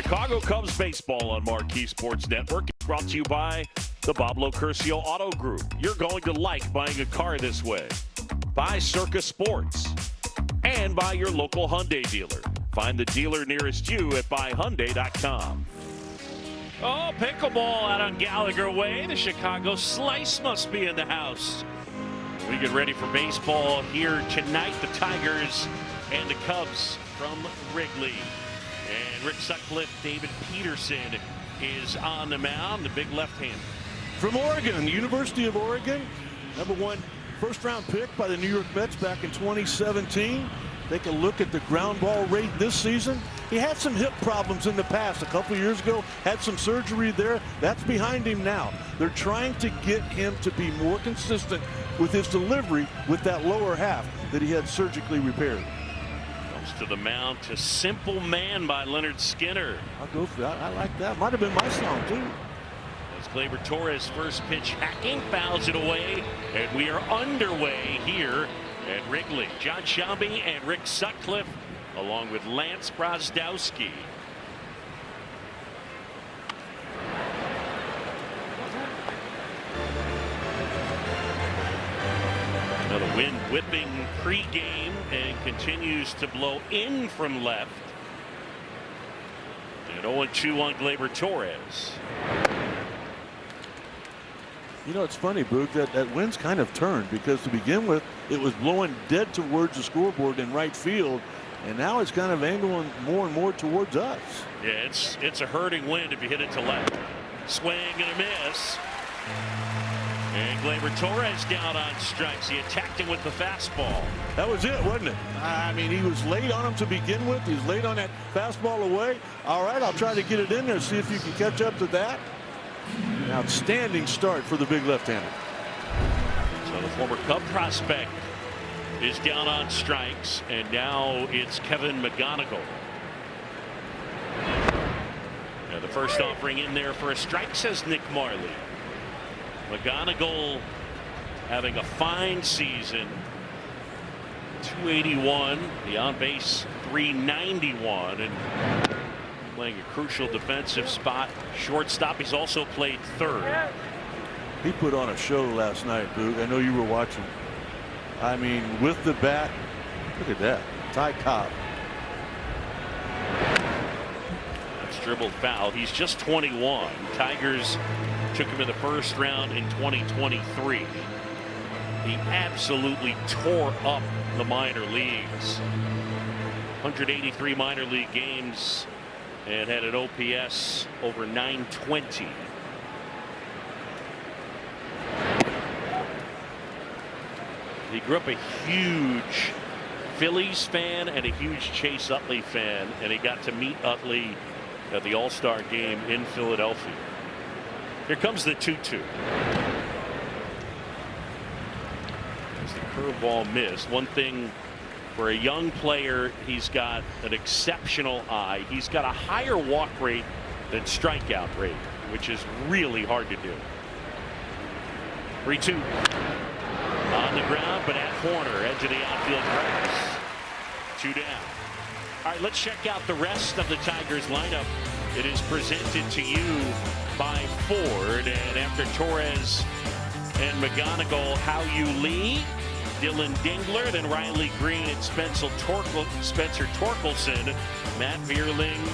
Chicago Cubs baseball on Marquee Sports Network. Brought to you by the Bob Locurcio Auto Group. You're going to like buying a car this way. By Circus Sports. And by your local Hyundai dealer. Find the dealer nearest you at buyhyundai.com. Oh, pickleball out on Gallagher Way. The Chicago Slice must be in the house. We get ready for baseball here tonight. The Tigers and the Cubs from Wrigley. And Rick Sutcliffe, David Peterson is on the mound, the big left-hander. From Oregon, University of Oregon, #1 first-round pick by the New York Mets back in 2017. Take a look at the ground ball rate this season. He had some hip problems in the past. A couple of years ago, had some surgery there. That's behind him now. They're trying to get him to be more consistent with his delivery with that lower half that he had surgically repaired. Comes to the mound to Simple Man by Leonard Skinner. I'll go for that. I like that. Might have been my song, too. As Gleyber Torres first pitch hacking, fouls it away, and we are underway here at Wrigley. John Shelby and Rick Sutcliffe, along with Lance Brozdowski. Now the wind whipping pregame and continues to blow in from left. And 0-2 on Gleyber Torres. You know, it's funny, Boog, that wind's kind of turned, because to begin with, it was blowing dead towards the scoreboard in right field, and now it's kind of angling more and more towards us. Yeah, it's a hurting wind if you hit it to left. Swing and a miss. And Gleyber Torres down on strikes. He attacked him with the fastball. That was it, wasn't it? I mean, he was late on him to begin with. He was late on that fastball away. All right, I'll try to get it in there, see if you can catch up to that. An outstanding start for the big left-hander. So the former Cub prospect is down on strikes, and now it's Kevin McGonigal. Now the first offering in there for a strike, says Nick Marley. McGonigal having a fine season. 281, the on-base 391, and playing a crucial defensive spot. Shortstop. He's also played third. He put on a show last night, Boog. I know you were watching. I mean, with the bat, look at that. Ty Cobb. That's dribbled foul. He's just 21. Tigers took him in the first round in 2023. He absolutely tore up the minor leagues. 183 minor league games and had an OPS over 920. He grew up a huge Phillies fan and a huge Chase Utley fan, and he got to meet Utley at the All-Star game in Philadelphia. Here comes the 2-2. As the curveball missed. One thing for a young player, he's got an exceptional eye. He's got a higher walk rate than strikeout rate, which is really hard to do. 3-2. On the ground, but at corner, edge of the outfield grass. 2 down. All right, let's check out the rest of the Tigers lineup. It is presented to you by Ford, and after Torres and McGonigal, Hao Yu Lee, Dylan Dingler, then Riley Green and Spencer Torkelson, Matt Vierling,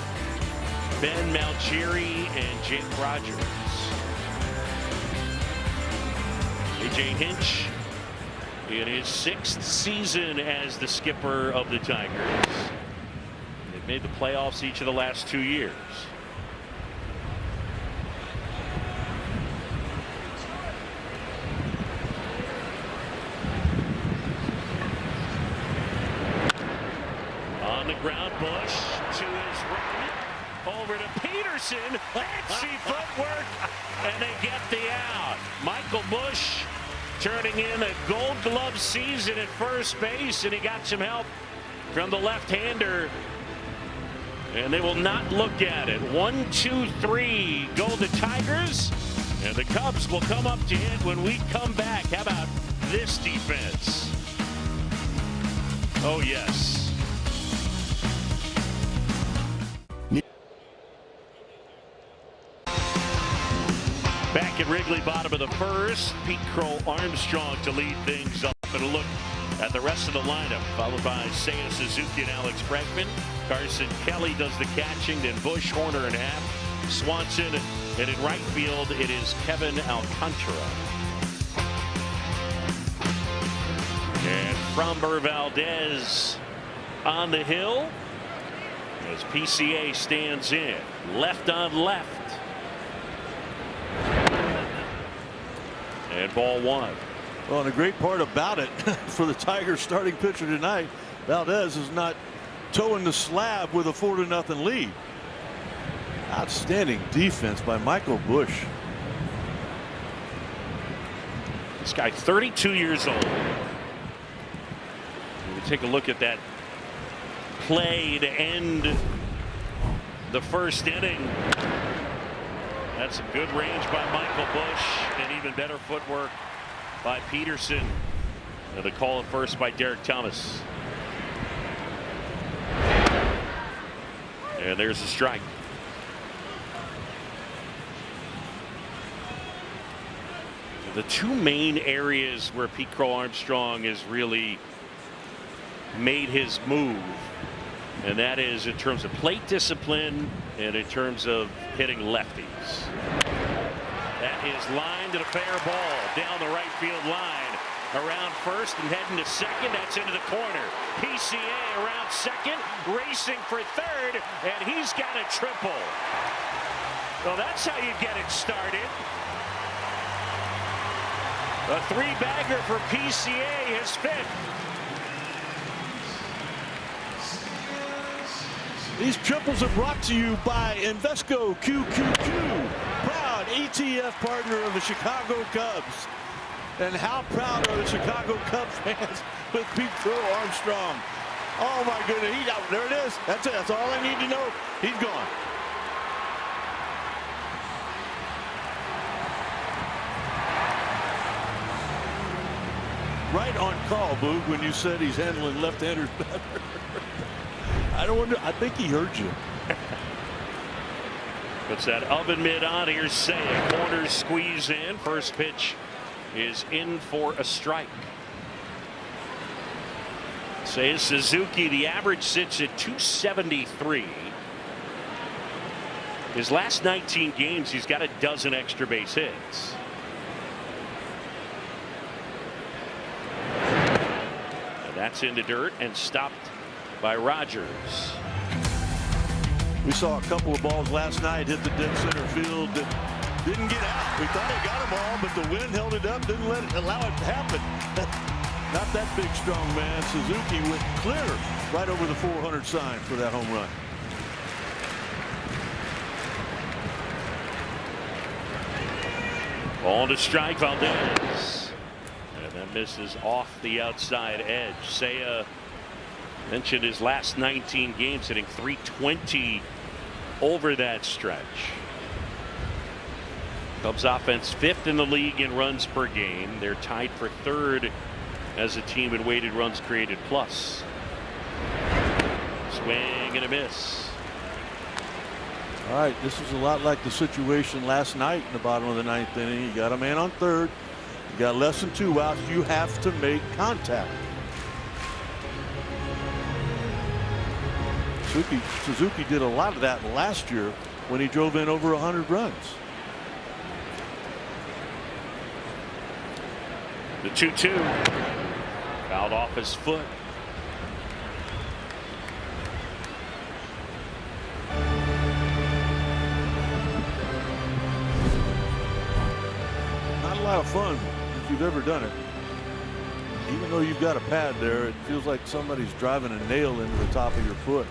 Ben Malcheri, and Jake Rogers. A.J. Hinch in his 6th season as the skipper of the Tigers. They've made the playoffs each of the last 2 years. On the ground, Bush to his right, over to Peterson. Fancy footwork, and they get the out. Michael Bush turning in a Gold Glove season at first base, and he got some help from the left-hander, and they will not look at it. 1, 2, 3 go the Tigers, and the Cubs will come up to hit when we come back. How about this defense? Oh yes. at Wrigley, bottom of the first. Pete Crow Armstrong to lead things up. And a look at the rest of the lineup, followed by Seiya Suzuki and Alex Bregman. Carson Kelly does the catching, then Bush, Horner, and Happ. Swanson, and in right field, it is Kevin Alcantara. And Framber Valdez on the hill as PCA stands in. Left on left. And ball one. Well, and the great part about it for the Tigers starting pitcher tonight, Valdez is not towing the slab with a 4-0 lead. Outstanding defense by Michael Bush. This guy 32 years old. We take a look at that play to end the first inning. That's some good range by Michael Bush and even better footwork by Peterson. And the call at first by Derek Thomas. And there's the strike. The two main areas where Pete Crow Armstrong has really made his move, and that is in terms of plate discipline and in terms of hitting lefties. That is lined to a fair ball down the right field line. Around first and heading to second. That's into the corner. PCA around second, racing for third, and he's got a triple. Well, that's how you get it started. A three-bagger for PCA, his fifth. These triples are brought to you by Invesco QQQ, proud ETF partner of the Chicago Cubs. And how proud are the Chicago Cubs fans with Pete Crow Armstrong? Oh my goodness, there it is. That's it. That's all I need to know. He's gone. Right on call, Boog, when you said he's handling left-handers better. I think he heard you. Puts that oven mitt on. Here's Seiya. Corners squeeze in. First pitch is in for a strike. Seiya Suzuki, the average sits at 273. His last 19 games, he's got a dozen extra base hits. And that's in the dirt and stopped by Rogers. We saw a couple of balls last night hit the dead center field that didn't get out. We thought he got them all, but the wind held it up, didn't allow it to happen. Not that big, strong man. Suzuki went clear right over the 400 sign for that home run. Ball to strike, Valdez. And that misses off the outside edge. Seiya mentioned his last 19 games hitting .320 over that stretch. Cubs offense 5th in the league in runs per game. They're tied for 3rd as a team in weighted runs created plus. Swing and a miss. All right, this is a lot like the situation last night in the bottom of the 9th inning. You got a man on third. You got less than 2 outs. You have to make contact. Suzuki did a lot of that last year when he drove in over 100 runs. The 2-2 fouled off his foot. Not a lot of fun if you've ever done it. Even though you've got a pad there, it feels like somebody's driving a nail into the top of your foot.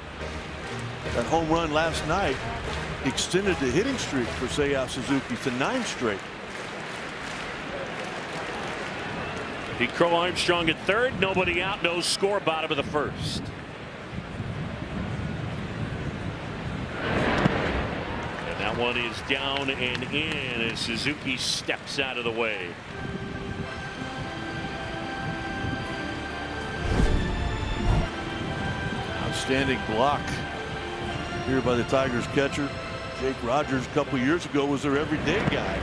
That home run last night extended the hitting streak for Seiya Suzuki to 9 straight. Pete Crow Armstrong at third. Nobody out. No score. Bottom of the first. And that one is down and in as Suzuki steps out of the way. Outstanding block here by the Tigers catcher. Jake Rogers a couple years ago was their everyday guy.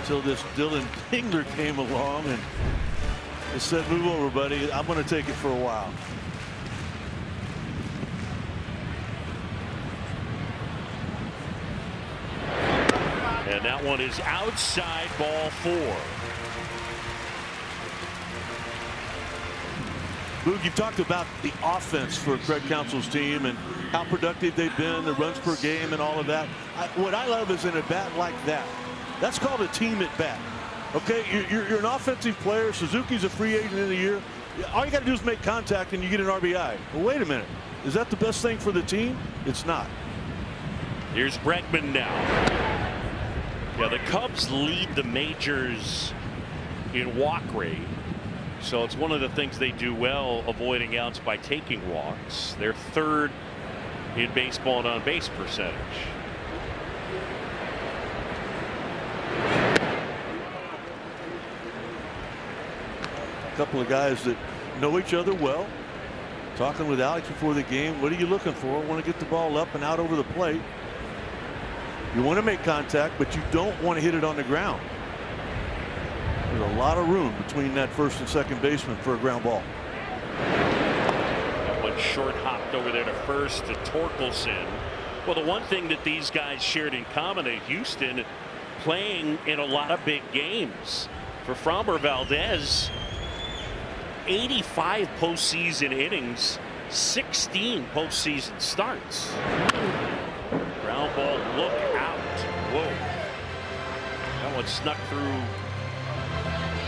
until this Dylan Dingler came along and just said, move over, buddy. I'm going to take it for a while. And that one is outside, ball 4. Boog, you've talked about the offense for Craig Counsell's team and how productive they've been, the runs per game and all of that. What I love is in a bat like that. That's called a team at bat. Okay, you're an offensive player. Suzuki's a free agent in the year. All you got to do is make contact and you get an RBI. Well, wait a minute. Is that the best thing for the team? It's not. Here's Bregman now. Yeah, the Cubs lead the majors in walk rate. So it's one of the things they do well, avoiding outs by taking walks. They're 3rd in baseball and on base percentage. A couple of guys that know each other well. Talking with Alex before the game. What are you looking for? I want to get the ball up and out over the plate. You want to make contact, but you don't want to hit it on the ground. There's a lot of room between that first and second baseman for a ground ball. That one short hopped over there to first to Torkelson. Well, the one thing that these guys shared in common at Houston, playing in a lot of big games. For Framber Valdez, 85 postseason innings, 16 postseason starts. Ground ball, look out. Whoa. That one snuck through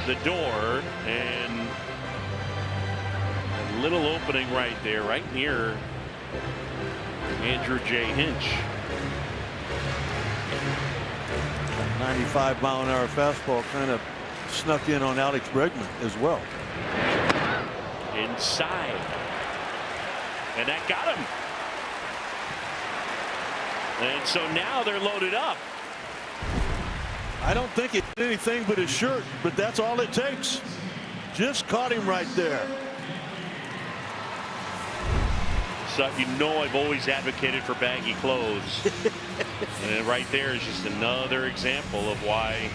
the door, and a little opening right there, right near Andrew J. Hinch. 95-mile-an-hour fastball kind of snuck in on Alex Bregman as well. Inside, and that got him. And so now they're loaded up. I don't think it did anything but his shirt, but that's all it takes. Just caught him right there. So you know I've always advocated for baggy clothes. And right there is just another example of why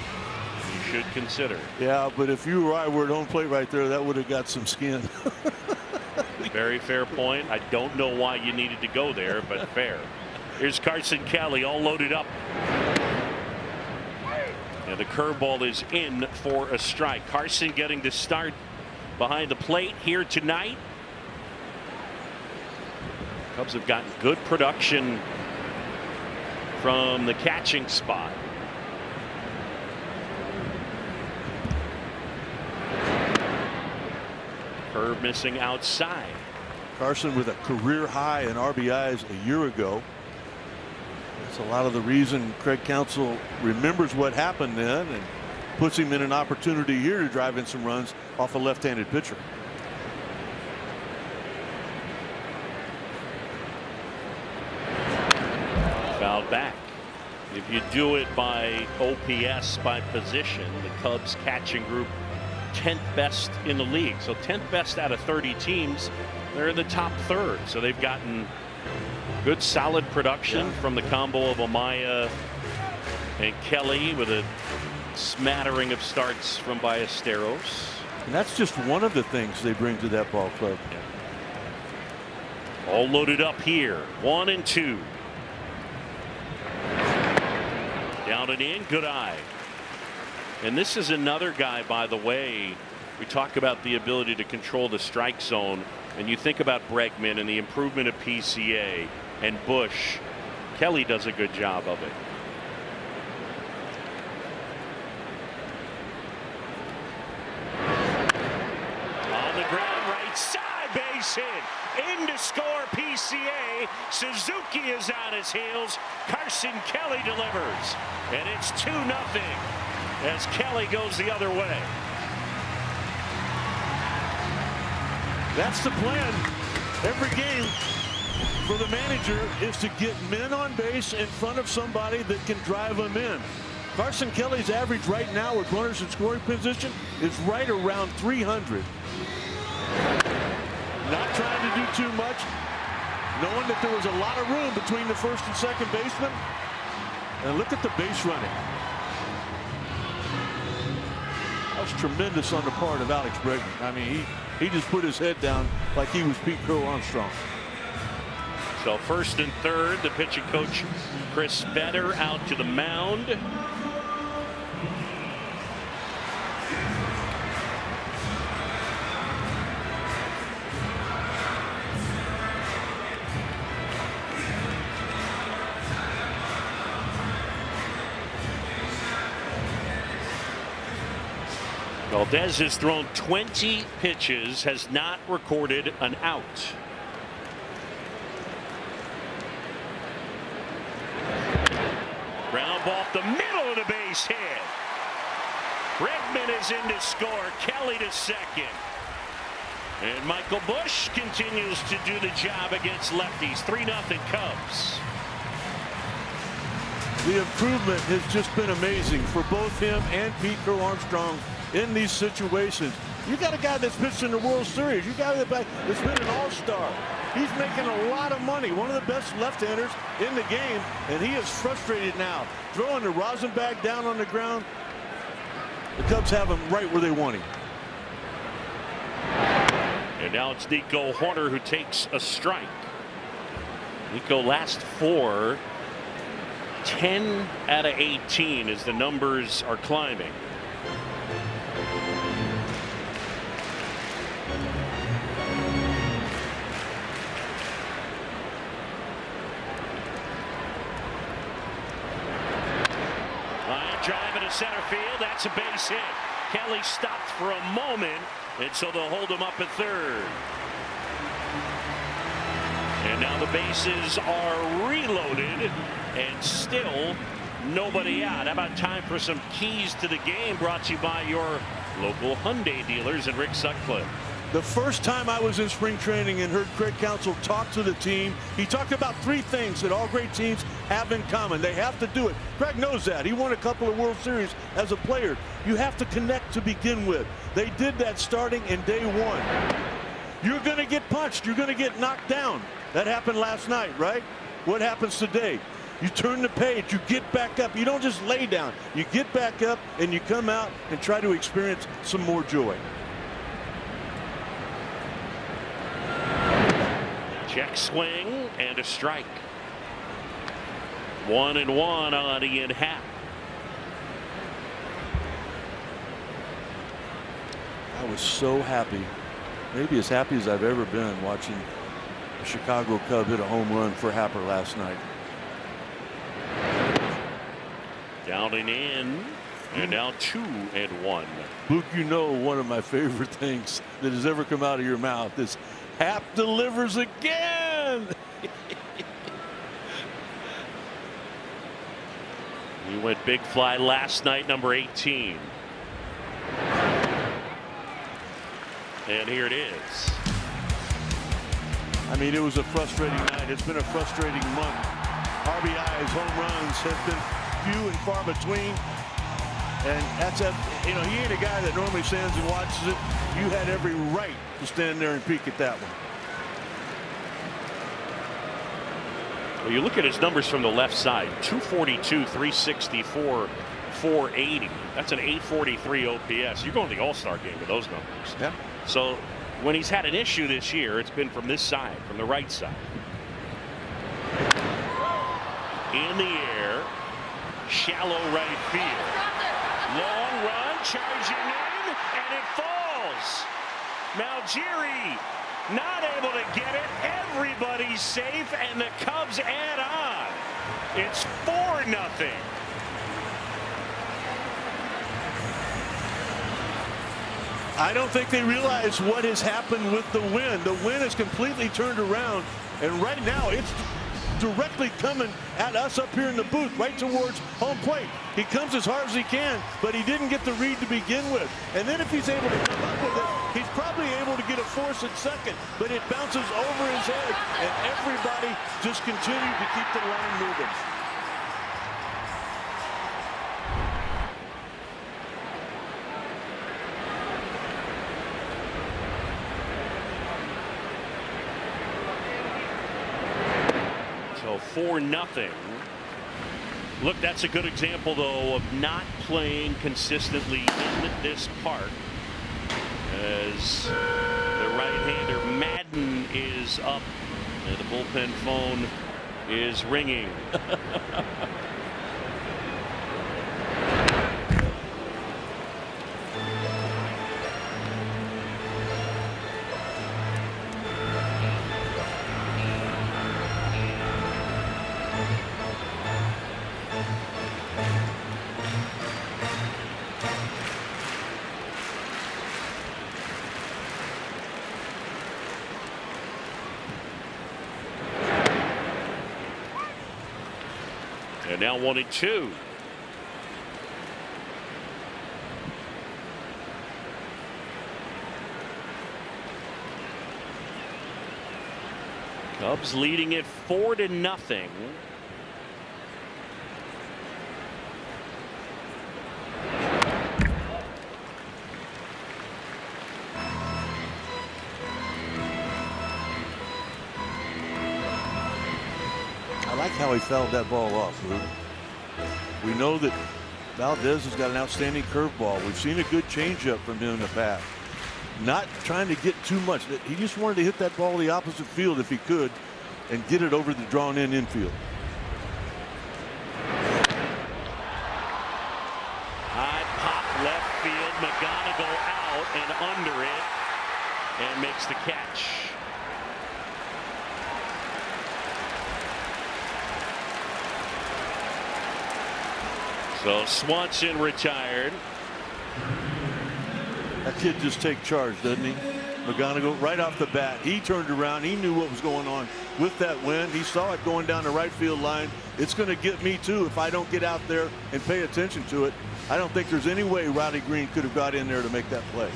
you should consider. Yeah, but if you or I were at home plate right there, that would have got some skin. Very fair point. I don't know why you needed to go there, but fair. Here's Carson Kelly all loaded up. And the curveball is in for a strike. Carson getting to start behind the plate here tonight. Cubs have gotten good production from the catching spot. Curve missing outside. Carson with a career high in RBIs a year ago. That's a lot of the reason Craig Counsell remembers what happened then and puts him in an opportunity here to drive in some runs off a left-handed pitcher. Fouled back. If you do it by OPS by position, the Cubs catching group 10th best in the league. So 10th best out of 30 teams. They're in the top third. So they've gotten good solid production from the combo of Amaya and Kelly, with a smattering of starts from Ballesteros. And that's just one of the things they bring to that ball club. All loaded up here. 1 and 2. Down and in. Good eye. And this is another guy, by the way. We talk about the ability to control the strike zone, and you think about Bregman and the improvement of PCA and Bush. Kelly does a good job of it. On the ground, right side, base hit. In to score PCA. Suzuki is on his heels. Carson Kelly delivers. And it's 2-0 as Kelly goes the other way. That's the plan. Every game for the manager is to get men on base in front of somebody that can drive them in. Carson Kelly's average right now with runners in scoring position is right around 300. Not trying to do too much, knowing that there was a lot of room between the first and second baseman. And look at the base running. was tremendous on the part of Alex Bregman. I mean, he just put his head down like he was Pete Crow Armstrong. So first and third, the pitching coach Chris Vetter out to the mound. Valdez has thrown 20 pitches, has not recorded an out. Ground ball up the middle of the base hit. Bregman is in to score. Kelly to second. And Michael Busch continues to do the job against lefties. 3-0 Cubs. The improvement has just been amazing for both him and Pete Crow Armstrong in these situations. You got a guy that's pitched in the World Series. You got a guy that's been an all-star. He's making a lot of money. One of the best left-handers in the game, and he is frustrated now. Throwing the rosin bag down on the ground. The Cubs have him right where they want him. And now it's Nico Horner who takes a strike. Nico last 4, 10 out of 18 as the numbers are climbing. Drive into center field. That's a base hit. Kelly stopped for a moment, and so they'll hold him up at third. And now the bases are reloaded, and still nobody out. How about time for some keys to the game, brought to you by your local Hyundai dealers and Rick Sutcliffe. The first time I was in spring training and heard Craig Counsell talk to the team, he talked about 3 things that all great teams have in common. They have to do it. Craig knows that. He won a couple of World Series as a player. You have to connect to begin with. They did that starting in day 1. You're going to get punched. You're going to get knocked down. That happened last night, right? What happens today? You turn the page. You get back up. You don't just lay down. You get back up and you come out and try to experience some more joy. Check swing and a strike. 1-1 on Ian Happ. I was so happy, maybe as happy as I've ever been, watching the Chicago Cub hit a home run for Happer last night. Down and in, and now 2-1. Luke, you know one of my favorite things that has ever come out of your mouth is Happ delivers again. He went big fly last night, number 18. And here it is. I mean, it was a frustrating night. It's been a frustrating month. RBIs, home runs have been few and far between. And that's he ain't a guy that normally stands and watches it. You had every right to stand there and peek at that one. Well, you look at his numbers from the left side: 242, 364, 480. That's an 843 OPS. You're going to the All-Star game with those numbers. Yeah. So when he's had an issue this year, it's been from this side, from the right side. In the air, shallow right field. Long run, charging in, and it falls. Now Jerry not able to get it. Everybody's safe, and the Cubs add on. It's 4-0. I don't think they realize what has happened with the wind. The wind has completely turned around, and right now it's directly coming at us up here in the booth, right towards home plate. He comes as hard as he can, but he didn't get the read to begin with. And then if he's able to come up with it, he's probably able to get a force at second, but it bounces over his head, and everybody just continued to keep the line moving. So 4-0. Look, that's a good example, though, of not playing consistently in this park. As the right-hander Madden is up, and the bullpen phone is ringing. And now 1-2. Cubs leading it 4-0. I like how he fouled that ball off, Luke. We know that Valdez has got an outstanding curveball. We've seen a good changeup from him in the past. Not trying to get too much. He just wanted to hit that ball the opposite field if he could and get it over the drawn-in infield. High pop left field. McGonigal out and under it, and makes the catch. So Swanson retired. That kid just takes charge, doesn't he? McGonigal right off the bat. He turned around. He knew what was going on with that wind. He saw it going down the right field line. It's going to get me too if I don't get out there and pay attention to it. I don't think there's any way Riley Green could have got in there to make that play.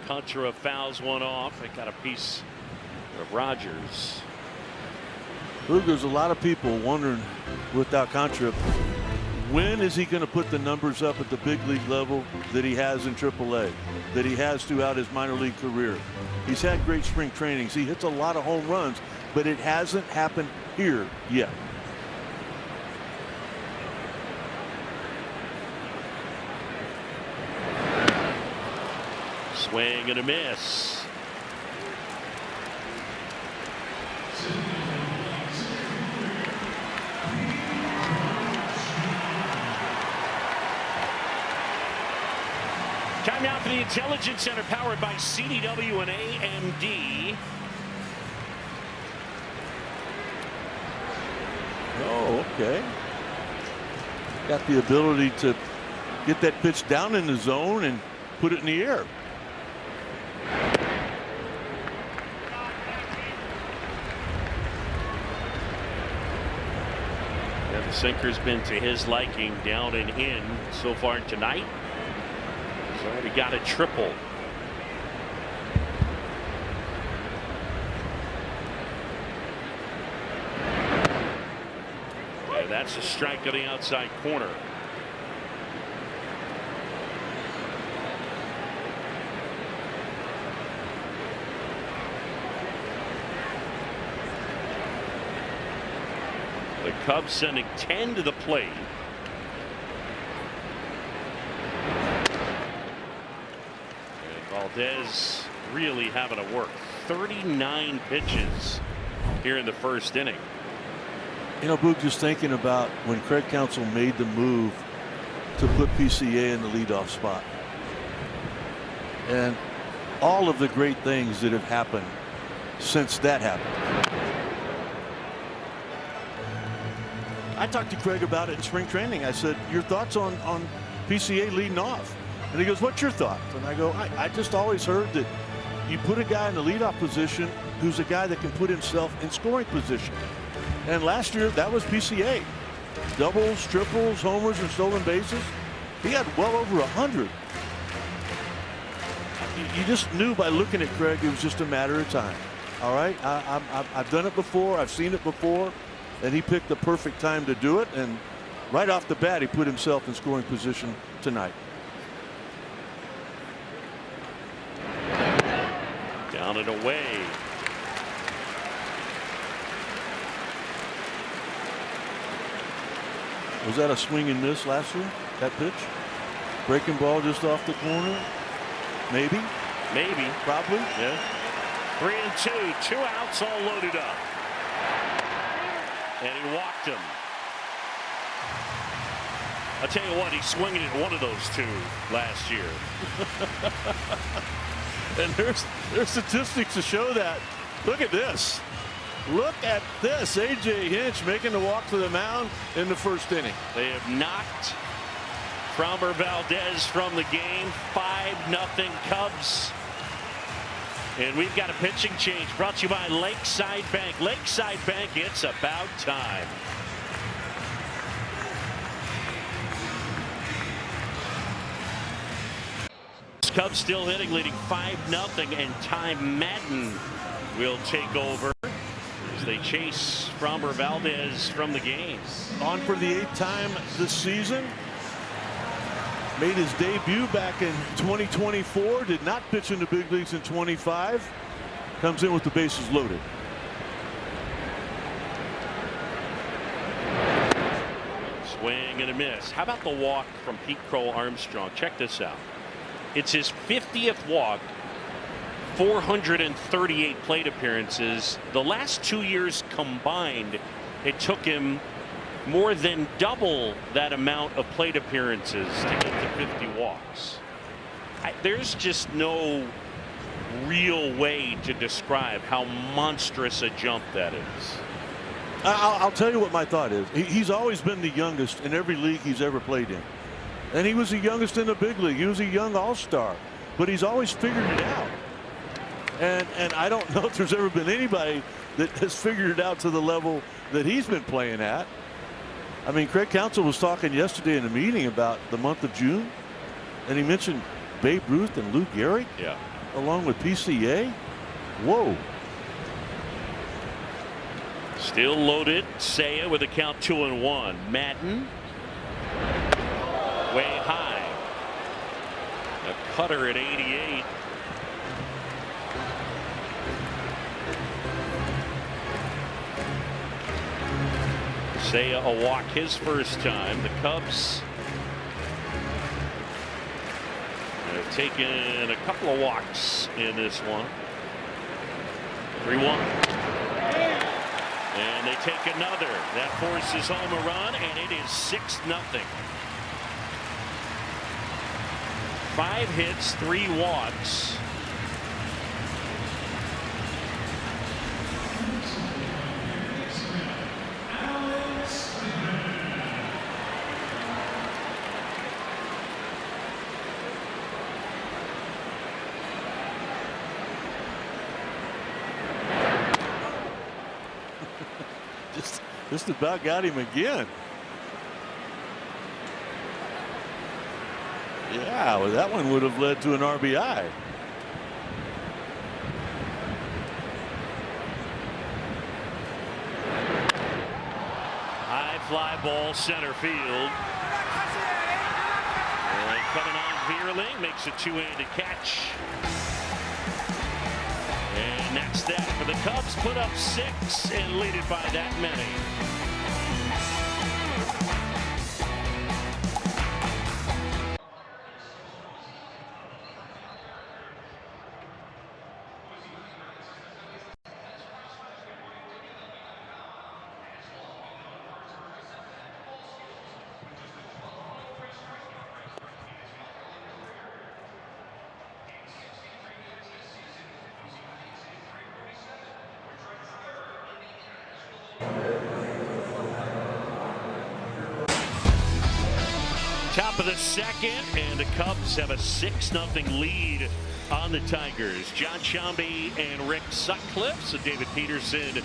Contra fouls one off. They got a piece of Rogers. Luke, there's a lot of people wondering with Alcantara, when is he going to put the numbers up at the big league level that he has in AAA, that he has throughout his minor league career? He's had great spring trainings. He hits a lot of home runs, but it hasn't happened here yet. Swing and a miss. Timeout for the Intelligence Center, powered by CDW and AMD. Oh, okay. Got the ability to get that pitch down in the zone and put it in the air. And the sinker's been to his liking, down and in so far tonight. He's already got a triple. And that's a strike on the outside corner. The Cubs sending 10 to the plate. And Valdez really having to work. 39 pitches here in the first inning. You know, Boog, just thinking about when Craig Counsell made the move to put PCA in the leadoff spot. And all of the great things that have happened since that happened. I talked to Craig about it in spring training. I said, your thoughts on PCA leading off? And he goes, what's your thoughts? And I go, I just always heard that you put a guy in the leadoff position who's a guy that can put himself in scoring position. And last year, that was PCA. doubles, triples, homers, and stolen bases. He had well over 100. You just knew by looking at Craig it was just a matter of time. All right, I've done it before. I've seen it before. And he picked the perfect time to do it. And right off the bat, he put himself in scoring position tonight. Down and away. Was that a swing and miss last year? That pitch? Breaking ball just off the corner? Maybe. Maybe. Probably. Yeah. 3-2. 2 outs, all loaded up. And he walked him. I'll tell you what, he's swinging at one of those two last year. And there's statistics to show that. Look at this. Look at this. A.J. Hinch making the walk to the mound in the first inning. They have knocked Framber Valdez from the game. 5-0 Cubs. And we've got a pitching change brought to you by Lakeside Bank. Lakeside Bank, it's about time. Cubs still hitting, leading 5-0, and Ty Madden will take over as they chase Framber Valdez from the game. On for the 8th time this season. Made his debut back in 2024. Did not pitch in the big leagues in 25. Comes in with the bases loaded. Swing and a miss. How about the walk from Pete Crow Armstrong? Check this out. It's his 50th walk, 438 plate appearances. The last 2 years combined, it took him more than double that amount of plate appearances to get to 50 walks. There's just no real way to describe how monstrous a jump that is. I'll tell you what my thought is. He's always been the youngest in every league he's ever played in. And he was the youngest in the big league. He was a young all-star. But he's always figured it out. And I don't know if there's ever been anybody that has figured it out to the level that he's been playing at. I mean, Craig Counsell was talking yesterday in a meeting about the month of June. And he mentioned Babe Ruth and Lou Gehrig. Yeah. Along with PCA. Whoa. Still loaded. Seiya with a count 2-1. Madden. Way high. A cutter at 88. Seiya a walk his first time. The Cubs have taken a couple of walks in this one. 3-1. And they take another. That forces home a run, and it is 6-0. 5 hits, 3 walks. Just about got him again. Yeah, well, that one would have led to an RBI. High fly ball center field. And coming on Vierling, makes a two-handed catch. And that's that for the Cubs. Put up 6 and lead it by that many. Top of the second, and the Cubs have a 6-0 lead on the Tigers. John Shambi and Rick Sutcliffe. So David Peterson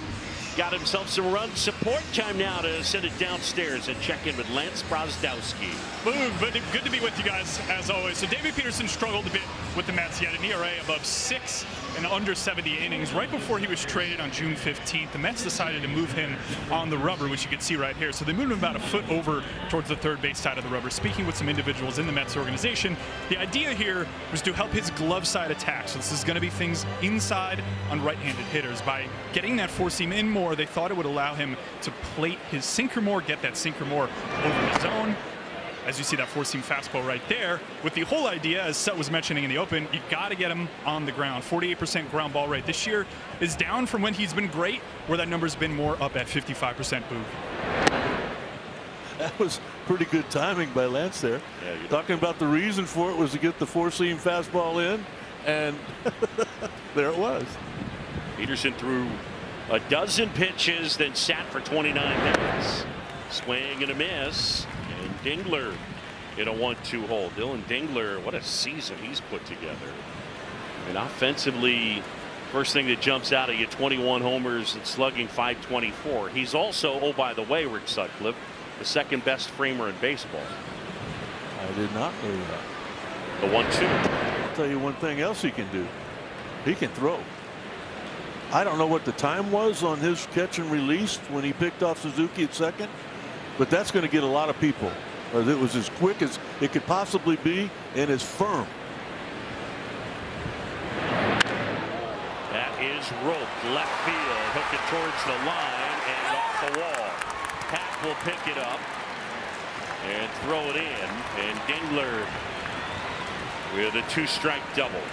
got himself some run support. Time now to send it downstairs and check in with Lance Brozdowski. Boom, but good to be with you guys as always. So David Peterson struggled a bit with the Mets. He had an ERA above 6 and under 70 innings. Right before he was traded on June 15th, the Mets decided to move him on the rubber, which you can see right here. So they moved him about a foot over towards the third base side of the rubber. Speaking with some individuals in the Mets organization, the idea here was to help his glove side attack. So this is going to be things inside on right-handed hitters. By getting that four seam in more, they thought it would allow him to plate his sinker more, get that sinker more over the zone. As you see that four-seam fastball right there, with the whole idea, as Sut was mentioning in the open, you got to get him on the ground. 48% ground ball rate this year is down from when he's been great, where that number's been more up at 55%. Boom. That was pretty good timing by Lance there. Yeah, talking about the reason for it was to get the four-seam fastball in, and there it was. Peterson threw a dozen pitches, then sat for 29 minutes. Swing and a miss. And Dingler in a 1-2 hole. Dylan Dingler, what a season he's put together. And offensively, first thing that jumps out at you, 21 homers and slugging .524. He's also, oh, by the way, Rick Sutcliffe, the second best framer in baseball. I did not know that. The 1-2. I'll tell you one thing else he can do. He can throw. I don't know what the time was on his catch and release when he picked off Suzuki at second, but that's going to get a lot of people. It was as quick as it could possibly be and as firm. That is roped left field, hook it towards the line and off the wall. Pat will pick it up and throw it in, and Dingler with a 2-strike double.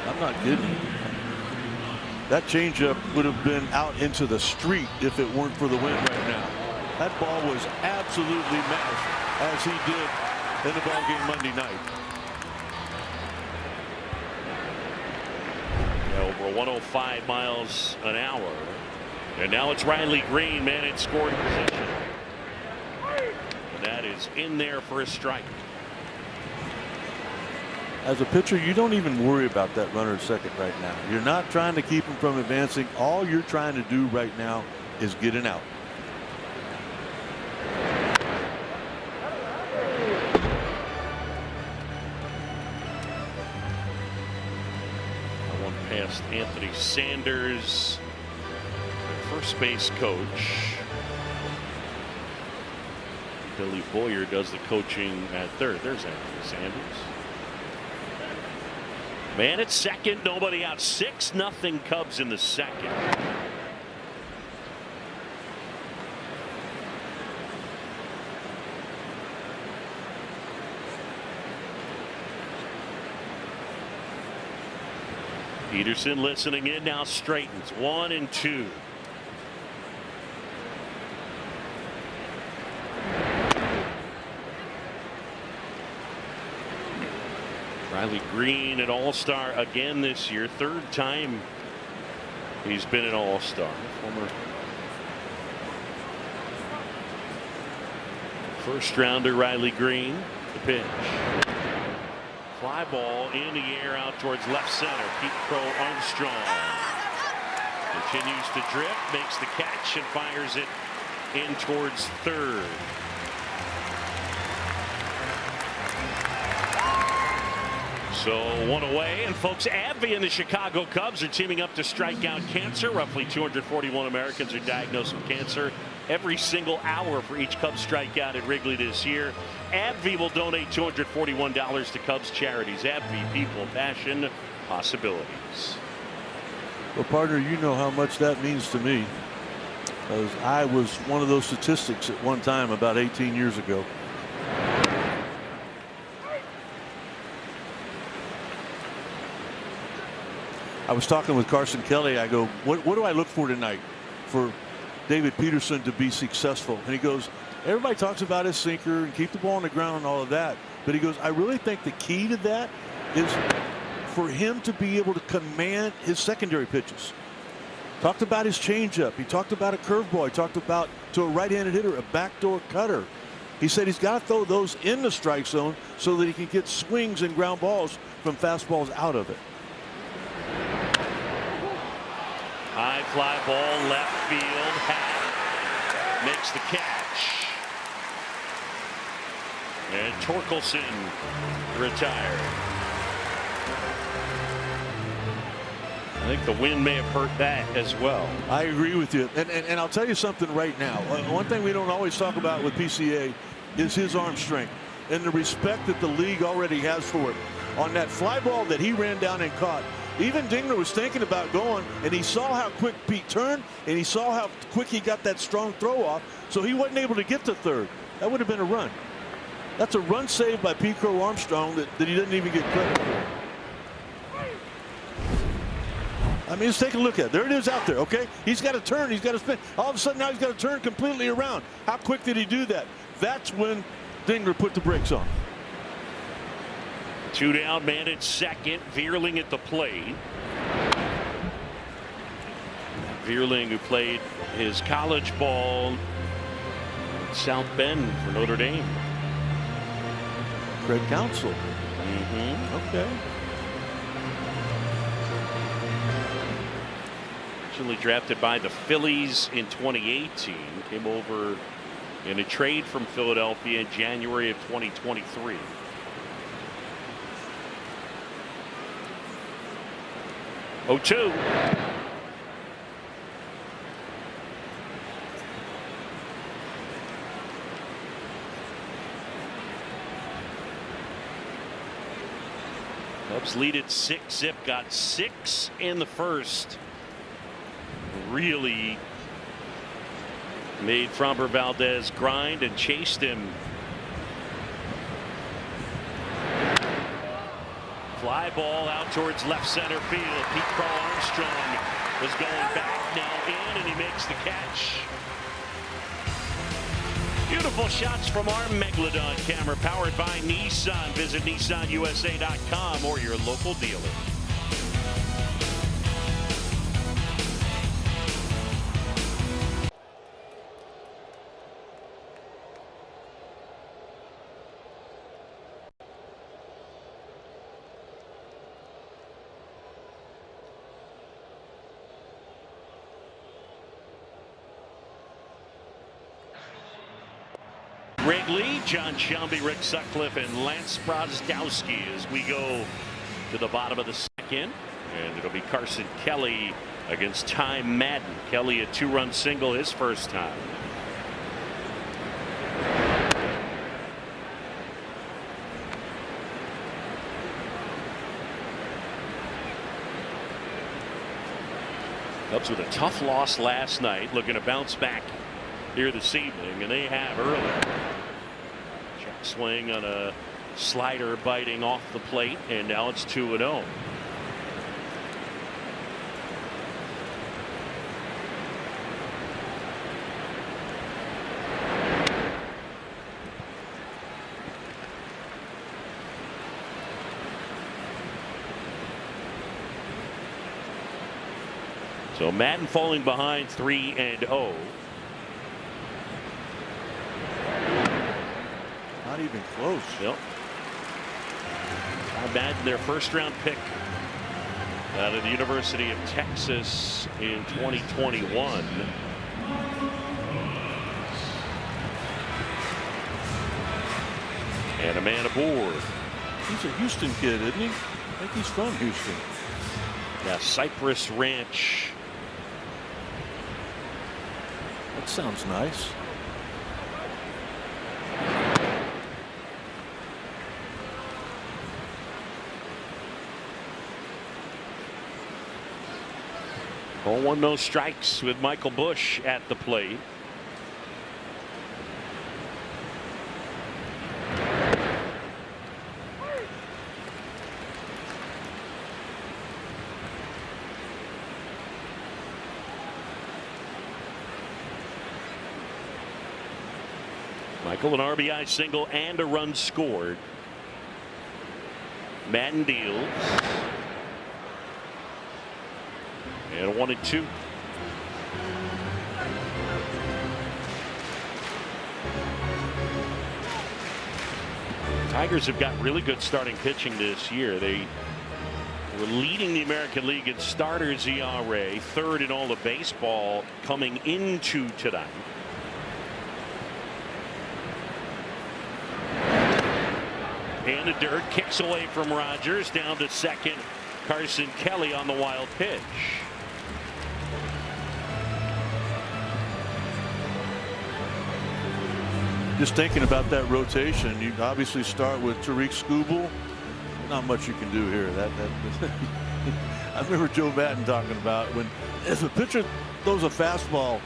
I'm not kidding you. That changeup would have been out into the street if it weren't for the wind right now. That ball was absolutely mashed, as he did in the ballgame Monday night. Yeah, over 105 miles an hour. And now it's Riley Green, man, in scoring position. And that is in there for a strike. As a pitcher, you don't even worry about that runner at second right now. You're not trying to keep him from advancing. All you're trying to do right now is get an out. One past Anthony Sanders, first base coach. Billy Boyer does the coaching at third. There's Anthony Sanders. Man at second, nobody out. 6-0 Cubs in the second. Peterson listening in now, straightens 1-2. Riley Green, an All-Star again this year. Third time he's been an All-Star. Former first-rounder Riley Green. The pitch. Fly ball in the air out towards left center. Pete Crow Armstrong continues to drift, makes the catch, and fires it in towards third. So one away, and folks, AbbVie and the Chicago Cubs are teaming up to strike out cancer. Roughly 241 Americans are diagnosed with cancer every single hour for each Cubs strikeout at Wrigley this year. AbbVie will donate $241 to Cubs charities. AbbVie, people, passion, possibilities. Well, partner, you know how much that means to me. As I was one of those statistics at one time about 18 years ago. I was talking with Carson Kelly. I go, what do I look for tonight for David Peterson to be successful? And he goes, everybody talks about his sinker and keep the ball on the ground and all of that. But he goes, I really think the key to that is for him to be able to command his secondary pitches. Talked about his changeup. He talked about a curveball. He talked about, to a right-handed hitter, a backdoor cutter. He said he's got to throw those in the strike zone so that he can get swings and ground balls from fastballs out of it. fly ball left field. Happ makes the catch. And Torkelson retired. I think the wind may have hurt that as well. I agree with you. And I'll tell you something right now. One thing we don't always talk about with PCA is his arm strength and the respect that the league already has for it. On that fly ball that he ran down and caught, even Dingler was thinking about going, and he saw how quick Pete turned, and he saw how quick he got that strong throw off, so he wasn't able to get to third. That would have been a run. That's a run saved by Pete Crow Armstrong that he didn't even get credit for. I mean, let's take a look at it. There it is out there, okay? He's got to turn. He's got to spin. All of a sudden, now he's got to turn completely around. How quick did he do that? That's when Dingler put the brakes on. 2 down, man at second. Vierling at the plate. Vierling, who played his college ball at South Bend for Notre Dame. Greg Counsell. Okay. Originally drafted by the Phillies in 2018. Came over in a trade from Philadelphia in January of 2023. Oh, 2. Cubs lead at 6-zip. Got 6 in the first. Really made Framber Valdez grind and chased him. Fly ball out towards left center field. Pete Crow Armstrong was going back, now in, and he makes the catch. Beautiful shots from our Megalodon camera, powered by Nissan. Visit nissanusa.com or your local dealer. Greg Lee, John Shelby, Rick Sutcliffe, and Lance Brozdowski as we go to the bottom of the second. And it'll be Carson Kelly against Ty Madden. Kelly a 2-run single his first time. Cubs with a tough loss last night, looking to bounce back here this evening, and they have early. Check swing on a slider biting off the plate, and now it's 2-0. So Madden falling behind 3-0. Not even close. Yep. Madden, their first-round pick out of the University of Texas in 2021. And a man aboard. He's a Houston kid, isn't he? I think he's from Houston. Yeah, Cypress Ranch. That sounds nice. Oh, 1 no strikes with Michael Busch at the plate. Michael, an RBI single and a run scored. Madden deals. And a 1-2. Tigers have got really good starting pitching this year. They We're leading the American League in starters ERA, third in all of baseball coming into tonight. And the dirt kicks away from Rogers, down to second. Carson Kelly on the wild pitch. Just thinking about that rotation, you obviously start with Tariq Skubal. Not much you can do here. I remember Joe Madden talking about when if a pitcher throws a fastball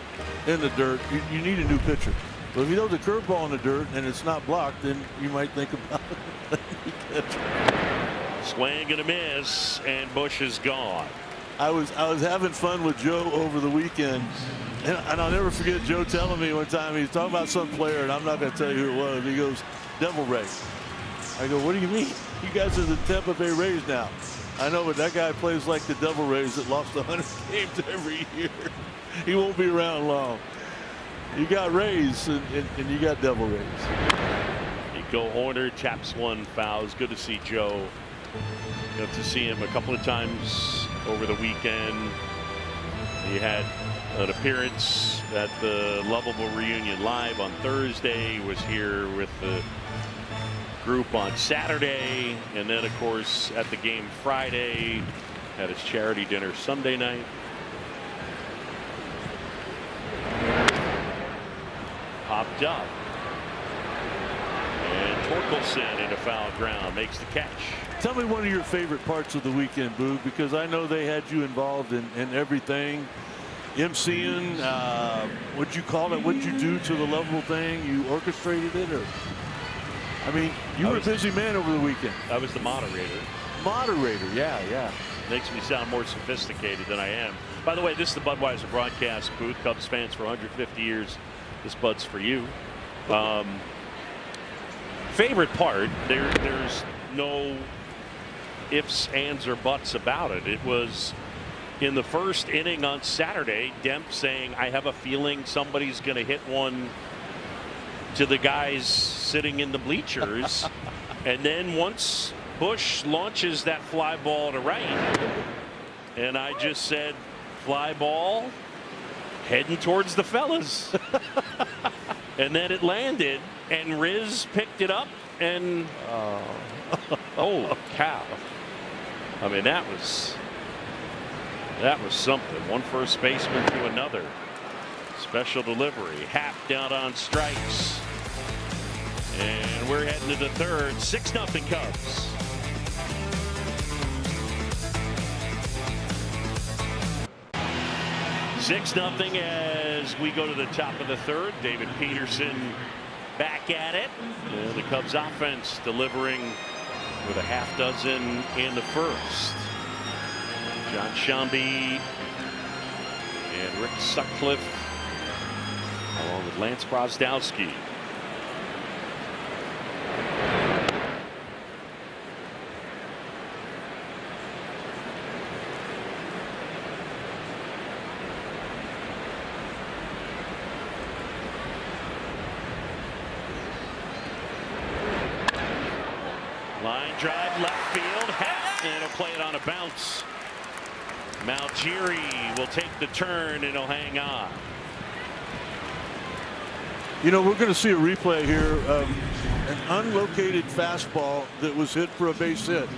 in the dirt, you need a new pitcher. But if he throws a curveball in the dirt and it's not blocked, then you might think about it. Swing and a miss, and Bush is gone. I was having fun with Joe over the weekend, and I'll never forget Joe telling me one time, he was talking about some player, and I'm not going to tell you who it was. He goes, Devil Rays. I go, what do you mean? You guys are the Tampa Bay Rays now. I know, but that guy plays like the Devil Rays that lost 100 games every year. He won't be around long. You got Rays, and you got Devil Rays. Go Horner, taps one, fouls. Good to see Joe. Got to see him a couple of times over the weekend. He had an appearance at the Lovable Reunion Live on Thursday. He was here with the group on Saturday, and then of course at the game Friday. Had his charity dinner Sunday night. Popped up. And Torkelson into foul ground makes the catch. Tell me one of your favorite parts of the weekend, Boog, because I know they had you involved in everything. MCing, what'd you call it? What'd you do to the Lovable thing? You orchestrated it, or? I mean, you were a busy man over the weekend. I was the moderator. Moderator, yeah. Makes me sound more sophisticated than I am. By the way, this is the Budweiser broadcast booth. Cubs fans for 150 years. This Bud's for you. Favorite part, there's no ifs, ands, or buts about it. It was in the first inning on Saturday, Demp saying, I have a feeling somebody's going to hit one to the guys sitting in the bleachers. And then once Bush launches that fly ball to right, and I just said, fly ball heading towards the fellas. And then it landed, and Riz picked it up, and oh cow. I mean, that was something. One first baseman to another. Special delivery. Happ down on strikes. And we're heading to the third. 6-0 Cubs. Six nothing as we go to the top of the third. David Peterson back at it. And the Cubs offense delivering with a half dozen in the first. John Shambi and Rick Sutcliffe along with Lance Brozdowski. Line drive left field, and he'll play it on a bounce. Malgiri will take the turn, and he'll hang on. You know, we're going to see a replay here of an unlocated fastball that was hit for a base hit.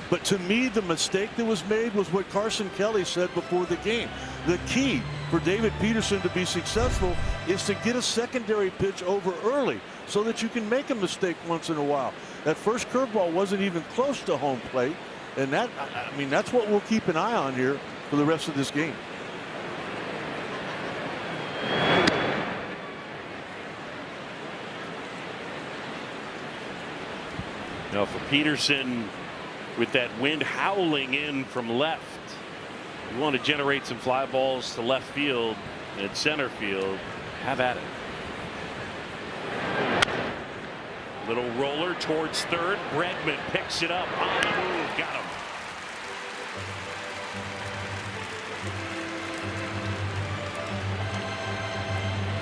But to me, the mistake that was made was what Carson Kelly said before the game. The key for David Peterson to be successful is to get a secondary pitch over early so that you can make a mistake once in a while. That first curveball wasn't even close to home plate. And that, I mean, that's what we'll keep an eye on here for the rest of this game. Now for Peterson, with that wind howling in from left, you want to generate some fly balls to left field and center field. Have at it. Little roller towards third. Bregman picks it up on the move. Got him.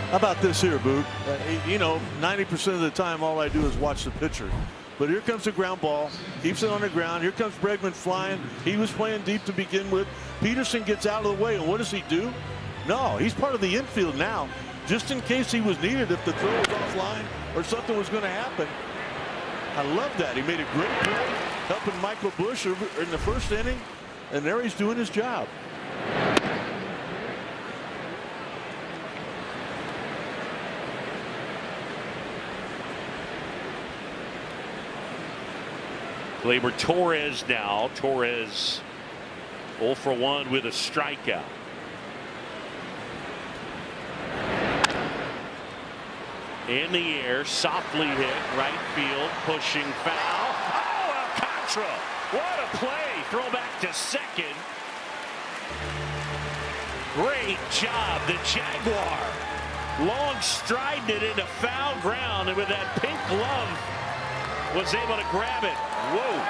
How about this here, Boog? You know, 90% of the time, all I do is watch the pitcher. But here comes the ground ball. Keeps it on the ground. Here comes Bregman flying. He was playing deep to begin with. Peterson gets out of the way, and what does he do? No, he's part of the infield now, just in case he was needed if the throw was offline or something was going to happen. I love that. He made a great play helping Michael Busch in the first inning, and there he's doing his job. Gleyber Torres now. Torres 0 for 1 with a strikeout. In the air, softly hit, right field, pushing foul. Oh, Alcantara! What a play! Throw back to second. Great job, the Jaguar. Long striding it into foul ground, and with that pink glove, was able to grab it. Whoa.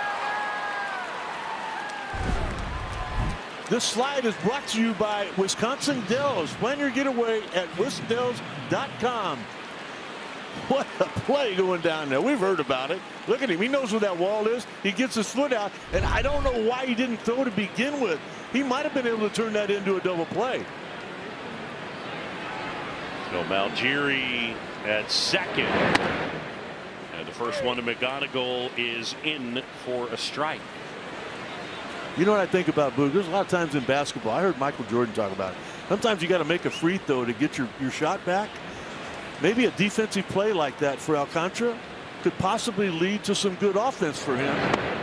This slide is brought to you by Wisconsin Dells. Plan your getaway at wisdells.com. What a play going down there. We've heard about it. Look at him. He knows where that wall is. He gets his foot out, and I don't know why he didn't throw to begin with. He might have been able to turn that into a double play. So Malgiri at second. And the first one to McGonigal is in for a strike. You know what I think about, Boog? There's a lot of times in basketball, I heard Michael Jordan talk about it. Sometimes you got to make a free throw to get your shot back. Maybe a defensive play like that for Alcantara could possibly lead to some good offense for him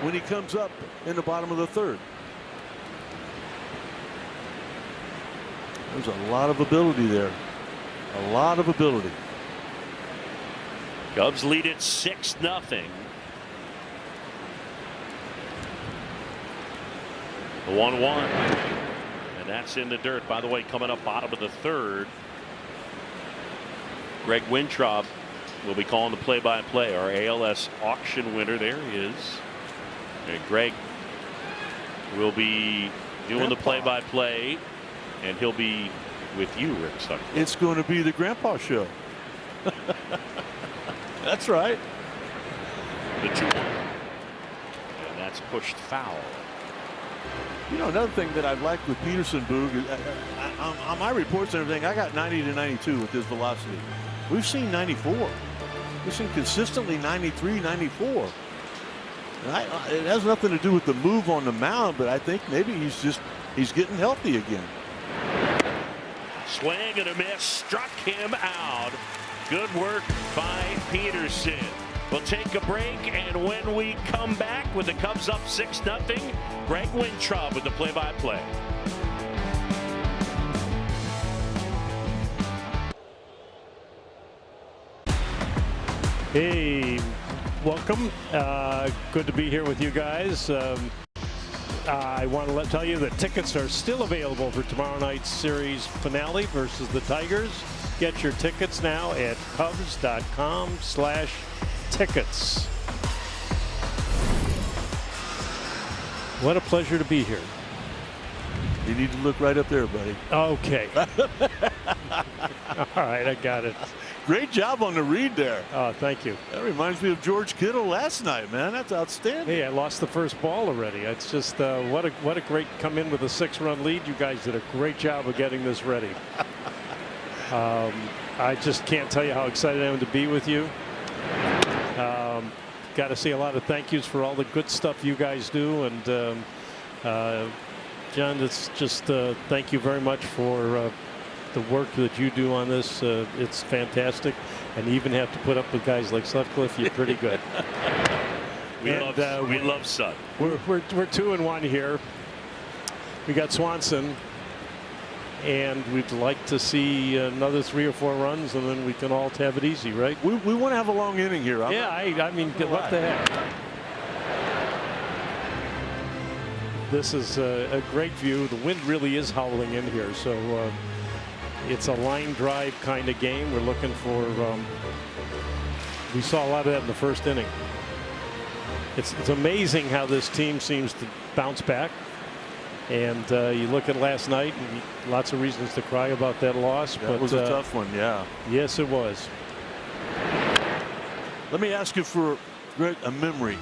when he comes up in the bottom of the third. There's a lot of ability there. A lot of ability. Cubs lead it 6-0. The 1-1. And that's in the dirt. By the way, coming up bottom of the third, Greg Wintrob will be calling the play-by-play. Our ALS auction winner, there he is. And Greg will be doing the play-by-play, and he'll be with you, Rick Sutcliffe. It's going to be the Grandpa Show. That's right. The 2-1. And that's pushed foul. You know, another thing that I've liked with Peterson, Boog, is, on my reports and everything, I got 90 to 92 with his velocity. We've seen 94. We've seen consistently 93, 94. And it has nothing to do with the move on the mound, but I think maybe he's getting healthy again. Swing and a miss, struck him out. Good work by Peterson. We'll take a break, and when we come back with the Cubs up 6-0, Greg Wintrob with the play-by-play. Hey, welcome. Good to be here with you guys. I want to tell you that tickets are still available for tomorrow night's series finale versus the Tigers. Get your tickets now at Cubs.com/tickets. What a pleasure to be here. You need to look right up there, buddy. Okay. All right, I got it. Great job on the read there. Oh, thank you. That reminds me of George Kittle last night, man. That's outstanding. Hey, I lost the first ball already. It's just what a great come in with a 6-run lead. You guys did a great job of getting this ready. I just can't tell you how excited I am to be with you. Got to say a lot of thank yous for all the good stuff you guys do, and John, it's just thank you very much for the work that you do on this. It's fantastic, and you even have to put up with guys like Sutcliffe. You're pretty good. we love Sut. We're 2-1 here. We got Swanson, and we'd like to see another 3 or 4 runs, and then we can all have it easy, right? We want to have a long inning here. I mean, what the heck? This is a great view. The wind really is howling in here, so it's a line drive kind of game. We're looking for. We saw a lot of that in the first inning. It's amazing how this team seems to bounce back. And you look at last night, and lots of reasons to cry about that loss. That was a tough one, yeah. Yes, it was. Let me ask you for Greg, a memory.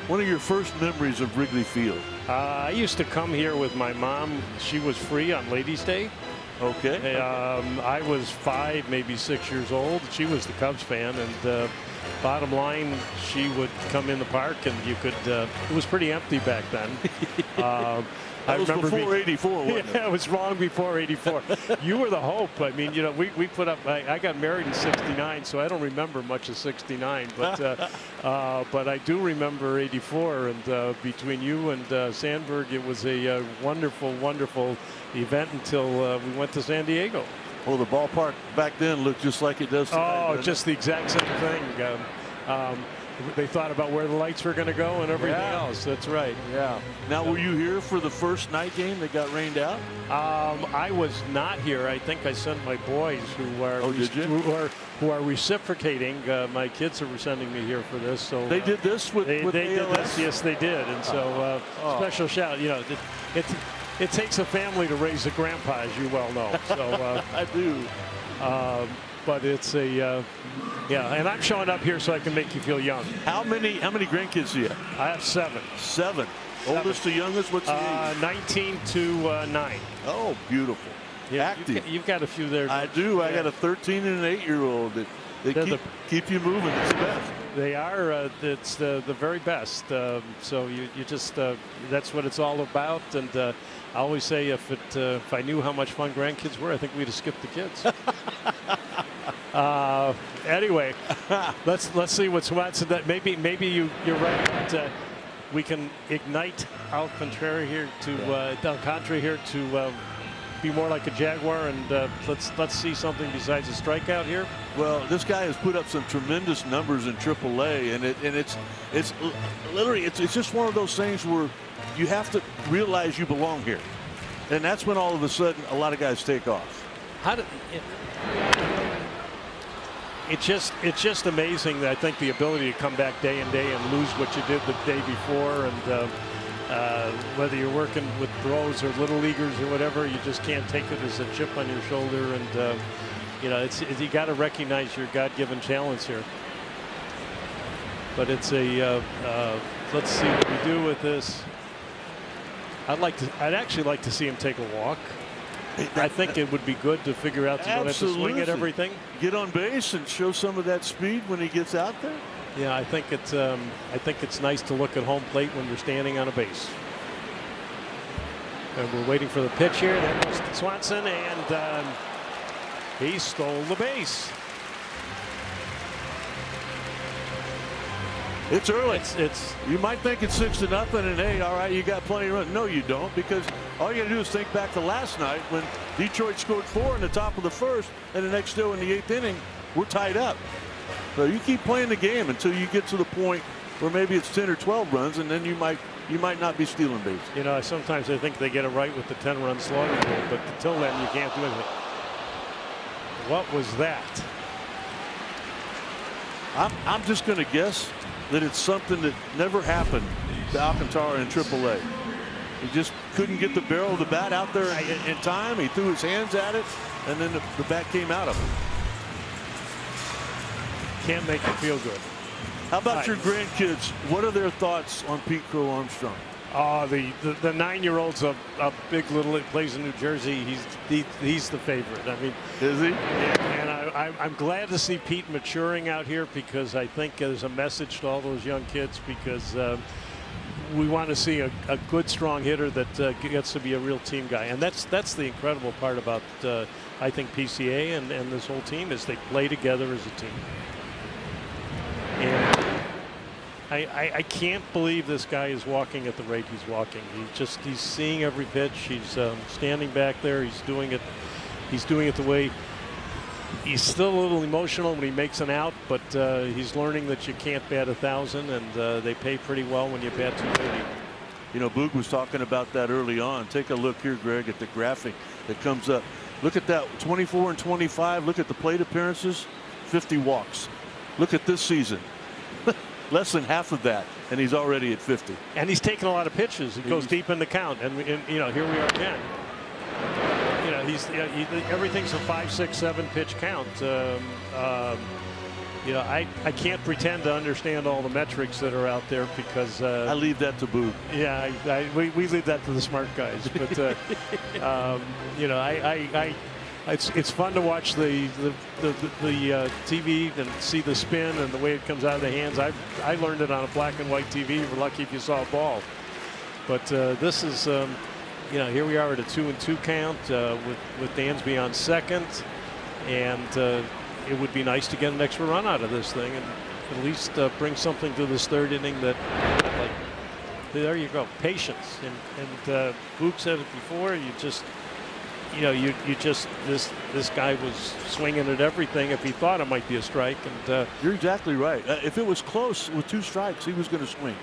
One of your first memories of Wrigley Field. I used to come here with my mom. She was free on Ladies' Day. Okay. I was 5, maybe 6 years old. She was the Cubs fan, and bottom line, she would come in the park, and you could. It was pretty empty back then. That was before '84, wasn't it? Yeah, it was wrong before '84. You were the hope. I mean, you know, we put up. I got married in '69, so I don't remember much of '69, but I do remember '84. And between you and Sandberg, it was a wonderful, wonderful event until we went to San Diego. Well, the ballpark back then looked just like it does today. Oh, just the exact same thing. They thought about where the lights were going to go and everything else. That's right. Yeah. Now, were you here for the first night game that got rained out? I was not here. I think I sent my boys who are reciprocating. My kids are sending me here for this. So they did this with they ALS? did this. Yes, they did. And so special shout. You know, it takes a family to raise a grandpa, as you well know. So I do. But it's a and I'm showing up here so I can make you feel young. How many grandkids do you have? I have 7. 7. Oldest to youngest, what's the age? 19 to 9. Oh, beautiful. Yeah, active. You've got a few there. I do. Yeah. I got a 13 and an 8-year-old. They keep you moving. It's the best. They are. It's the very best. So you just that's what it's all about. And I always say if I knew how much fun grandkids were, I think we'd have skipped the kids. Anyway, let's see what's that. Maybe you're right. We can ignite Alcantara here to be more like a Jaguar, and let's see something besides a strikeout here. Well, this guy has put up some tremendous numbers in AAA, and it's literally it's just one of those things where you have to realize you belong here, and that's when all of a sudden a lot of guys take off. It's just amazing that I think the ability to come back day and day and lose what you did the day before, and whether you're working with pros or little leaguers or whatever, you just can't take it as a chip on your shoulder. And you got to recognize your God-given talents here. But it's let's see what we do with this. I'd actually like to see him take a walk. I think it would be good to figure out to not have to swing at everything. Get on base and show some of that speed when he gets out there. Yeah, I think it's nice to look at home plate when you're standing on a base. And we're waiting for the pitch here. There goes Swanson, and he stole the base. It's early. You might think it's 6-0, and hey, all right, you got plenty of runs. No, you don't, because all you got to do is think back to last night when Detroit scored 4 in the top of the first, and the next still in the 8th inning, we're tied up. So you keep playing the game until you get to the point where maybe it's 10 or 12 runs, and then you might not be stealing bases. You know, sometimes I think they get it right with the 10-run slaughter rule, but until then, you can't do anything. What was that? I'm just going to guess that it's something that never happened to Alcantara in AAA. He just couldn't get the barrel of the bat out there in time. He threw his hands at it, and then the bat came out of him. Can't make it feel good. How about your grandkids? What are their thoughts on Pete Crow Armstrong? The 9-year-old's a big little. He plays in New Jersey. He's the favorite. I mean, is he? And I'm glad to see Pete maturing out here, because I think there's a message to all those young kids, because we want to see a good, strong hitter that gets to be a real team guy. And that's the incredible part about I think PCA and this whole team is they play together as a team. And I can't believe this guy is walking at the rate he's walking. He's seeing every pitch. He's standing back there. He's doing it the way. He's still a little emotional when he makes an out, but he's learning that you can't bat 1,000, and they pay pretty well when you bat 230. You know, Boog was talking about that early on. Take a look here, Greg, at the graphic that comes up. Look at that, 24 and 25. Look at the plate appearances, 50 walks. Look at this season. Less than half of that, and he's already at 50. And he's taking a lot of pitches. He goes deep in the count, and you know, here we are again. You know, everything's a 5, 6, 7 pitch count. I can't pretend to understand all the metrics that are out there because I leave that to Boo. Yeah, we leave that to the smart guys. But it's fun to watch the TV and see the spin and the way it comes out of the hands. I learned it on a black and white TV. You're lucky if you saw a ball. But this is here we are at a 2-2 count with Dansby on second, and it would be nice to get an extra run out of this thing and at least bring something to this third inning that, like, there you go, patience. And Boog said it before. You just, this guy was swinging at everything if he thought it might be a strike. And you're exactly right. If it was close with 2 strikes, he was going to swing,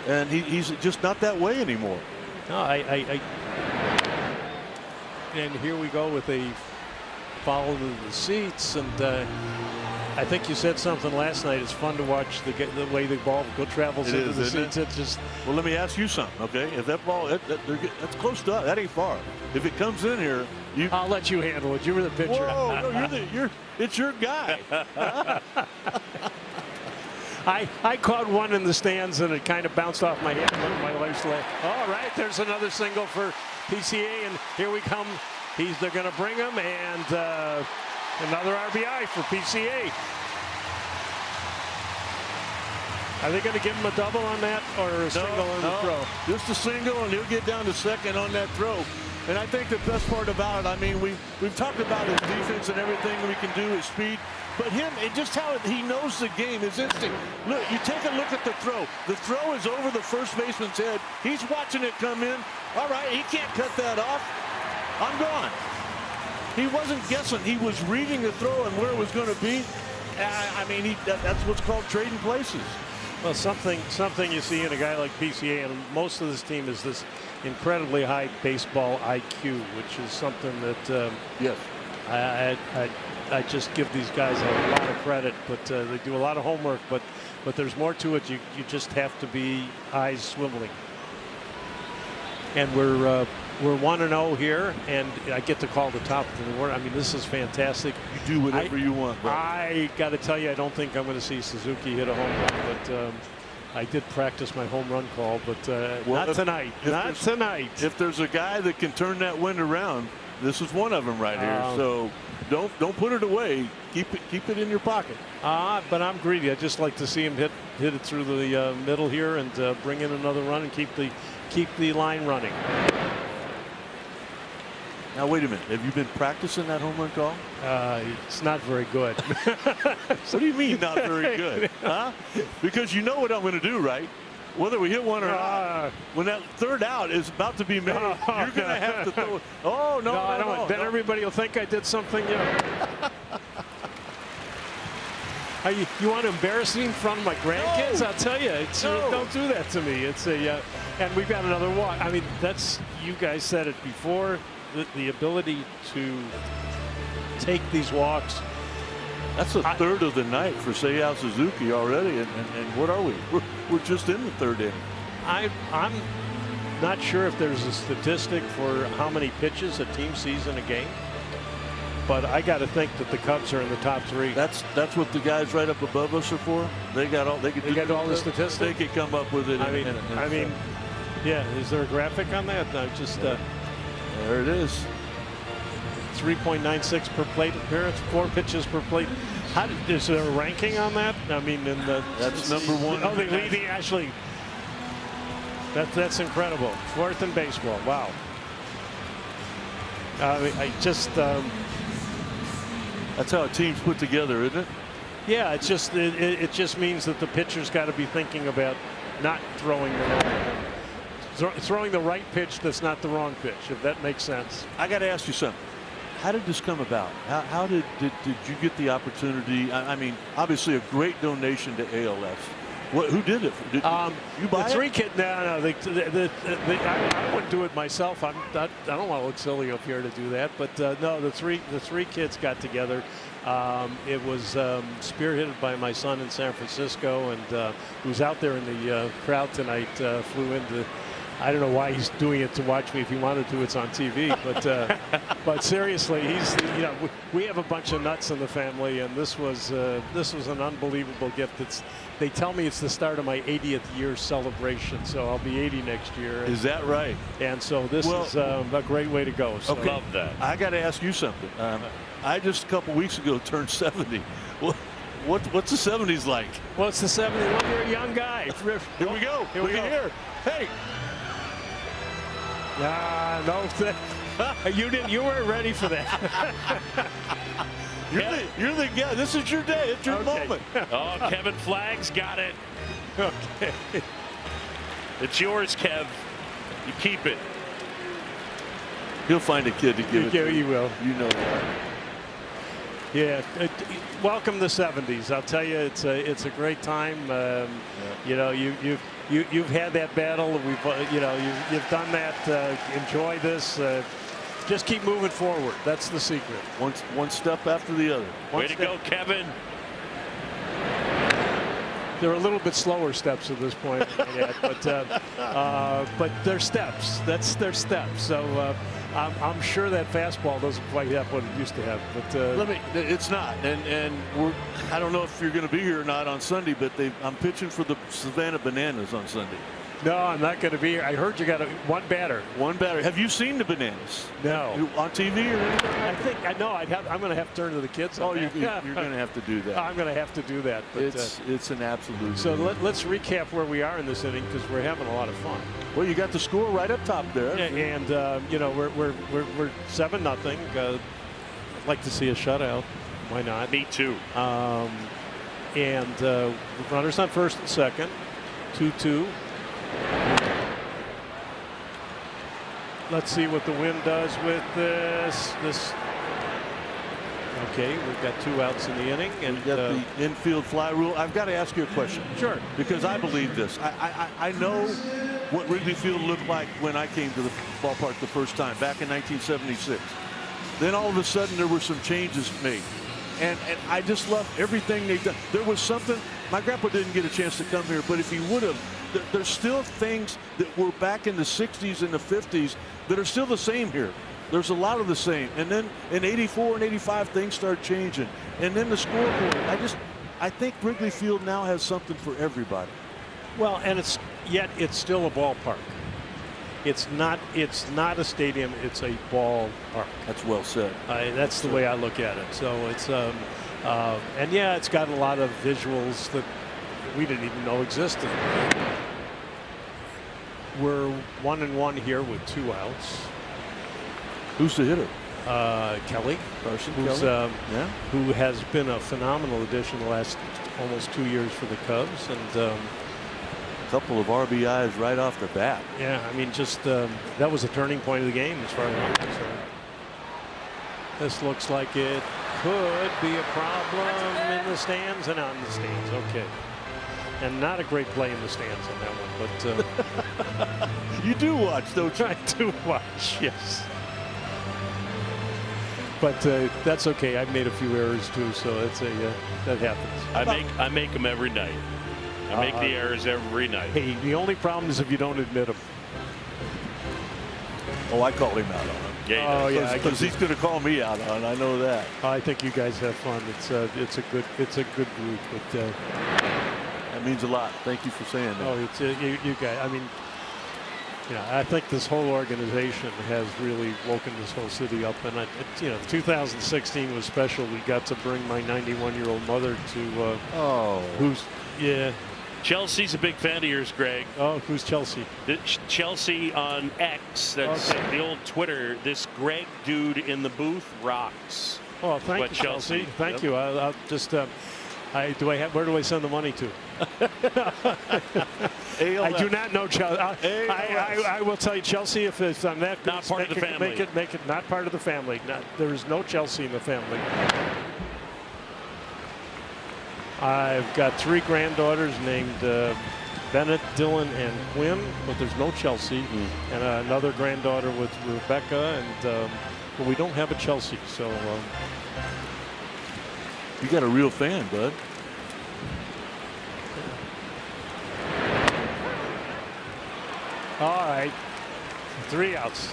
and he's just not that way anymore. No, and here we go with a foul to the seats, and I think you said something last night. It's fun to watch the way the ball travels into the seats. It just. Well, let me ask you something, okay? If that ball, that's close to us. That ain't far. If it comes in here, I'll let you handle it. You were the pitcher. Whoa, no, it's your guy. I caught one in the stands and it kind of bounced off my hand. My wife's leg. All right, there's another single for PCA, and here we come. They're going to bring him, and another RBI for PCA. Are they going to give him a double on that, or a single on the throw? Just a single, and he'll get down to second on that throw. And I think the best part about it, I mean, we've talked about his defense and everything we can do, his speed, but him and just how he knows the game, his instinct. Look, you take a look at the throw. The throw is over the first baseman's head. He's watching it come in. All right, he can't cut that off. I'm gone. He wasn't guessing. He was reading the throw and where it was going to be. I mean, that's what's called trading places. Well, something you see in a guy like PCA, and most of this team is this incredibly high baseball IQ, which is something that yes, I just give these guys a lot of credit. But they do a lot of homework. But there's more to it. You just have to be eyes swiveling. And we're 1-0 here, and I get to call the top of the order. I mean, this is fantastic. You do whatever you want, bro. I got to tell you, I don't think I'm going to see Suzuki hit a home run, but I did practice my home run call, but not tonight. Not tonight. If there's a guy that can turn that wind around, this is one of them right here. So don't put it away. Keep it in your pocket. But I'm greedy. I just like to see him hit it through the middle here and bring in another run and keep the line running. Now, wait a minute. Have you been practicing that home run call? It's not very good. What do you mean not very good? Huh? Because you know what I'm going to do, right? Whether we hit one or not. When that third out is about to be made, you're going to have to throw it. Oh, no, I don't want. Then everybody will think I did something. You want to embarrass me in front of my grandkids? No. I'll tell you, don't do that to me. It's and we've got another walk. I mean, you guys said it before. The ability to take these walks. That's the third of the night for Seiya Suzuki already, and what are we? We're just in the third inning. I'm not sure if there's a statistic for how many pitches a team sees in a game, but I got to think that the Cubs are in the top 3. That's what the guys right up above us are for. They got all the statistics. They could come up with it. I mean, yeah. Is there a graphic on that? No, just. There it is. 3.96 per plate appearance, 4 pitches per plate. Is there a ranking on that? I mean, that's number 1. Oh, they lead the Ashley. That's incredible. 4th in baseball. Wow. I just. That's how a team's put together, isn't it? Yeah, it just means that the pitcher's got to be thinking about not throwing the right pitch that's not the wrong pitch, if that makes sense. I got to ask you something. How did this come about? How did you get the opportunity? I mean, obviously a great donation to ALS. Who did it? Did you buy the 3 kids? No. I wouldn't do it myself. I don't want to look silly up here to do that. But no, the three kids got together. It was spearheaded by my son in San Francisco, and who's out there in the crowd tonight. Flew into I don't know why he's doing it to watch me. If he wanted to, it's on TV. But seriously, we have a bunch of nuts in the family, and this was an unbelievable gift. They tell me it's the start of my 80th year celebration, so I'll be 80 next year. Is that right? And so this is a great way to go. So. Okay. Love that. I got to ask you something. I just a couple weeks ago turned 70. What's the 70s like? Well, it's the 70s. Well, you're a young guy. Here we go. Here we go. Here. Hey. No, you didn't. You weren't ready for that. You're the guy. This is your day. It's your moment. Oh, Kevin Flagg's got it. Okay. It's yours, Kev. You keep it. He'll find a kid to give it to. You will. You know that. Yeah. Welcome the 70s. I'll tell you, it's a great time. You know, you've had that battle. You've done that. Enjoy this. Just keep moving forward. That's the secret. One step after the other. Way to go, Kevin. They're a little bit slower steps at this point, but they're steps. That's their steps. So I'm sure that fastball doesn't quite have what it used to have. But it's not. And I don't know if you're going to be here or not on Sunday, but I'm pitching for the Savannah Bananas on Sunday. No, I'm not going to be here. I heard you got one batter. One batter. Have you seen the Bananas? No. On TV or anything? I think I know. I'm going to have to turn to the kids. Oh, you're going to have to do that. I'm going to have to do that. But, it's an absolute. So let's recap where we are in this inning because we're having a lot of fun. Well, you got the score right up top there. Yeah, and we're 7-0. I'd like to see a shutout. Why not? Me too. And runners on first and second. 2-2. Let's see what the wind does with this. Okay, we've got 2 outs in the inning, and we've got the infield fly rule. I've got to ask you a question. Sure. Because I believe this. I know what Wrigley Field looked like when I came to the ballpark the first time back in 1976. Then all of a sudden there were some changes made. And I just love everything they've done. There was something, my grandpa didn't get a chance to come here, but if he would have, there's still things that were back in the 60s and the 50s that are still the same here. There's a lot of the same. And then in 84 and 85, things start changing. And then the scoreboard. I think Wrigley Field now has something for everybody. Well, and it's still a ballpark. It's not a stadium. It's a ballpark. That's well said. That's the way I look at it. So it's and yeah, it's got a lot of visuals that we didn't even know existed. We're 1-1 here with 2 outs. Who's the hitter? Kelly. Carson Kelly. Yeah. Who has been a phenomenal addition the last almost 2 years for the Cubs, and a couple of RBIs right off the bat. Yeah, I mean, just that was a turning point of the game as far as I'm concerned. This looks like it could be a problem in the stands and out in the stands. Okay. And not a great play in the stands on that one, but you do watch, don't you? I do watch, yes. But that's okay. I've made a few errors too, so that happens. I make them every night. I make the errors every night. Hey, the only problem is if you don't admit them. Oh, I call him out on it. Yeah, yeah, because he's going to call me out on it. I know that. I think you guys have fun. It's a good group. But that means a lot. Thank you for saying that. Oh, it's you guys. I mean, I think this whole organization has really woken this whole city up. And 2016 was special. We got to bring my 91-year-old mother to. Chelsea's a big fan of yours, Greg. Oh, who's Chelsea? Chelsea on X. That's the old Twitter. This Greg dude in the booth rocks. Oh, thank you, Chelsea. Thank you. I'll just. Where do I send the money to? I do not know Chelsea. I will tell you, Chelsea, if I'm that not part of the family. Make it not part of the family. There is no Chelsea in the family. I've got 3 granddaughters named Bennett, Dylan, and Quinn, but there's no Chelsea. And another granddaughter with Rebecca, and but we don't have a Chelsea. So you got a real fan, bud. All right. 3 outs.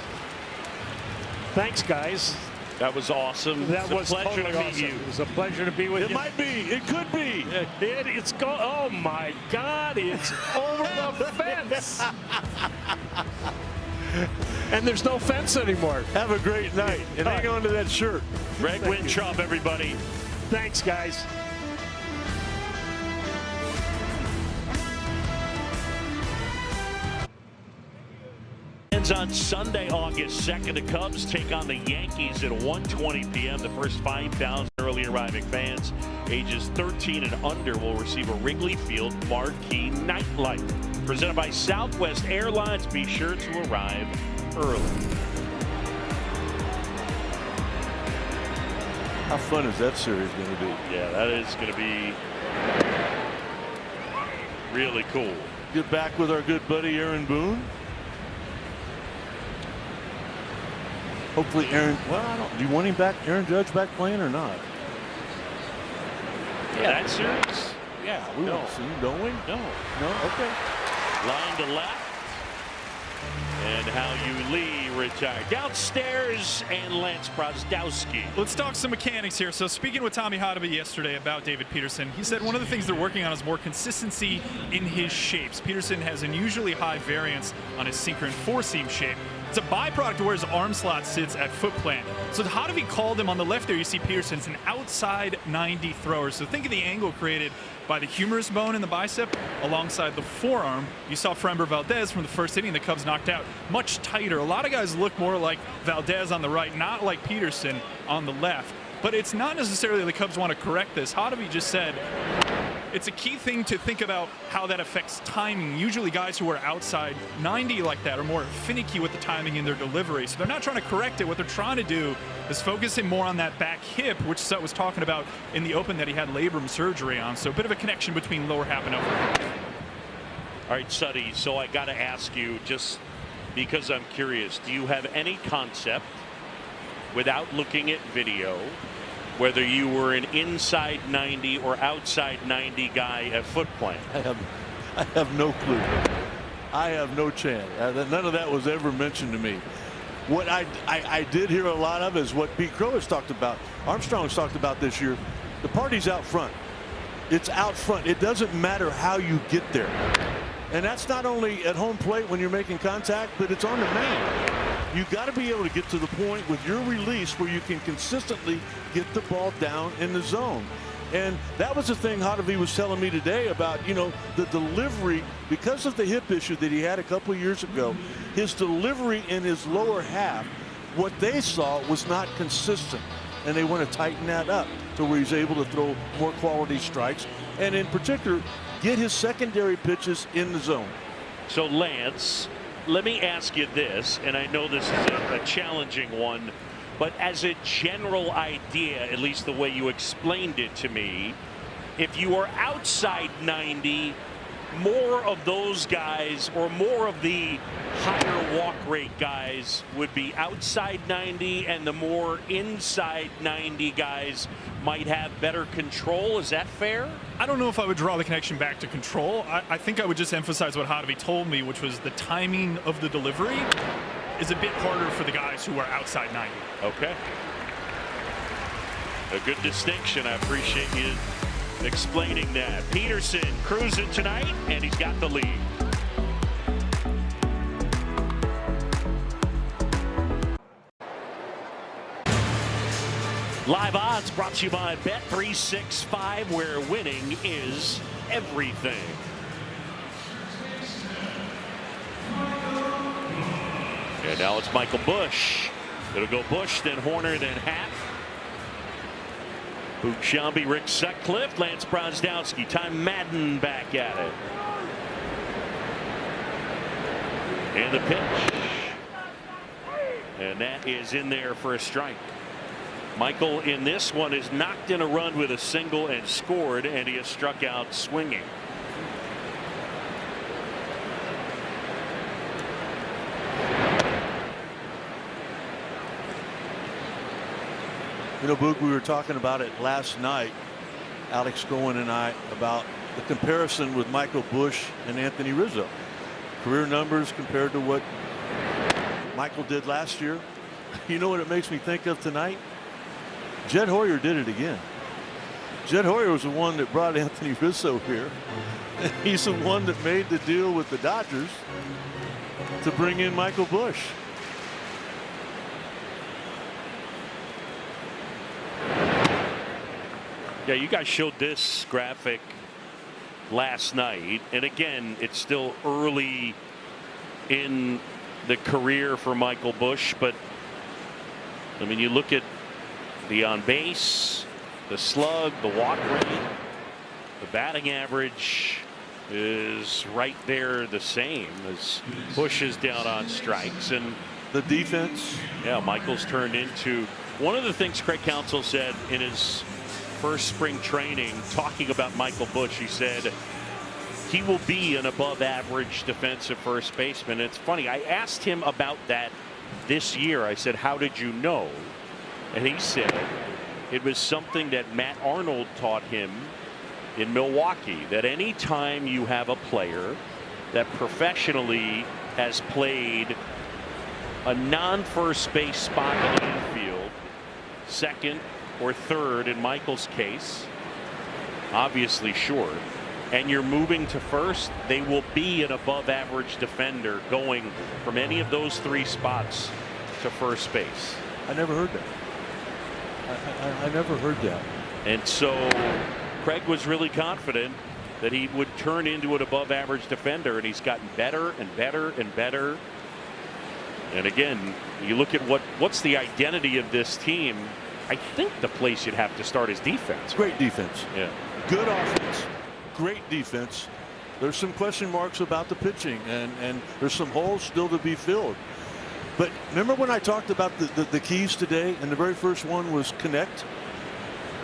Thanks, guys. That was awesome. That was a pleasure totally to meet awesome. you. It was a pleasure to be with you. It might be. It could be. It's go. Oh my God! It's over the fence. And there's no fence anymore. Have a great night and hang on to that shirt. Greg Winchop, everybody. Thanks, guys. On Sunday, August 2nd, the Cubs take on the Yankees at 1:20 p.m. The first 5,000 early arriving fans ages 13 and under will receive a Wrigley Field marquee nightlight. Presented by Southwest Airlines. Be sure to arrive early. How fun is that series going to be? Yeah, that is going to be really cool. Get back with our good buddy Aaron Boone. Hopefully Aaron, well, I don't, do you want him back, Aaron Judge back playing or not? That series? Yeah, we want to see him, don't we? No. No? Okay. Line to left. And how you Lee retired. Downstairs, and Lance Prosdowski. Let's talk some mechanics here. So speaking with Tommy Hotovy yesterday about David Peterson, he said one of the things they're working on is more consistency in his shapes. Peterson has unusually high variance on his sinker and four-seam shape. It's a byproduct of where his arm slot sits at foot plant. So Hotovy called him on the left there. You see Peterson's an outside 90 thrower. So think of the angle created by the humerus bone in the bicep alongside the forearm. You saw Framber Valdez from the first inning the Cubs knocked out. Much tighter. A lot of guys look more like Valdez on the right, not like Peterson on the left. But it's not necessarily the Cubs want to correct this. Hotovy just said it's a key thing to think about how that affects timing. Usually guys who are outside 90 like that are more finicky with the timing in their delivery. So they're not trying to correct it. What they're trying to do is focusing more on that back hip, which Sut was talking about in the open that he had labrum surgery on. So a bit of a connection between lower half and upper half. All right, Suddy, so I got to ask you, just because I'm curious, do you have any concept, without looking at video, whether you were an inside 90 or outside 90 guy at foot plant? I have no clue. I have no chance. None of that was ever mentioned to me. What I did hear a lot of is what Pete Crow has talked about. Armstrong has talked about this year. The party's out front. It's out front. It doesn't matter how you get there. And that's not only at home plate when you're making contact, but it's on the mound. You got to be able to get to the point with your release where you can consistently get the ball down in the zone. And that was the thing Hotovy was telling me today about, you know, the delivery, because of the hip issue that he had a couple of years ago, his delivery in his lower half, what they saw was not consistent. And they want to tighten that up to where he's able to throw more quality strikes and in particular get his secondary pitches in the zone. So Lance, let me ask you this, and I know this is a challenging one, but as a general idea, at least the way you explained it to me, if you are outside 90, more of those guys or more of the higher walk rate guys would be outside 90, and the more inside 90 guys might have better control. Is that fair? I don't know if I would draw the connection back to control. I think I would just emphasize what Hotovy told me, which was the timing of the delivery is a bit harder for the guys who are outside 90. Okay. A good distinction. I appreciate you explaining that. Peterson cruising tonight, and he's got the lead. Live odds brought to you by Bet365, where winning is everything. And now it's Michael Busch. It'll go Busch, then Horner, then Happ. Boog Sciambi, Rick Sutcliffe, Lance Prosdowski, Ty Madden back at it. And the pitch. And that is in there for a strike. Michael in this one has knocked in a run with a single and scored, and he has struck out swinging. You know, Boog, we were talking about it last night, Alex Cohen and I, about the comparison with Michael Busch and Anthony Rizzo. career numbers compared to what Michael did last year. You know what it makes me think of tonight? Jed Hoyer did it again. Jed Hoyer was the one that brought Anthony Rizzo here. And he's the one that made the deal with the Dodgers to bring in Michael Busch. Yeah, you guys showed this graphic last night, and again, it's still early in the career for Michael Busch, but I mean, you look at the on base, the slug, the walk rate, the batting average is right there the same as Busch is down on strikes. And the defense. Yeah, Michael's turned into one of the things Craig Counsell said in his first spring training, talking about Michael Busch. He said he will be an above average defensive first baseman. It's funny, I asked him about that this year. I said, how did you know? And he said it was something that Matt Arnold taught him in Milwaukee, that any time you have a player that professionally has played a non-first base spot in the infield, second or third in Michael's case, obviously short, and you're moving to first, they will be an above average defender going from any of those three spots to first base. I never heard that. I never heard that. And so Craig was really confident that he would turn into an above average defender, and he's gotten better and better and better. And again, you look at what's the identity of this team. I think the place you'd have to start is defense. Great defense. Yeah. Good offense. Great defense. There's some question marks about the pitching, and there's some holes still to be filled. But remember when I talked about the keys today, and the very first one was connect?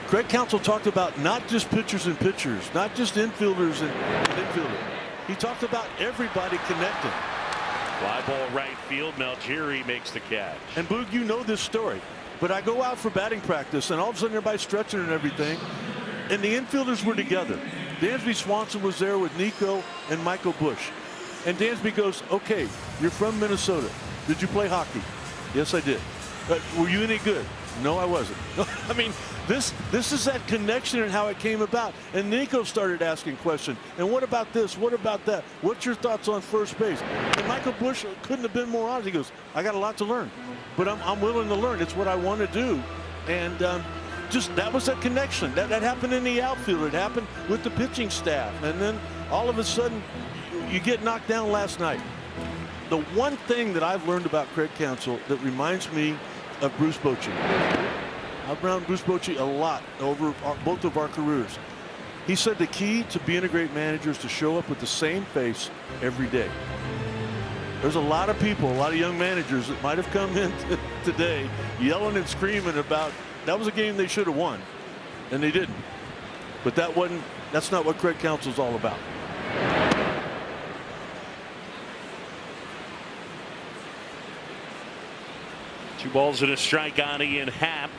Craig Counsell talked about not just pitchers and pitchers, not just infielders and infielders. He talked about everybody connecting. Fly ball right field. Malgeri makes the catch. And Boog, you know this story, but I go out for batting practice, and all of a sudden everybody's stretching and everything, and the infielders were together. Dansby Swanson was there with Nico and Michael Busch. And Dansby goes, okay, you're from Minnesota. Did you play hockey? Yes, I did. Were you any good? No, I wasn't. I mean, this is that connection and how it came about. And Nico started asking questions. And what about this? What about that? What's your thoughts on first base? And Michael Busch couldn't have been more honest. He goes, I got a lot to learn, but I'm willing to learn. It's what I want to do. And just that was that connection. That happened in the outfield. It happened with the pitching staff. And then all of a sudden, you get knocked down last night. The one thing that I've learned about Craig Counsell that reminds me of Bruce Bochy. I've been around Bruce Bochy a lot over both of our careers. He said the key to being a great manager is to show up with the same face every day. There's a lot of people, a lot of young managers that might have come in today yelling and screaming about that was a game they should have won, and they didn't. But that's not what Craig Counsell's all about. Two balls and a strike on Ian Happ.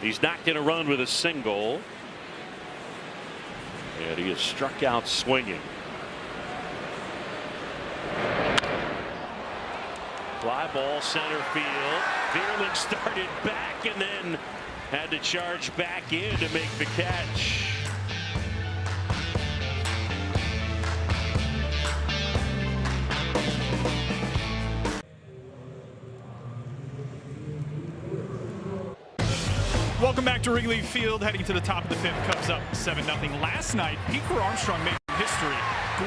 He's knocked in a run with a single. And he is struck out swinging. Fly ball center field. Vierling started back and then had to charge back in to make the catch. Welcome back to Wrigley Field, heading to the top of the fifth. Cubs up 7-0. Last night, Pete Armstrong made history.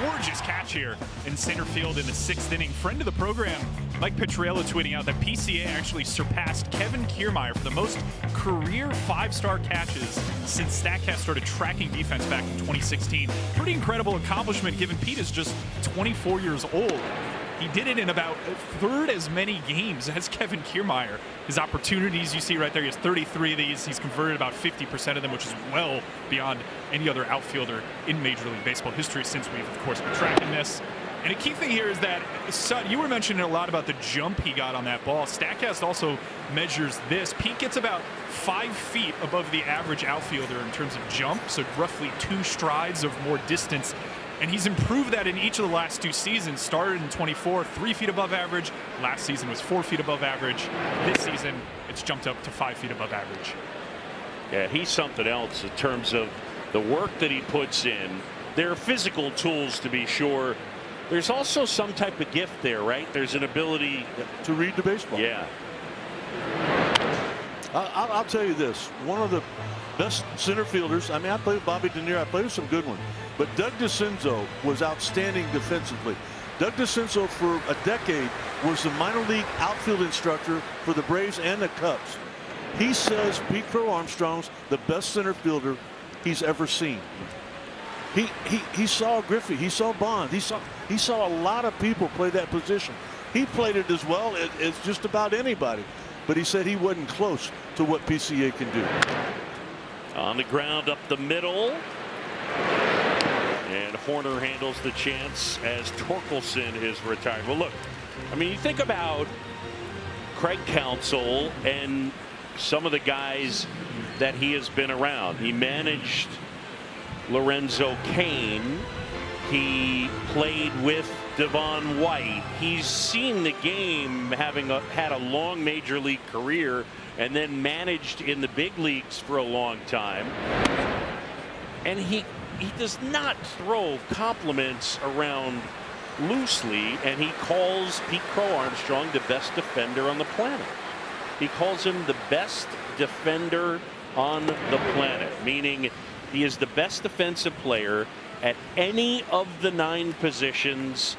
Gorgeous catch here in center field in the sixth inning. Friend of the program, Mike Petriello, tweeting out that PCA actually surpassed Kevin Kiermaier for the most career five-star catches since StatCast started tracking defense back in 2016. Pretty incredible accomplishment given Pete is just 24 years old. He did it in about a third as many games as Kevin Kiermaier. His opportunities you see right there, he has 33 of these. He's converted about 50% of them, which is well beyond any other outfielder in Major League Baseball history since we've, of course, been tracking this. And a key thing here is that you were mentioning a lot about the jump he got on that ball. StatCast also measures this. Pete gets about 5 feet above the average outfielder in terms of jump, so roughly 2 strides of more distance And he's improved that in each of the last 2 seasons. Started in 24, 3 feet above average. Last season was 4 feet above average. This season, it's jumped up to 5 feet above average. Yeah, he's something else in terms of the work that he puts in. There are physical tools, to be sure. There's also some type of gift there, right? There's an ability to read the baseball. Yeah. I'll tell you this. One of the best center fielders. I mean, I played with Bobby De Niro. I played with some good ones. But Doug DeCenzo was outstanding defensively. Doug DeCenzo for a decade was the minor league outfield instructor for the Braves and the Cubs. He says Pete Crow Armstrong's the best center fielder he's ever seen. He saw Griffey. He saw Bond. He saw a lot of people play that position. He played it as well as just about anybody. But he said he wasn't close to what PCA can do. On the ground up the middle. And Horner handles the chance as Torkelson is retired. Well, look, I mean, you think about Craig Counsell and some of the guys that he has been around. He managed Lorenzo Cain. He played with Devon White. He's seen the game, having had a long major league career and then managed in the big leagues for a long time. And he does not throw compliments around loosely, and he calls Pete Crow Armstrong the best defender on the planet. He calls him the best defender on the planet, meaning he is the best defensive player at any of the 9 positions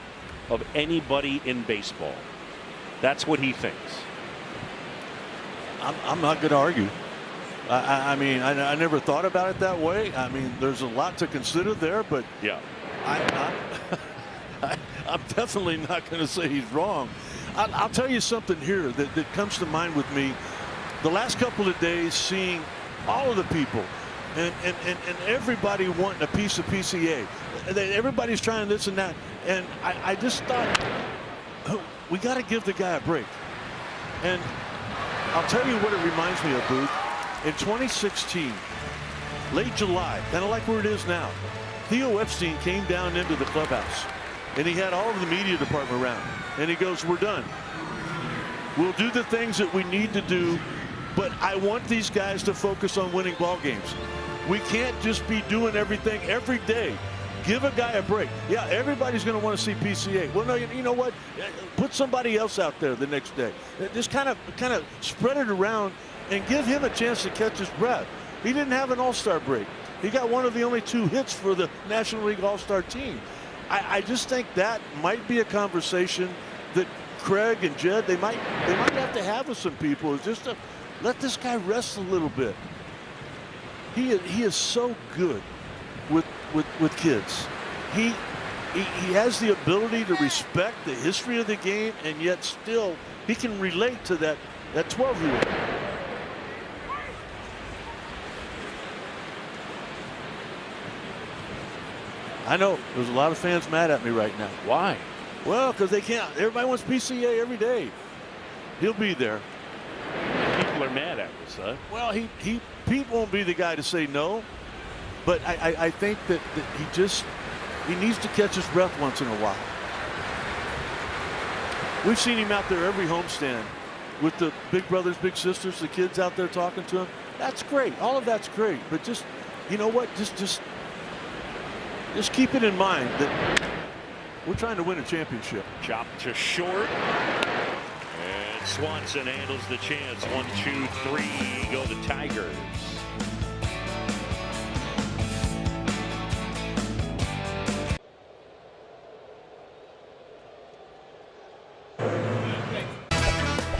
of anybody in baseball. That's what he thinks. I'm not going to argue. I mean, I never thought about it that way. I mean, there's a lot to consider there, but yeah, I'm definitely not going to say he's wrong. I'll tell you something here that comes to mind with me. The last couple of days, seeing all of the people and everybody wanting a piece of PCA. Everybody's trying this and that. And I just thought, oh, we got to give the guy a break. And I'll tell you what it reminds me of, Booth. In 2016, late July, kind of like where it is now, Theo Epstein came down into the clubhouse, and he had all of the media department around. And he goes, we're done. We'll do the things that we need to do, but I want these guys to focus on winning ball games. We can't just be doing everything every day. Give a guy a break. Yeah, everybody's going to want to see PCA. Well, no, you know what? Put somebody else out there the next day. Just kind of spread it around and give him a chance to catch his breath. He didn't have an all-star break. He got one of the only 2 hits for the National League All-Star team. I just think that might be a conversation that Craig and Jed, they might have to have with some people, is just to let this guy rest a little bit. He is so good with kids. He has the ability to respect the history of the game, and yet still he can relate to that 12-year-old. I know there's a lot of fans mad at me right now. Why? Well, because they can't. Everybody wants PCA every day. He'll be there. People are mad at us, huh? Well, Pete won't be the guy to say no, but I think that he needs to catch his breath once in a while. We've seen him out there every homestand with the big brothers, big sisters, the kids out there talking to him. That's great. All of that's great. But just, you know what? Just keep it in mind that we're trying to win a championship. Chop to short. And Swanson handles the chance. 1, 2, 3. Go the Tigers.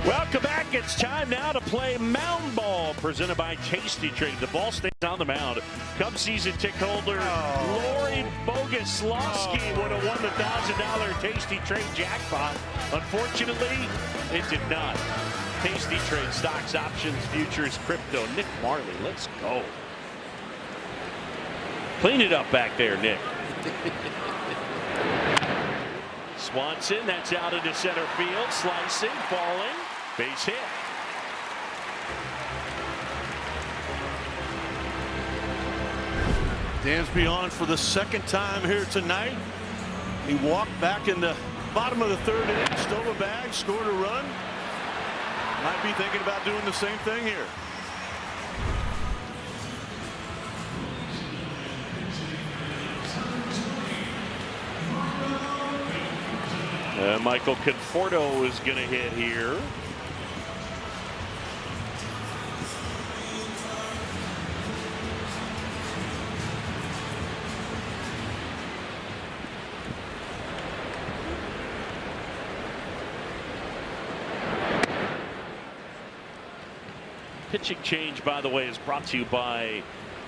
Welcome back. It's time now to play mound ball, presented by Tasty Trade. The ball stays on the mound. Cubs season ticket holder Lori Boguslawski would have won the $1,000 Tasty Trade jackpot. Unfortunately, it did not. Tasty Trade stocks, options, futures, crypto. Nick Marley, let's go. Clean it up back there, Nick. Swanson, that's out into center field, slicing, falling, base hit. Dansby on for the second time here tonight. He walked back in the bottom of the third inning, stole a bag, scored a run. Might be thinking about doing the same thing here. Michael Conforto is going to hit here. Pitching change, by the way, is brought to you by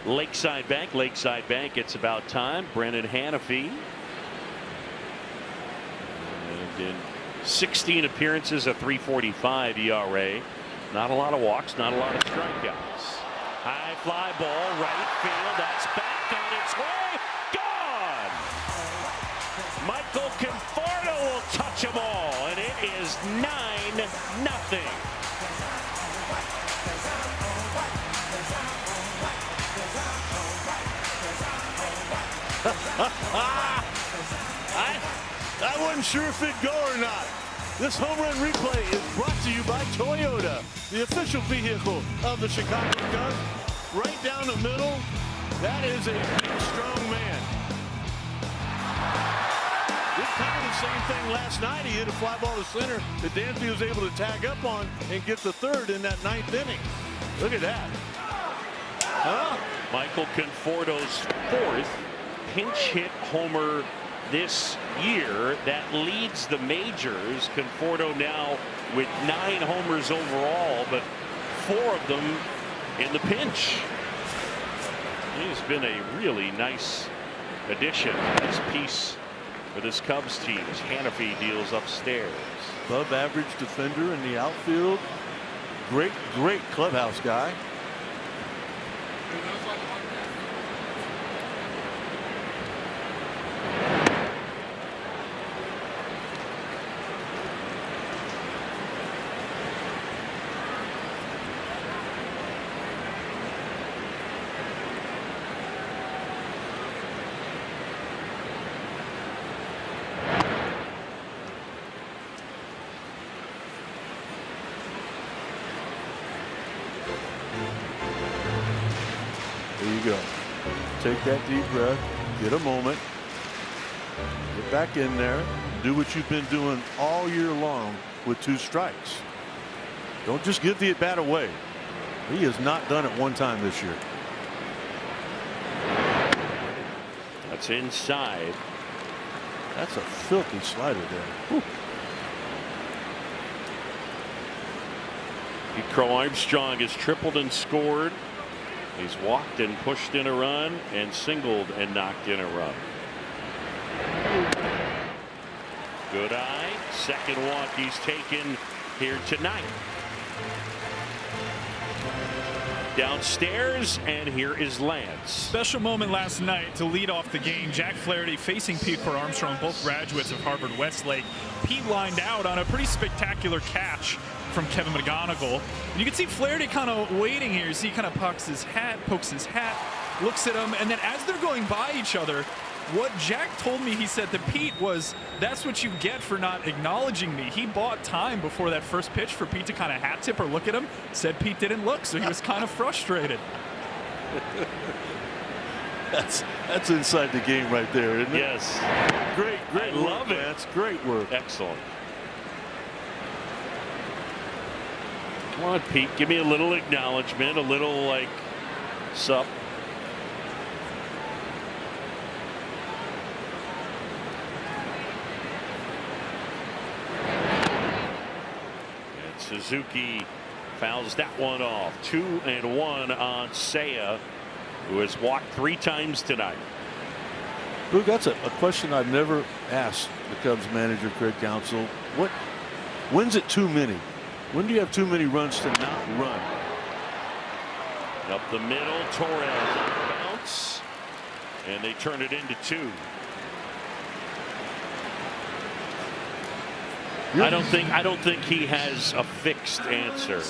Lakeside Bank. Lakeside Bank, it's about time. Brennan Hanafy. And in 16 appearances, a 3.45 ERA. Not a lot of walks, not a lot of strikeouts. High fly ball, right field. That's back on its way. Gone! Michael Conforto will touch them all, and it is 9-0. I wasn't sure if it'd go or not. This home run replay is brought to you by Toyota, the official vehicle of the Chicago Cubs. Right down the middle. That is a big, strong man. Did kind of the same thing last night. He hit a fly ball to center that Dansby was able to tag up on and get the third in that ninth inning. Look at that. Huh? Michael Conforto's fourth pinch hit homer this year. That leads the majors. Conforto now with 9 homers overall, but 4 of them in the pinch. He's been a really nice addition. Nice piece for this Cubs team as Hanafy deals upstairs. Above average defender in the outfield. Great clubhouse guy. There you go. Take that deep breath. Get a moment. Get back in there. Do what you've been doing all year long with 2 strikes. Don't just give the at-bat away. He has not done it one time this year. That's inside. That's a filthy slider there. Whew. Crow Armstrong has tripled and scored. He's walked and pushed in a run and singled and knocked in a run. Good eye. Second walk he's taken here tonight. Downstairs, and here is Lance. Special moment last night to lead off the game. Jack Flaherty facing Pete Crow Armstrong, both graduates of Harvard Westlake. Pete lined out on a pretty spectacular catch from Kevin McGonigal. And you can see Flaherty kind of waiting here. You see he kind of pokes his hat, looks at him, and then as they're going by each other, what Jack told me, he said to Pete, was that's what you get for not acknowledging me. He bought time before that first pitch for Pete to kind of hat tip or look at him. Said Pete didn't look, so he was kind of frustrated. That's inside the game right there, isn't it? Yes. Great I love work, it. That's great work. Excellent. Come on, Pete. Give me a little acknowledgement, a little like sup. And Suzuki fouls that one off. 2-1 on Seiya, who has walked 3 times tonight. Luke, that's a question I've never asked the Cubs manager, Craig Counsell. When's it too many? When do you have too many runs to not run? Up the middle, Torres on the bounce, and they turn it into 2. I don't think he has a fixed answer.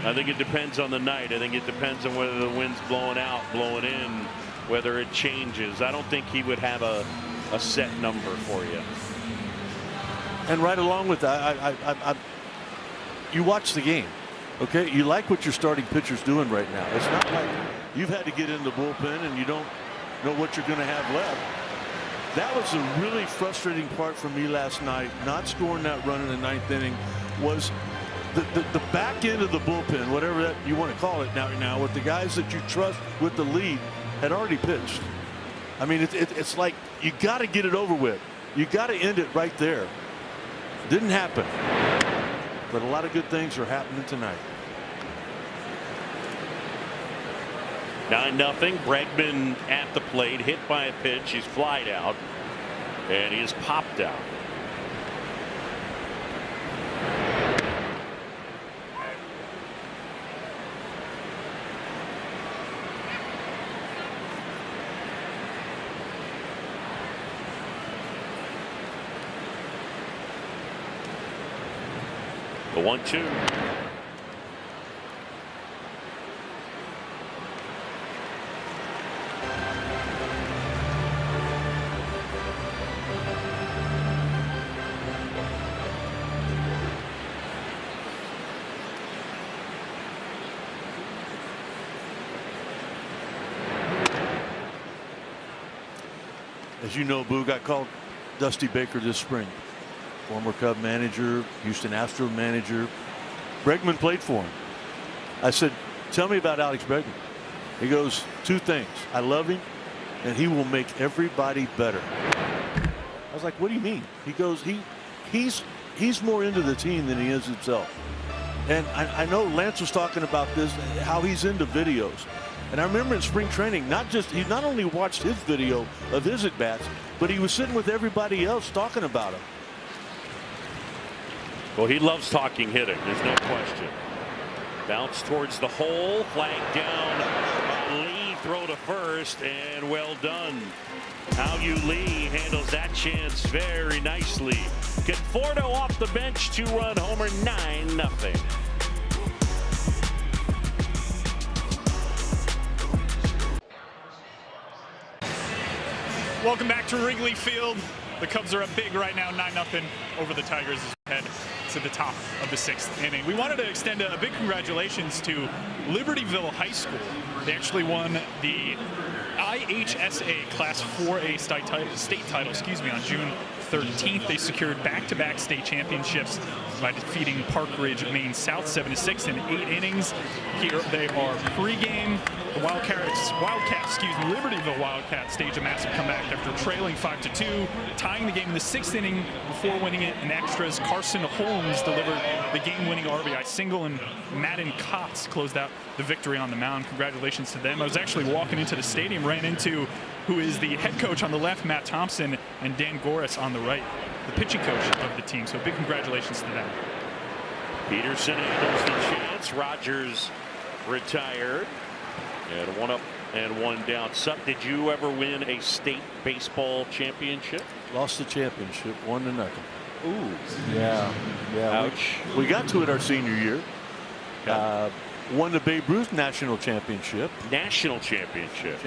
I think it depends on the night. I think it depends on whether the wind's blowing out, blowing in. whether it changes. I don't think he would have a set number for you. And right along with that, you watch the game. Okay, you like what your starting pitcher's doing right now. It's not like you've had to get in the bullpen and you don't know what you're going to have left. That was a really frustrating part for me last night. Not scoring that run in the ninth inning was the back end of the bullpen, whatever that you want to call it now, with the guys that you trust with the lead, had already pitched. I mean, it's like you got to get it over with. You got to end it right there. Didn't happen. But a lot of good things are happening tonight. 9-0. Bregman at the plate, hit by a pitch. He's flied out, and he is popped out. The 1-2. As you know, Boo got called Dusty Baker this spring. Former Cub manager, Houston Astros manager. Bregman played for him. I said, tell me about Alex Bregman. He goes, two things. I love him, and he will make everybody better. I was like, what do you mean? He goes, he's more into the team than he is himself. And I know Lance was talking about this, how he's into videos. And I remember in spring training, he not only watched his video of his at-bats, but he was sitting with everybody else talking about him. Well, he loves talking hitting. There's no question. Bounce towards the hole. Flag down. Lee throw to first, and well done. How-Yu Lee handles that chance very nicely. Conforto off the bench, 2-run homer, 9-0. Welcome back to Wrigley Field. The Cubs are up big right now, 9-0 over the Tigers as we head to the top of the 6th inning. We wanted to extend a big congratulations to Libertyville High School. They actually won the IHSA Class 4A state title, on June 13th. They secured back-to-back state championships by defeating Park Ridge, Maine South 7-6 in 8 innings. Here they are pregame. The Libertyville Wildcats stage a massive comeback after trailing 5-2, tying the game in the 6th inning before winning it in extras. Carson Holmes delivered the game-winning RBI single, and Madden Kotz closed out the victory on the mound. Congratulations to them. I was actually walking into the stadium, ran into who is the head coach on the left, Matt Thompson, and Dan Goris on the right, the pitching coach of the team. So big congratulations to them. Peterson handles the chance. Rogers retired. And 1 up and 1 down. Sup, did you ever win a state baseball championship? Lost the championship, 1-0. Ooh. Yeah. Ouch. We got to it our senior year. Yeah. Won the Babe Ruth National Championship. National championship.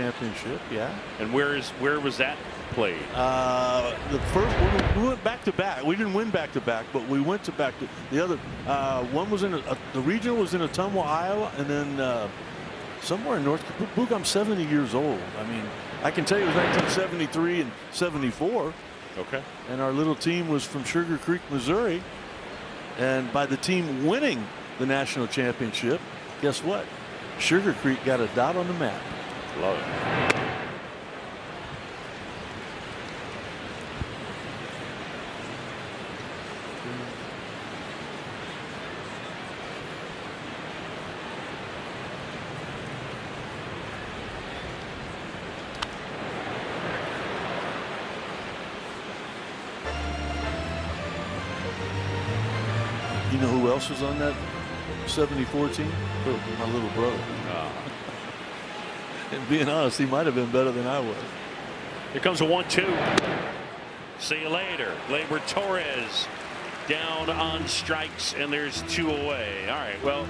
Yeah. And where was that played? The first we went back to back. We didn't win back to back, but we went to back to the other. One was in the regional was in Ottumwa, Iowa, and then somewhere in North. Boog, I'm 70 years old. I mean, I can tell you it was 1973 and 74. Okay. And our little team was from Sugar Creek, Missouri. And by the team winning the national championship, guess what? Sugar Creek got a dot on the map. Love it. You know who else was on that 74 team? My little brother. And being honest, he might have been better than I was. Here comes a 1-2. See you later. Gleyber Torres down on strikes, and there's 2 away. All right, well,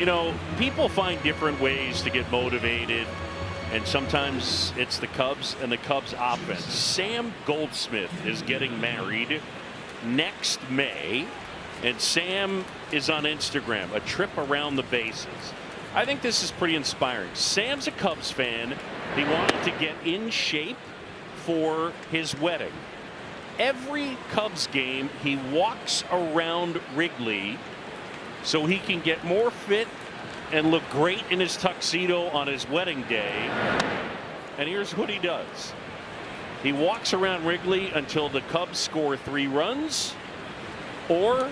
you know, people find different ways to get motivated. And sometimes it's the Cubs and the Cubs offense. Sam Goldsmith is getting married next May, and Sam is on Instagram, a trip around the bases. I think this is pretty inspiring. Sam's a Cubs fan. He wanted to get in shape for his wedding. Every Cubs game, he walks around Wrigley so he can get more fit and look great in his tuxedo on his wedding day. And here's what he does. He walks around Wrigley until the Cubs score 3 runs, or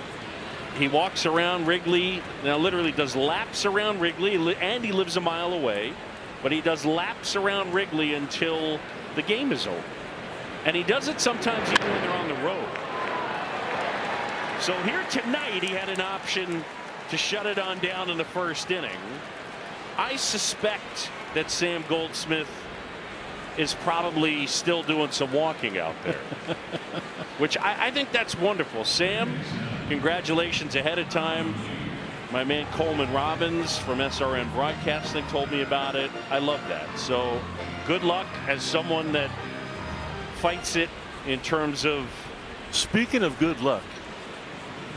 he walks around Wrigley, now literally does laps around Wrigley, and he lives a mile away, but he does laps around Wrigley until the game is over. And he does it sometimes even when they're on the road. So here tonight, he had an option to shut it on down in the first inning. I suspect that Sam Goldsmith is probably still doing some walking out there, which I think that's wonderful. Sam, congratulations ahead of time. My man Coleman Robbins from SRN Broadcasting told me about it. I love that. So good luck as someone that fights it in terms of. Speaking of good luck,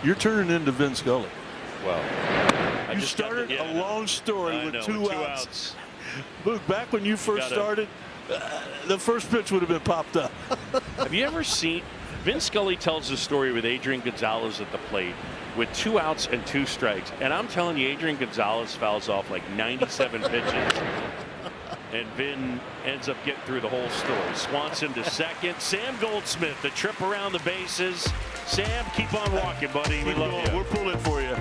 you're turning into Vin Scully. Well, you started a long story with two outs. Luke, back when you first started, the first pitch would have been popped up. Have you ever seen Vin Scully tells a story with Adrian Gonzalez at the plate with 2 outs and 2 strikes, and I'm telling you, Adrian Gonzalez fouls off like 97 pitches, and Vin ends up getting through the whole story. Swanson to second. Sam Goldsmith, the trip around the bases. Sam, keep on walking, buddy. We love you. We're pulling for you.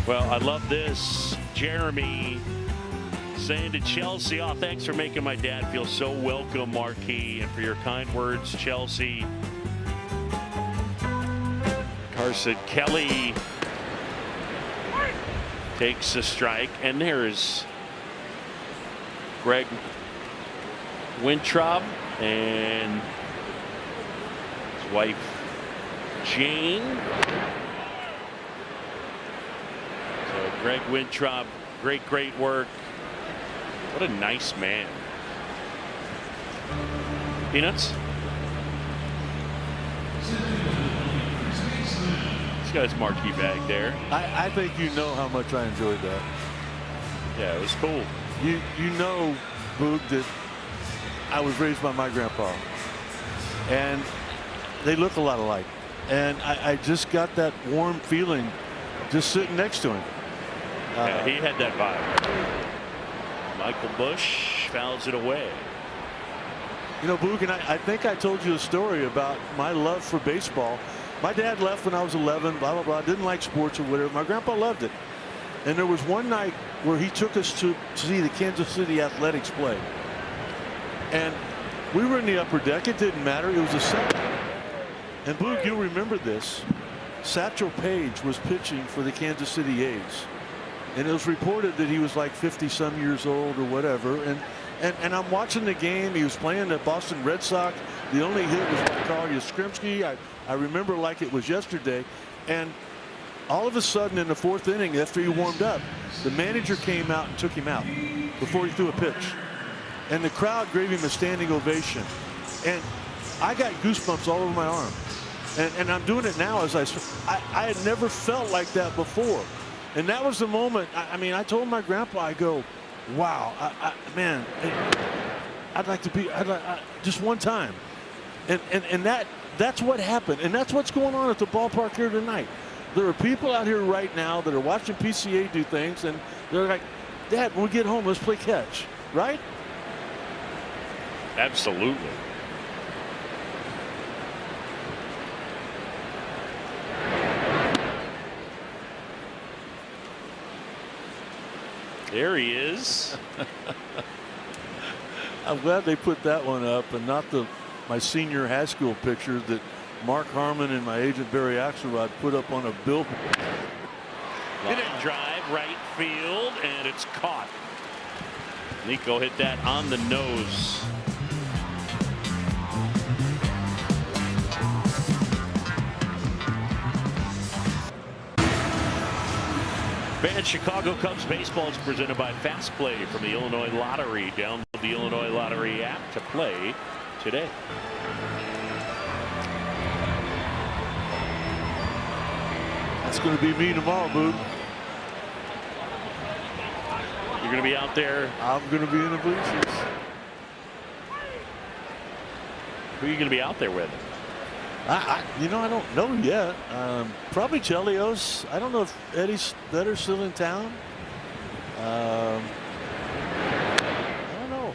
Well, I love this. Jeremy saying to Chelsea, oh, thanks for making my dad feel so welcome, Marquis, and for your kind words, Chelsea. Carson Kelly takes a strike, and there's Greg Wintrob and his wife Jane. So Greg Wintrob, great work. What a nice man. Peanuts? This guy's marquee bag there. I think you know how much I enjoyed that. Yeah, it was cool. You know, Boog, that I was raised by my grandpa, and they look a lot alike. And I just got that warm feeling just sitting next to him. Yeah, he had that vibe. Michael Bush fouls it away. You know, Boog, and I think I told you a story about my love for baseball. My dad left when I was 11, blah, blah, blah. Didn't like sports or whatever. My grandpa loved it. And there was one night where he took us to see the Kansas City Athletics play. And we were in the upper deck. It didn't matter. It was a second. And Boog, you'll remember this. Satchel Paige was pitching for the Kansas City A's. And it was reported that he was like 50-some years old or whatever. And I'm watching the game. He was playing the Boston Red Sox. The only hit was by Carl Yastrzemski. I remember like it was yesterday. And all of a sudden in the 4th inning, after he warmed up, the manager came out and took him out before he threw a pitch. And the crowd gave him a standing ovation. And I got goosebumps all over my arm. And I'm doing it now as I had never felt like that before. And that was the moment. I mean, I told my grandpa, I go, wow, man, I'd like to be, just one time. And that's what happened. And that's what's going on at the ballpark here tonight. There are people out here right now that are watching PCA do things, and they're like, Dad, when we get home, let's play catch, right? Absolutely. There he is. I'm glad they put that one up and not my senior high school picture that Mark Harmon and my agent Barry Axelrod put up on a billboard. Hit it drive right field, and it's caught. Nico hit that on the nose. And Chicago Cubs baseball is presented by Fast Play from the Illinois Lottery. Download the Illinois Lottery app to play today. That's going to be me tomorrow, Boog. You're going to be out there. I'm going to be in the bleachers. Who are you going to be out there with? I don't know yet. Probably Chelios. I don't know if Eddie Vedder's still in town. I don't know.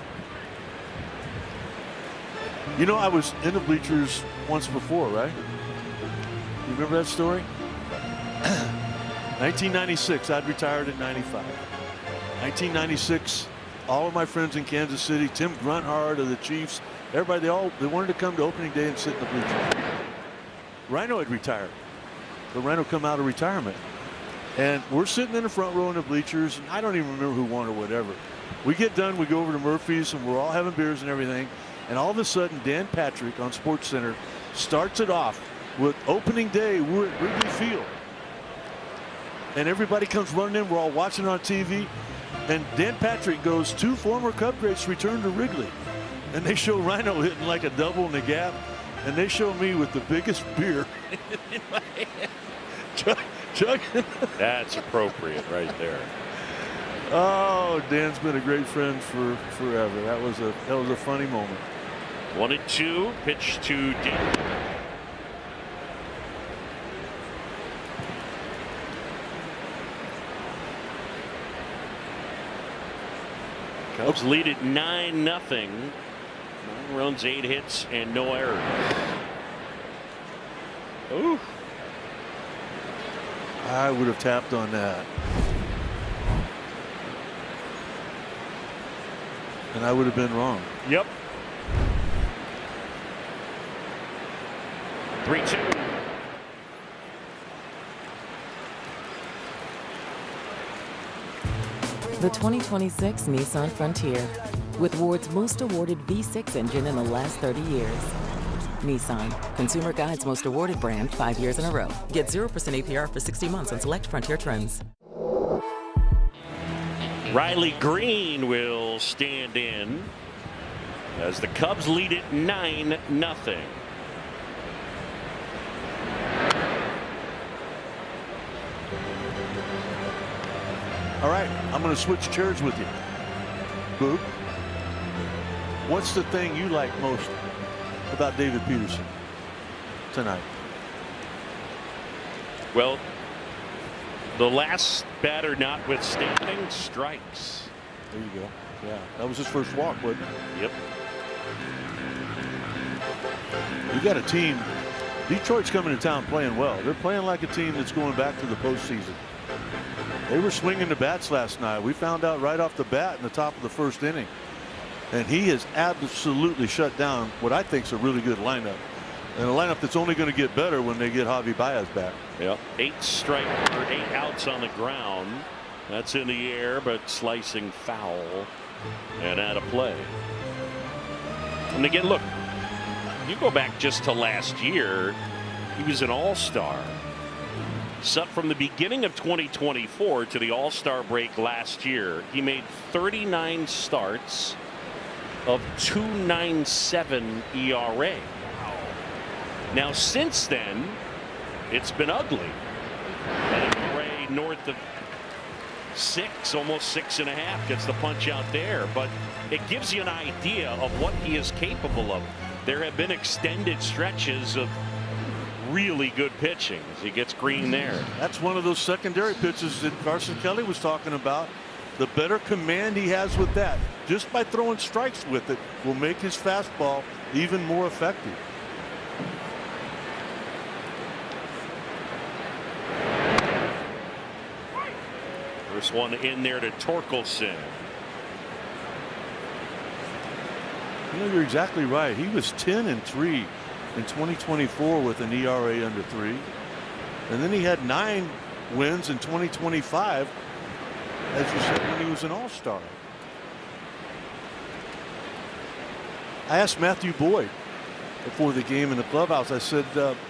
You know, I was in the bleachers once before, right? You remember that story? 1996. I'd retired in 95. 1996. All of my friends in Kansas City, Tim Grunhard of the Chiefs, everybody, they wanted to come to opening day and sit in the bleachers. Rhino had retired. The Rhino come out of retirement. And we're sitting in the front row in the bleachers, and I don't even remember who won or whatever. We get done, we go over to Murphy's, and we're all having beers and everything. And all of a sudden, Dan Patrick on SportsCenter starts it off with opening day. We're at Wrigley Field. And everybody comes running in. We're all watching on TV. And Dan Patrick goes, 2 former Cub greats return to Wrigley. And they show Rhino hitting like a double in the gap. And they show me with the biggest beer in my hand. Chugging. That's appropriate right there. Oh, Dan's been a great friend for forever. That was a funny moment. 1-2, pitch to Dan. Cubs lead at 9-0. 9 runs, 8 hits, and no errors. Ooh. I would have tapped on that. And I would have been wrong. Yep. 3-2. The 2026 Nissan Frontier, with Ward's most awarded V6 engine in the last 30 years. Nissan, Consumer Guide's most awarded brand 5 years in a row. Get 0% APR for 60 months on select Frontier trims. Riley Green will stand in as the Cubs lead it 9-0. All right, I'm going to switch chairs with you. Boog, what's the thing you like most about David Peterson tonight? Well, the last batter notwithstanding, strikes. There you go. Yeah, that was his first walk, wasn't it? Yep. You got a team. Detroit's coming to town playing well. They're playing like a team that's going back to the postseason. They were swinging the bats last night. We found out right off the bat in the top of the first inning. And he has absolutely shut down what I think is a really good lineup. And a lineup that's only going to get better when they get Javi Baez back. Yep. 8 outs on the ground. That's in the air, but slicing foul and out of play. And again, look, you go back just to last year, he was an all-star. So from the beginning of 2024 to the All-Star break last year, he made 39 starts of 2.97 ERA. Now since then, it's been ugly. An ERA north of 6, almost 6.5, gets the punch out there. But it gives you an idea of what he is capable of. There have been extended stretches of really good pitching as he gets Green there. That's one of those secondary pitches that Carson Kelly was talking about. The better command he has with that, just by throwing strikes with it, will make his fastball even more effective. First one in there to Torkelson. You know, you're exactly right. He was 10-3 in 2024 with an ERA under 3. And then he had 9 wins in 2025, as you said, when he was an all-star. I asked Matthew Boyd before the game in the clubhouse. I said,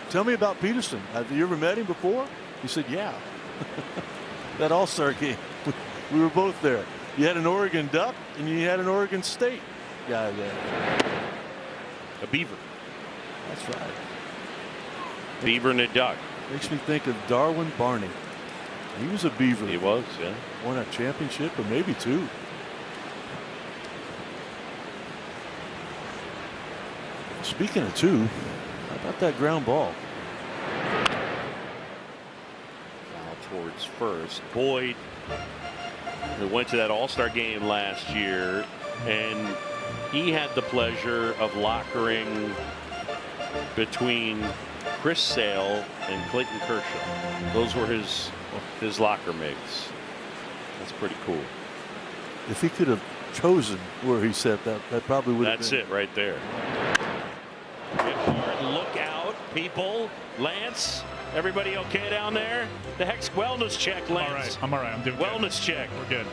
tell me about Peterson. Have you ever met him before? He said, yeah. that All-Star game. We were both there. You had an Oregon Duck and you had an Oregon State guy there. A Beaver. That's right. Beaver and a Duck. Makes me think of Darwin Barney. He was a Beaver. He was, yeah. Won a championship or maybe 2. Speaking of 2, how about that ground ball? Foul towards first. Boyd, who went to that All-Star game last year, and he had the pleasure of lockering between Chris Sale and Clayton Kershaw. Those were his locker mates. That's pretty cool. If he could have chosen where he set that probably would have been. That's it right there. Look out, people. Lance, everybody okay down there? The heck's wellness check, Lance. All right, I'm all right. I'm doing wellness check. We're good.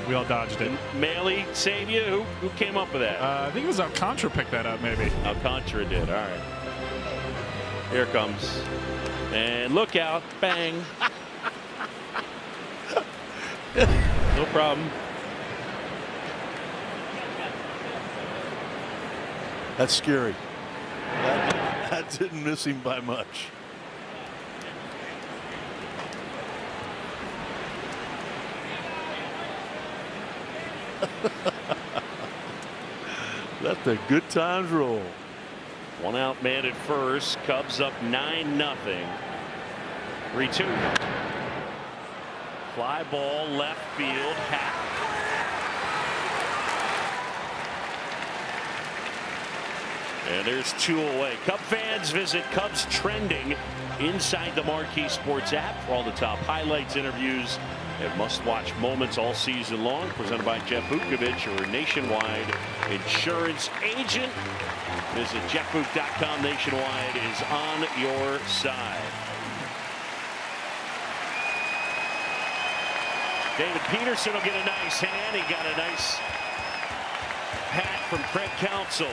We all dodged it. Maley save you? Who came up with that? I think it was Alcantara picked that up, maybe. Alcantara did. All right. Here it comes. And look out. Bang. No problem. That's scary. That didn't miss him by much. Let the good times roll. 1 out man at first. Cubs up 9-0. 3-2. Fly ball left field. Hack. And there's 2 away. Cub fans, visit Cubs Trending inside the Marquee Sports app for all the top highlights, interviews, and must-watch moments all season long. Presented by Jeff Vukovich, your nationwide insurance agent. Visit jeffvuk.com. Nationwide is on your side. David Peterson will get a nice hand. He got a nice pat from Craig Counsell.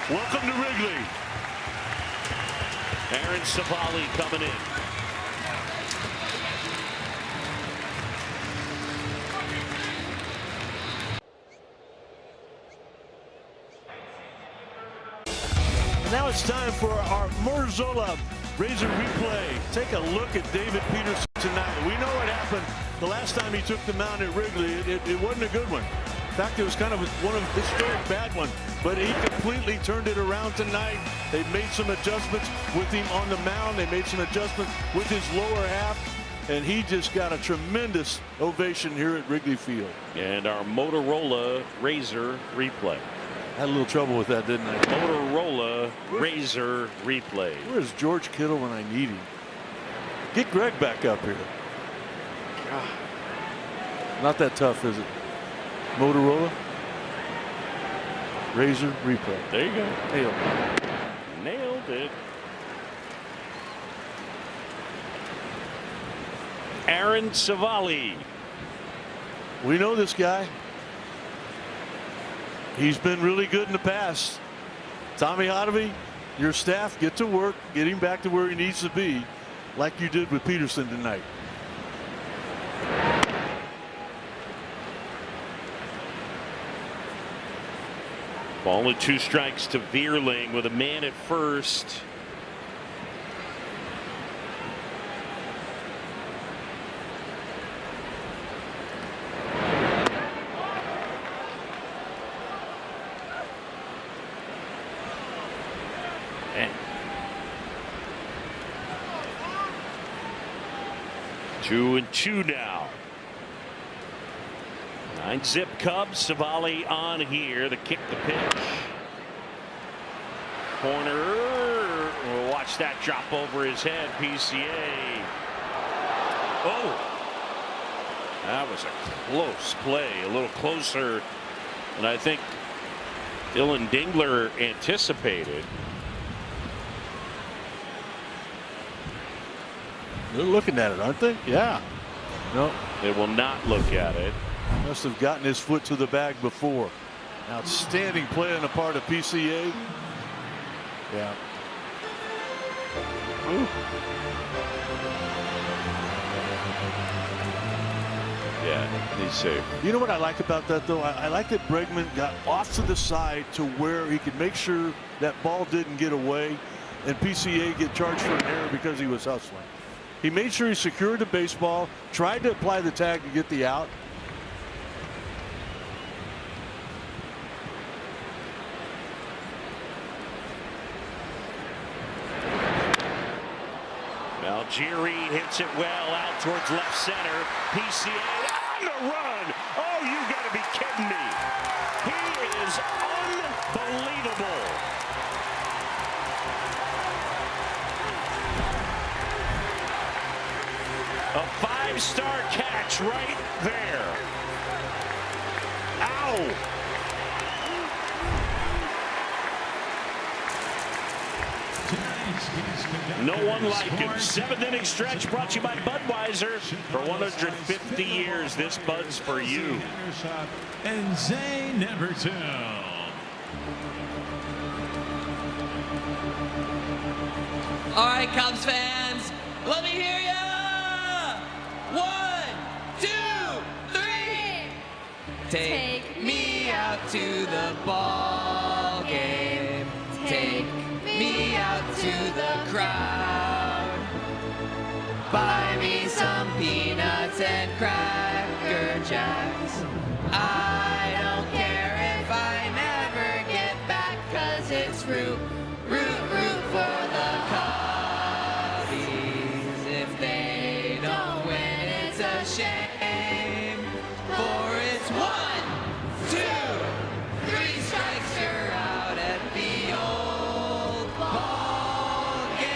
Welcome to Wrigley. Aaron Savali coming in. Now it's time for our Morzola Razor replay. Take a look at David Peterson tonight. We know what happened the last time he took the mound at Wrigley. It wasn't a good one. In fact, it was kind of one of his third bad one, but he completely turned it around tonight. They made some adjustments with him on the mound. They made some adjustments with his lower half, and he just got a tremendous ovation here at Wrigley Field. And our Motorola Razor replay. Had a little trouble with that, didn't I? Motorola Razor replay. Where's George Kittle when I need him? Get Greg back up here. God. Not that tough, is it? Motorola Razor replay. There you go. Nailed it. Nailed it. Aaron Savali. We know this guy. He's been really good in the past. Tommy Hotovy, your staff, get to work, get him back to where he needs to be, like you did with Peterson tonight. Ball with 2 strikes to Vierling with a man at first. And 2-2 now. 9-zip Cubs. Savali on here. The kick, the pitch. Corner. We'll watch that drop over his head. PCA. Oh. That was a close play. A little closer than I think Dylan Dingler anticipated. They're looking at it, aren't they? Yeah. No. They will not look at it. Must have gotten his foot to the bag before. Outstanding play on the part of PCA. Yeah. Ooh. Yeah, he's safe. You know what I like about that, though? I like that Bregman got off to the side to where he could make sure that ball didn't get away and PCA get charged for an error because he was hustling. He made sure he secured the baseball, tried to apply the tag to get the out. Algieri hits it well out towards left center. PCA on the run. Oh, you got to be kidding me. He is unbelievable. A 5-star catch right there. Ow. No one like him. 7th inning stretch brought to you by Budweiser. For 150 years, this Bud's for you. And Zay number 2. All right, Cubs fans, let me hear ya! 1, 2, 3. Take me out to the ball game. Take me out to the crowd. Buy me some peanuts and Cracker Jacks. I don't care if I never get back, 'cause it's root for the Cubbies. If they don't win, it's a shame. For it's 1, 2, 3 strikes, you're out at the old ball game.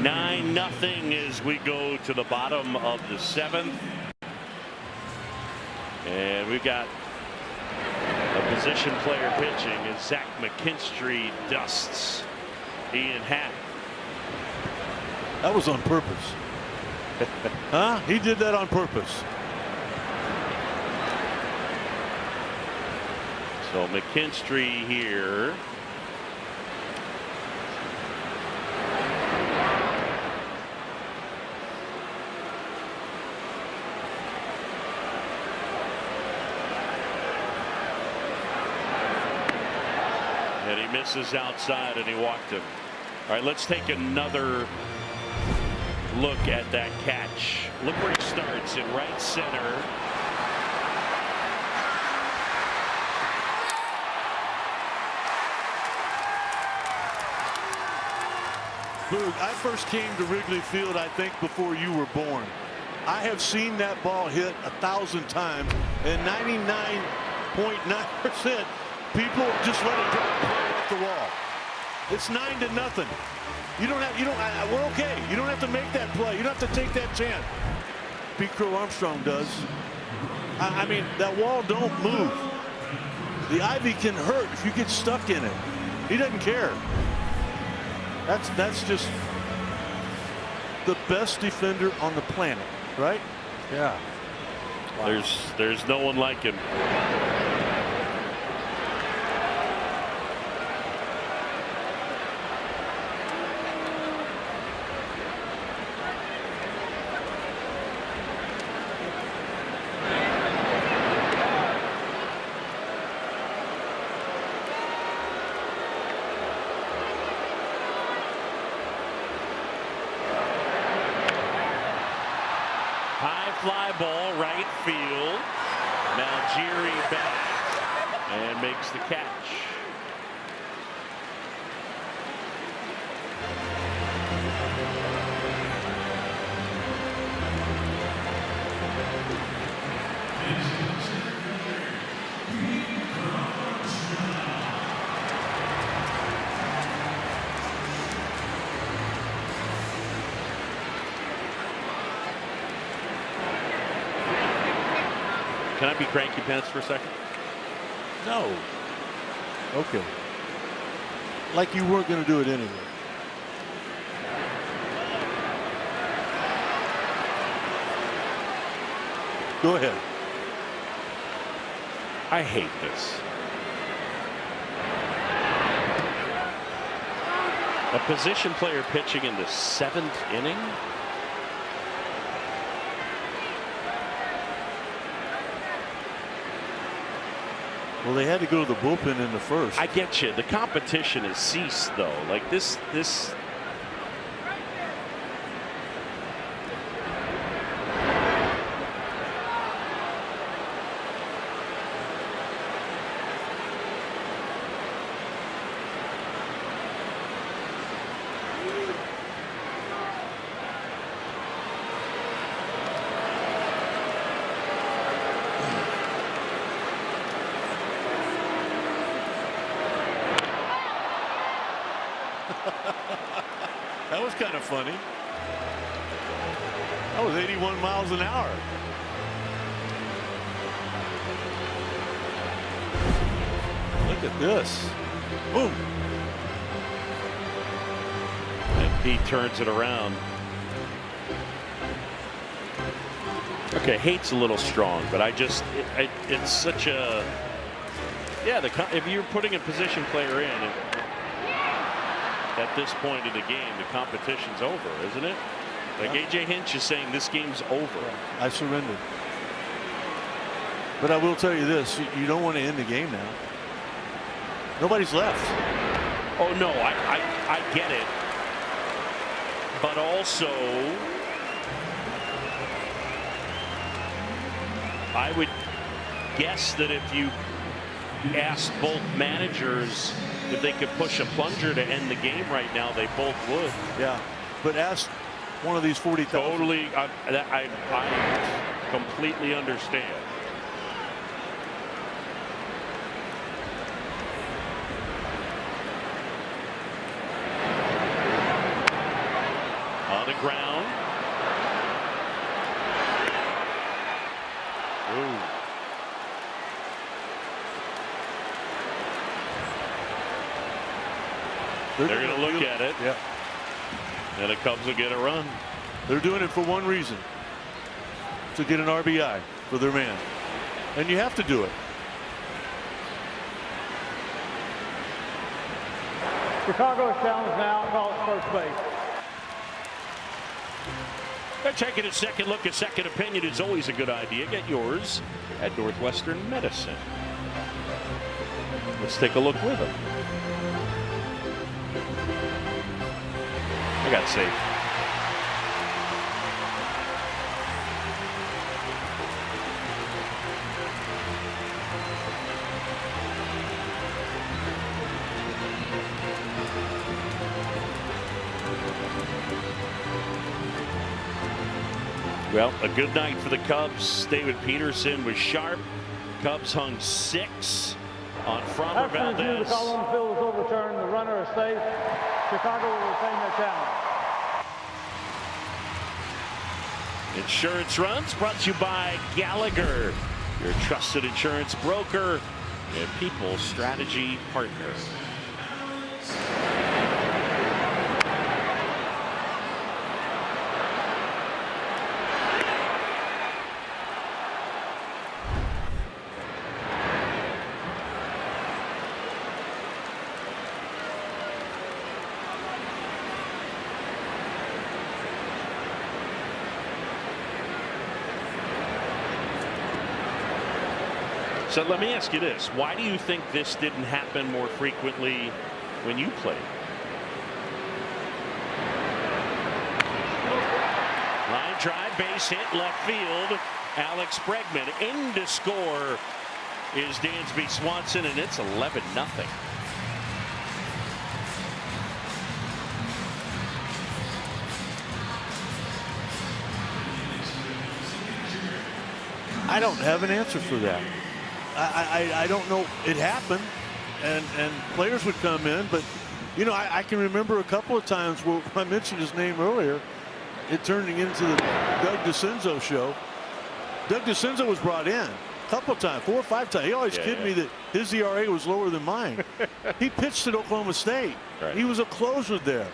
9-0 as we go to the bottom of the 7th. And we've got a position player pitching as Zach McKinstry dusts Ian Happ. That was on purpose. Huh? He did that on purpose. So McKinstry here. And he misses outside and he walked him. All right, let's take another look at that catch. Look where he starts in right center. Boog, I first came to Wrigley Field, I think, before you were born. I have seen that ball hit 1,000 times, and 99.9% people just let it go off the wall. It's 9-0. We're okay. You don't have to make that play. You don't have to take that chance. Pete Crow Armstrong does. I mean, that wall don't move. The ivy can hurt if you get stuck in it. He doesn't care. That's just the best defender on the planet, right? Yeah. Wow. There's no one like him. High fly ball, right field. Algieri back and makes the catch. Can I be cranky pants for a second? No. Okay. Like you weren't going to do it anyway. Go ahead. I hate this. A position player pitching in the 7th inning. Well, they had to go to the bullpen in the first. I get you. The competition has ceased, though. Like this. That was kind of funny. That was 81 miles an hour. Look at this. Boom. And Pete turns it around. Okay, hate's a little strong, but it's such a, yeah, if you're putting a position player in at this point in the game, the competition's over, isn't it? Like AJ Hinch is saying this game's over. I surrendered. But I will tell you this, you don't want to end the game now. Nobody's left. Oh no, I get it. But also, I would guess that if you asked both managers if they could push a plunger to end the game right now, they both would. Yeah, but ask one of these 40,000. Totally, I completely understand. On the ground. Ooh. They're going to look at it. Yeah. And the Cubs will get a run. They're doing it for one reason. To get an RBI for their man. And you have to do it. Chicago's challenge now, call it first base. They're taking a second look. A second opinion is always a good idea. Get yours at Northwestern Medicine. Let's take a look with them. I got safe. Well, a good night for the Cubs. David Peterson was sharp. Cubs hung 6 on Framber Valdez. The call on the field is overturned. The runner is safe. Chicago will retain their challenge. Insurance Runs brought to you by Gallagher, your trusted insurance broker and people strategy partner. So let me ask you this. Why do you think this didn't happen more frequently when you played? Line drive, base hit, left field. Alex Bregman in to score is Dansby Swanson, and it's 11-0. I don't have an answer for that. I don't know. It happened, and players would come in, but you know, I can remember a couple of times where I mentioned his name earlier, it turning into the Doug DeCenzo show. Doug DeCenzo was brought in a couple of times, 4 or 5 times. He always kidded me that his ERA was lower than mine. He pitched at Oklahoma State. Right. He was a closer there.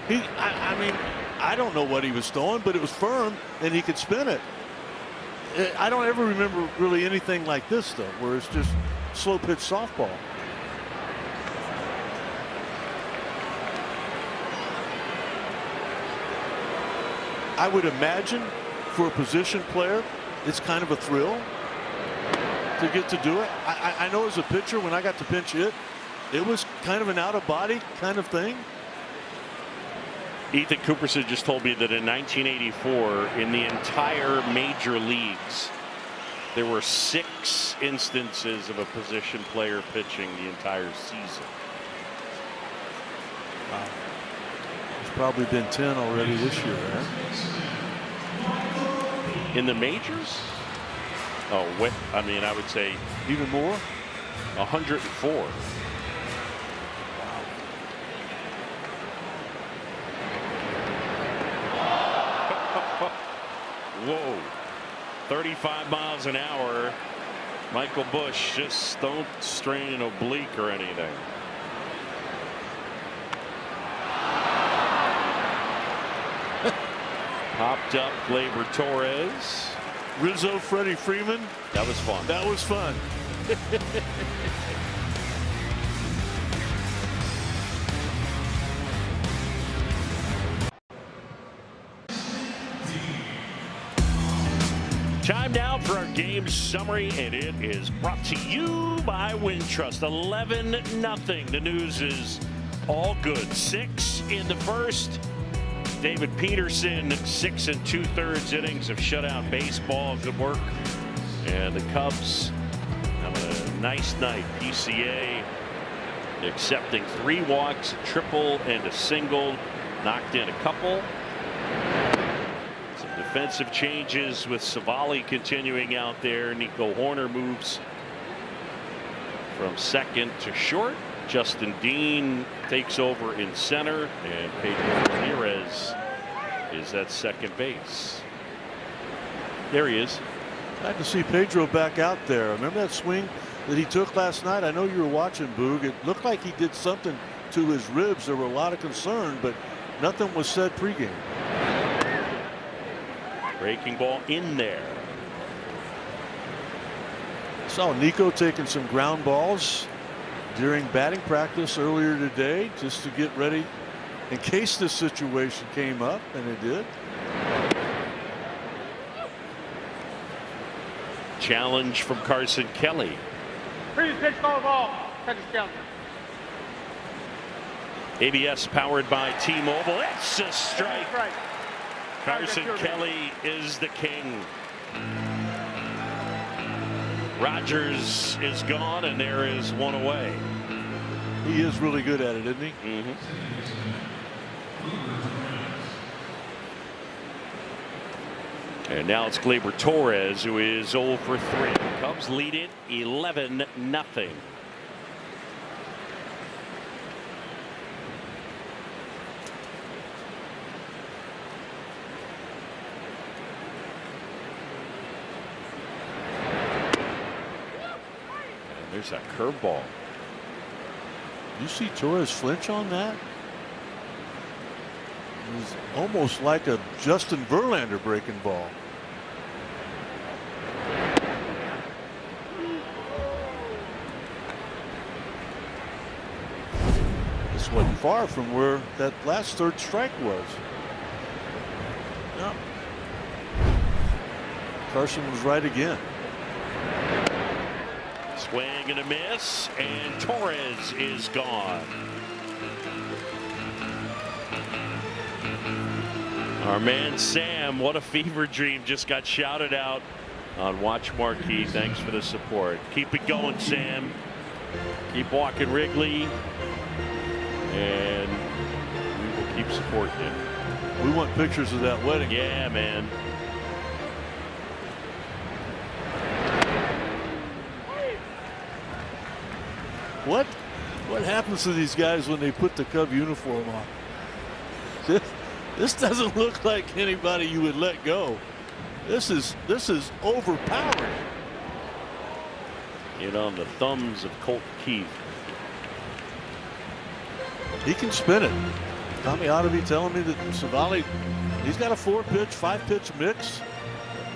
I mean, I don't know what he was throwing, but it was firm, and he could spin it. I don't ever remember really anything like this, though, where it's just slow pitch softball. I would imagine for a position player, it's kind of a thrill to get to do it. I know as a pitcher, when I got to pinch hit, it was kind of an out-of-body kind of thing. Ethan Cooperson just told me that in 1984, in the entire major leagues, there were 6 instances of a position player pitching the entire season. Wow. There's probably been 10 already this year, right? In the majors? Oh, wait, I mean, I would say even more. 104. Whoa, 35 miles an hour. Michael Busch, just don't strain an oblique or anything. Popped up Gleyber Torres. Rizzo, Freddie Freeman. That was fun. That was fun. Time now for our game summary, and it is brought to you by Wintrust. 11-0. The news is all good. 6 in the first. David Peterson, 6 2/3 innings of shutout baseball. Good work. And the Cubs having a nice night. PCA accepting 3 walks, a triple, and a single. Knocked in a couple. Some defensive changes with Savali continuing out there. Nico Horner moves from second to short. Justin Dean takes over in center, and Pedro Ramirez is at second base. There he is. Glad to see Pedro back out there. Remember that swing that he took last night? I know you were watching, Boog. It looked like he did something to his ribs. There were a lot of concern, but nothing was said pregame. Breaking ball in there. Saw Nico taking some ground balls during batting practice earlier today just to get ready in case this situation came up, and it did. Challenge from Carson Kelly. Previous pitch, call ball. Catch his counter. ABS powered by T-Mobile. It's a strike. Carson Kelly is the king. Rogers is gone, and there is one away. He is really good at it, isn't he? Mm-hmm. And now it's Gleyber Torres, who is 0 for 3. Cubs lead it 11-0. There's that curveball. You see Torres flinch on that? It was almost like a Justin Verlander breaking ball. This wasn't far from where that last third strike was. No. Carson was right again. Swing and a miss, and Torres is gone. Our man Sam, what a fever dream, just got shouted out on Watch Marquee. Thanks for the support. Keep it going, Sam. Keep walking Wrigley, and we will keep supporting you. We want pictures of that wedding. Yeah, man. What happens to these guys when they put the Cub uniform on? This doesn't look like anybody you would let go. This is overpowering. Get on the thumbs of Colt Keith. He can spin it. Tommy Ottovy telling me that Savali, he's got a 4-pitch, 5-pitch mix.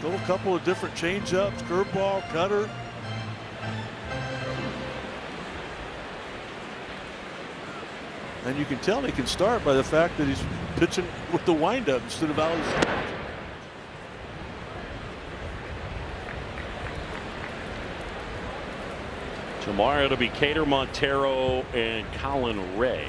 Throw a couple of different changeups, curveball, cutter. And you can tell he can start by the fact that he's pitching with the windup instead of out of his stretch. Tomorrow it'll be Cater Montero and Colin Ray.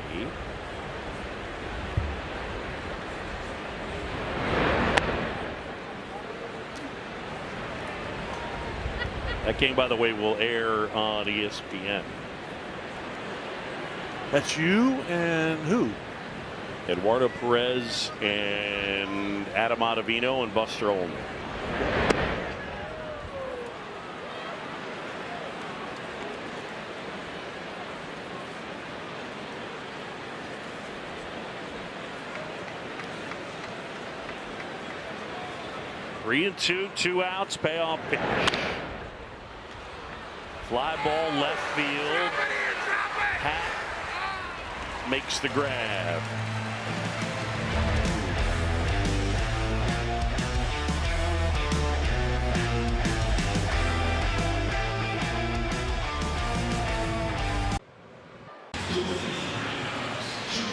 That game, by the way, will air on ESPN. That's you and who? Eduardo Perez and Adam Ottavino and Buster Olney. Three and two outs, payoff pitch. Fly ball left field. Pat makes the grab.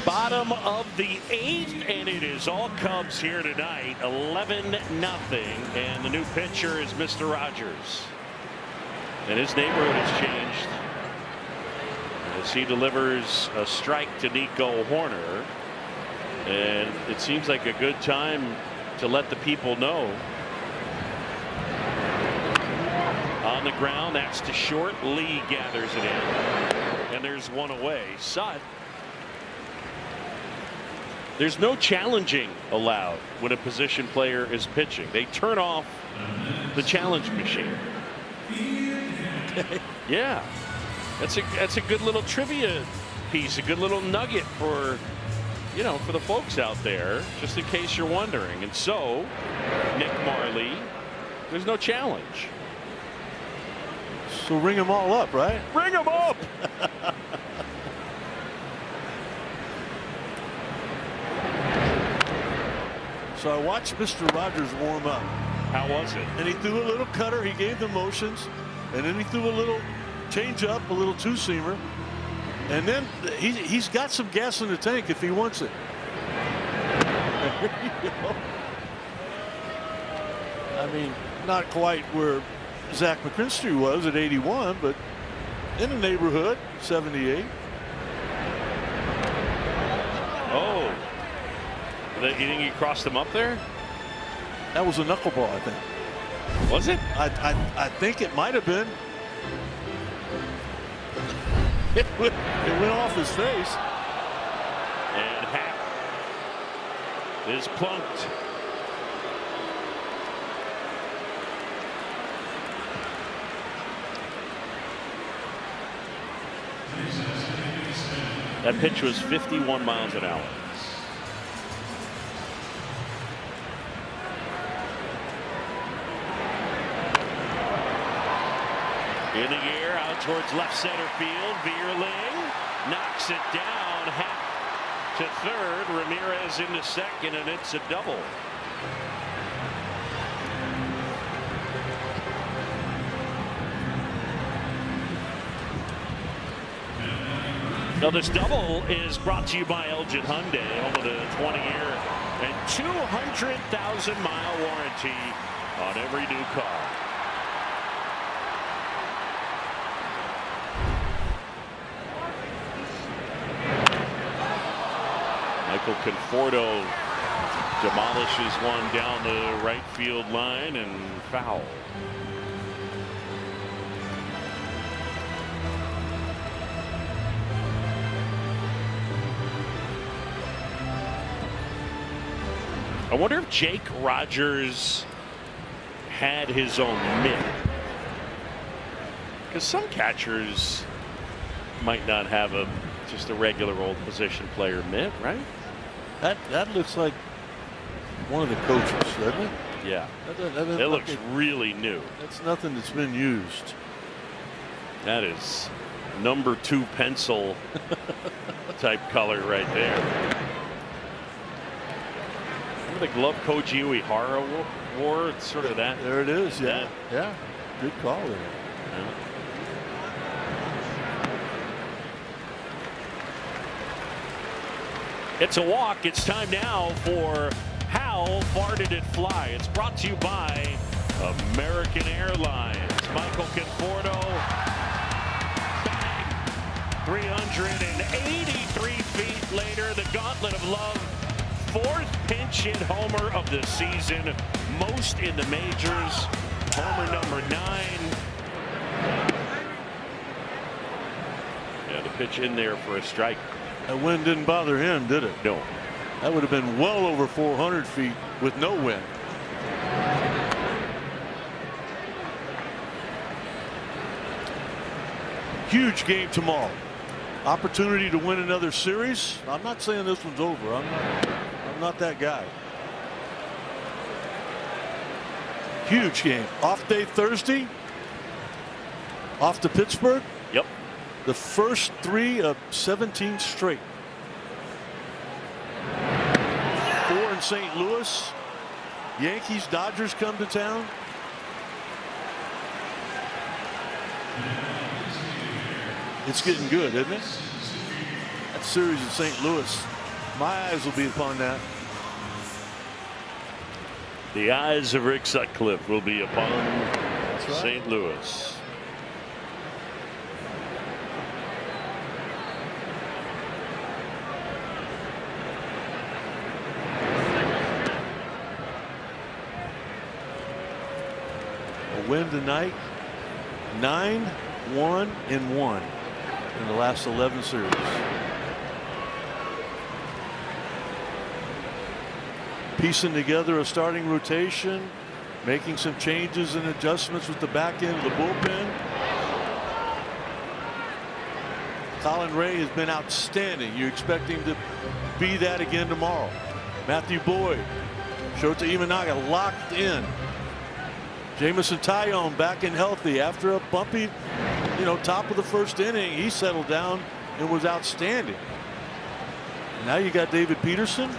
Bottom of the 8th, and it is all Cubs here tonight, 11-0, and the new pitcher is Mr. Rogers. And his neighborhood has changed as he delivers a strike to Nico Horner. And it seems like a good time to let the people know. On the ground, that's to short. Lee gathers it in. And there's one away. Sut. There's no challenging allowed when a position player is pitching. They turn off the challenge machine. Yeah, that's a good little trivia piece, a good little nugget for, you know, for the folks out there, just in case you're wondering. And so, Nick Marley, there's no challenge. So ring them all up, right? Ring them up. So I watched Mr. Rogers warm up. How was it? And he threw a little cutter. He gave the motions. And then he threw a little change up, a little two-seamer. And then he's got some gas in the tank if he wants it. There you go. I mean, not quite where Zach McKinstry was at 81, but in the neighborhood, 78. Oh. You think he crossed him up there? That was a knuckleball, I think. Was it? I think it might have been. It went off his face. And Hack is plunked. That pitch was 51 miles an hour. In the air, out towards left center field. Vierling knocks it down. Hack to third. Ramirez into second, and it's a double. Now this double is brought to you by Elgin Hyundai, home of the 20-year and 200,000-mile warranty on every new car. Michael Conforto demolishes one down the right field line and foul. I wonder if Jake Rogers had his own mitt, because some catchers might not have just a regular old position player mitt, right? That looks like one of the coaches, doesn't it? Yeah. That it looks really new. That's nothing that's been used. That is number 2 pencil type color right there. Remember the glove Koji Uehara War. It's sort of that. There it is. Yeah. Yeah. Good call there. Yeah. It's a walk. It's time now for How Far Did It Fly? It's brought to you by American Airlines. Michael Conforto. Bang! 383 feet later, the Gauntlet of Love. 4th pinch hit homer of the season. Most in the majors. Homer number 9. Yeah, the pitch in there for a strike. That wind didn't bother him, did it? No. That would have been well over 400 feet with no wind. Huge game tomorrow. Opportunity to win another series. I'm not saying this one's over. I'm not that guy. Huge game. Off day Thursday. Off to Pittsburgh. Yep. The first 3 of 17 straight. 4 in St. Louis. Yankees, Dodgers come to town. It's getting good, isn't it? That series in St. Louis. My eyes will be upon that. The eyes of Rick Sutcliffe will be upon That's right. St. Louis. A win tonight. 9-1-1 in the last 11 series. Piecing together a starting rotation, making some changes and adjustments with the back end of the bullpen. Colin Ray has been outstanding. You expect him to be that again tomorrow. Matthew Boyd, Shota Imanaga locked in. Jamison Tyone back and healthy after a bumpy, top of the first inning. He settled down and was outstanding. Now you got David Peterson.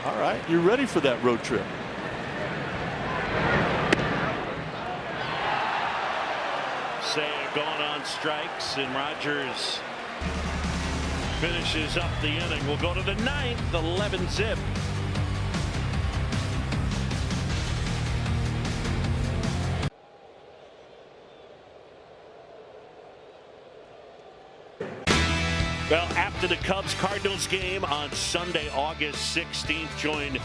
All right, you're ready for that road trip. Seiya gone on strikes, and Rogers finishes up the inning. We'll go to the 9th, 11-zip. Well, after the Cubs-Cardinals game on Sunday, August 16th, joined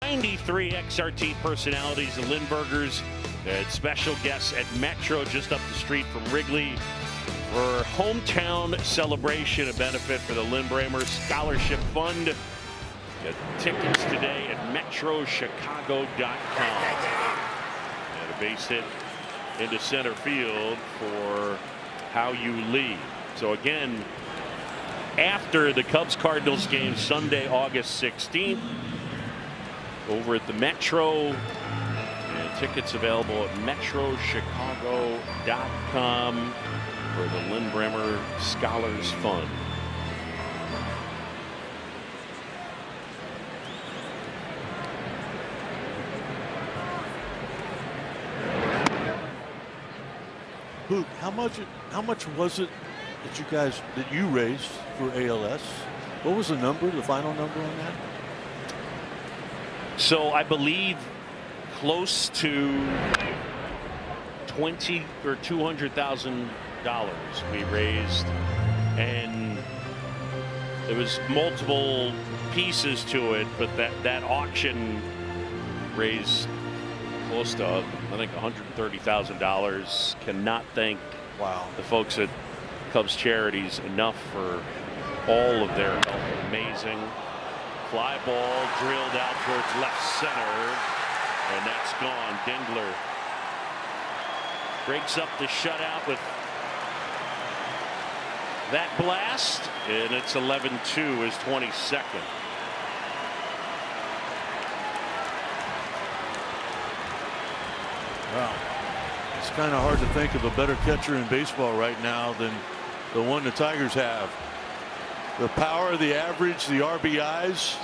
93 XRT personalities, the Lindberghers, and special guests at Metro just up the street from Wrigley for hometown celebration, a benefit for the Lindbramer Scholarship Fund. Get tickets today at metrochicago.com. And a base hit into center field for How You Lead. So again, after the Cubs-Cardinals game Sunday, August 16th, over at the Metro, and tickets available at metrochicago.com for the Lindbramer Scholars Fund. Boog, how much was it that you raised for ALS? What was the final number on that? So I believe close to $20,000 or $200,000 we raised, and there was multiple pieces to it, but that auction raised close to, I think, $130,000. Cannot thank the folks at Cubs Charities enough for all of their help. Amazing. Fly ball drilled out towards left center, and that's gone. Dingler breaks up the shutout with that blast, and it's 11-2, his 22nd. Wow. It's kind of hard to think of a better catcher in baseball right now than the one the Tigers have. The power, the average, the RBIs.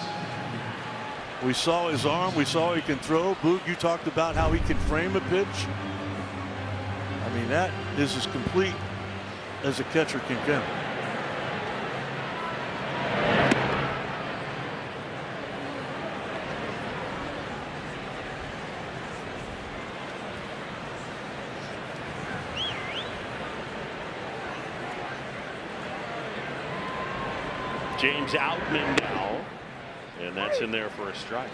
We saw his arm. We saw he can throw. Boog, you talked about how he can frame a pitch. I mean, that is as complete as a catcher can get. James Outman now, and that's in there for a strike.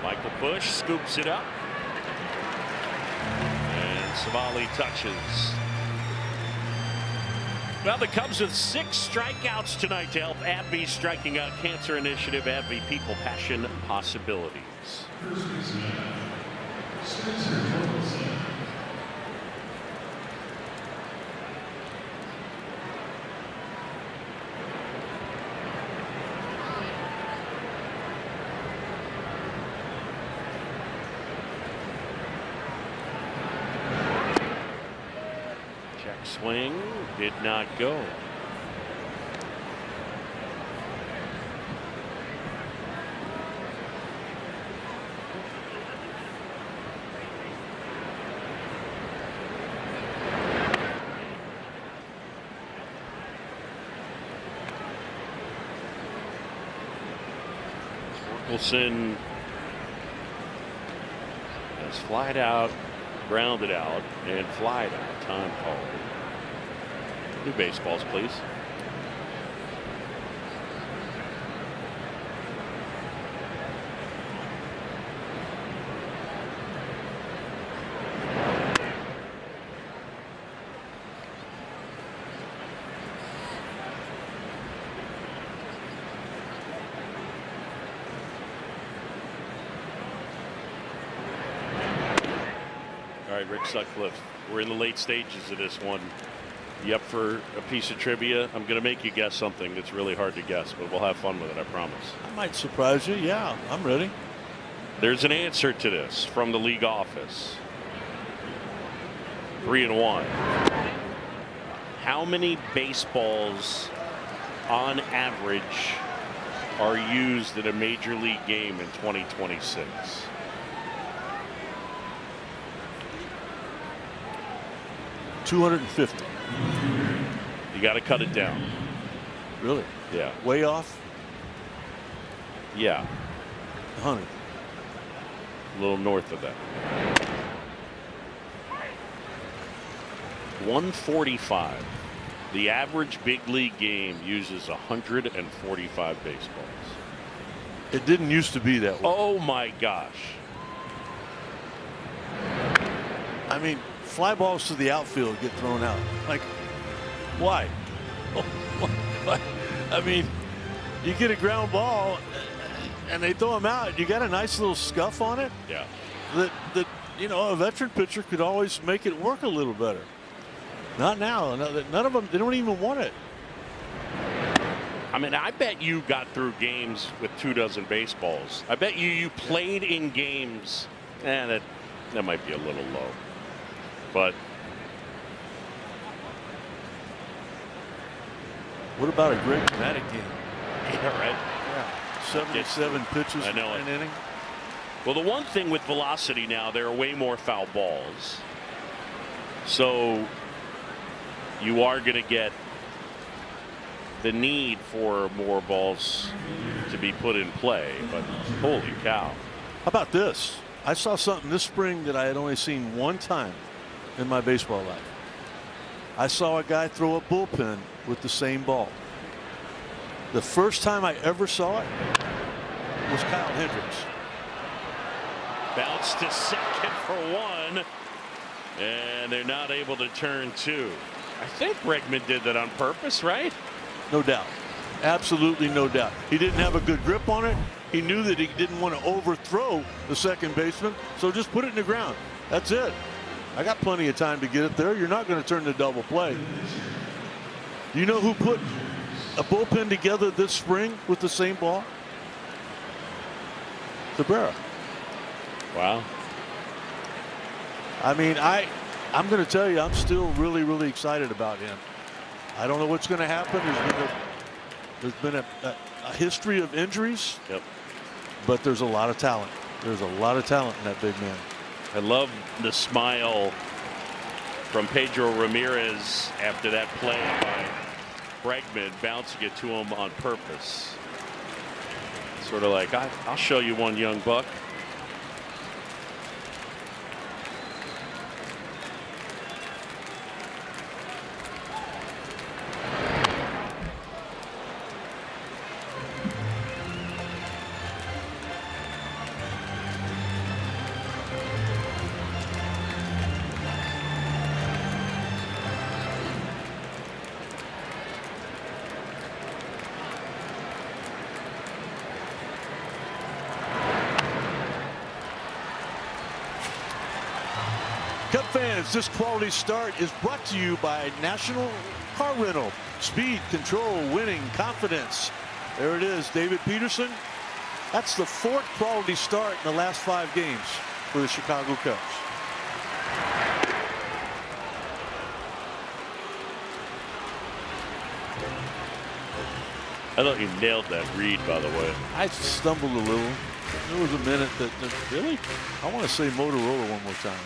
Michael Bush scoops it up, and Savali touches. Well, the Cubs with 6 strikeouts tonight to help AbbVie's Striking Out Cancer Initiative. AbbVie, people, passion, possibilities. Swing did not go. Wilson has flied out, grounded out, and flied out. Time called. New baseballs, please. All right, Rick Sutcliffe. We're in the late stages of this one. You up for a piece of trivia? I'm going to make you guess something that's really hard to guess, but we'll have fun with it, I promise. I might surprise you. Yeah, I'm ready. There's an answer to this from the league office. 3-1. How many baseballs on average are used in a major league game in 2026? $250. You got to cut it down. Really? Yeah. Way off? Yeah. 100. A little north of that. 145. The average big league game uses 145 baseballs. It didn't used to be that way. Oh my gosh. I mean, fly balls to the outfield get thrown out. Like, why? I mean, you get a ground ball and they throw them out. You got a nice little scuff on it. Yeah. That you know, a veteran pitcher could always make it work a little better. Not now. None of them. They don't even want it. I mean, I bet you got through games with 24 baseballs. I bet you played in games. That might be a little low. But what about a great dramatic game? Yeah, right. Yeah. 77 pitches in an inning. Well, the one thing with velocity now, there are way more foul balls. So you are going to get the need for more balls to be put in play. But holy cow. How about this? I saw something this spring that I had only seen one time in my baseball life. I saw a guy throw a bullpen with the same ball. The first time I ever saw it was Kyle Hendricks. Bounce to second for one, and they're not able to turn two. I think Bregman did that on purpose, right? No doubt. Absolutely no doubt. He didn't have a good grip on it. He knew that he didn't want to overthrow the second baseman, so just put it in the ground. That's it. I got plenty of time to get it there. You're not going to turn the double play. Do you know who put a bullpen together this spring with the same ball? Cabrera. Wow. I mean, I'm going to tell you, I'm still really, really excited about him. I don't know what's going to happen. There's been a history of injuries. Yep. But there's a lot of talent. There's a lot of talent in that big man. I love the smile from Pedro Ramirez after that play by Bregman, bouncing it to him on purpose. Sort of like, I'll show you one, young buck. Cup fans, this quality start is brought to you by National Car Rental. Speed, control, winning, confidence. There it is, David Peterson. That's the 4th quality start in the last 5 games for the Chicago Cubs. I thought you nailed that read, by the way. I stumbled a little. There was a minute that really, I want to say Motorola one more time.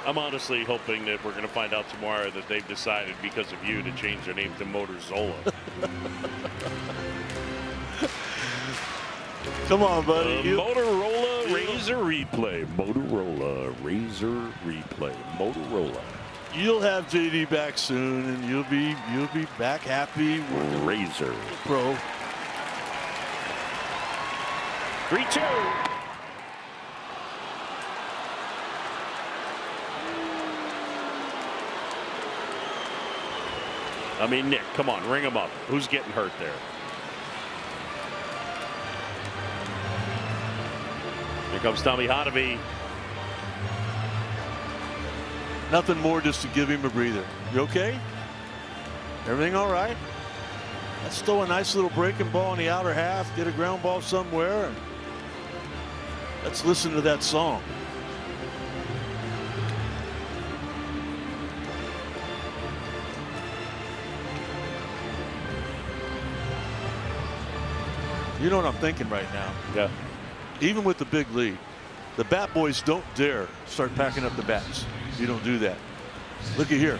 I'm honestly hoping that we're going to find out tomorrow that they've decided because of you to change their name to Motorzola. Come on, buddy. Motorola Razor Replay. Motorola Razor Replay. Motorola. You'll have JD back soon, and you'll be back happy. Razor Pro. 3-2. I mean, Nick, come on, ring him up. Who's getting hurt there? Here comes Tommy Hotovy. Nothing more, just to give him a breather. You okay? Everything all right? Let's throw a nice little breaking ball in the outer half, get a ground ball somewhere, and let's listen to that song. You know what I'm thinking right now? Yeah. Even with the big lead, the bat boys don't dare start packing up the bats. You don't do that. Look at here.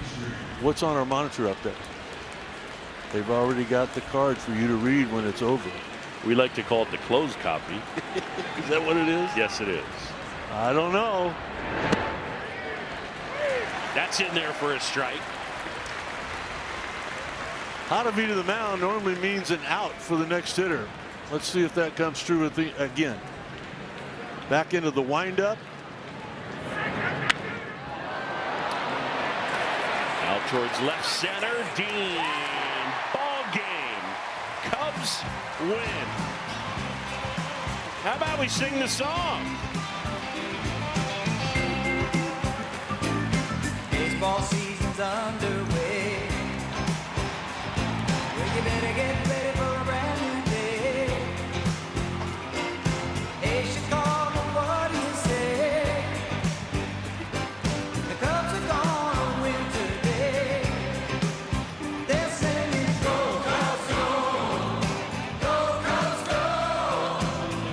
What's on our monitor up there? They've already got the card for you to read when it's over. We like to call it the closed copy. Is that what it is? Yes, it is. I don't know. That's in there for a strike. Hotovy to the mound normally means an out for the next hitter. Let's see if that comes true again. Back into the windup. Out towards left center. Dean. Ball game. Cubs win. How about we sing the song? Baseball season's underway. Well, you better get ready for a brand new day. Hey, Chicago, what do you say? The Cubs are gonna win today. They're singing, go Cubs, go! Go Cubs, go!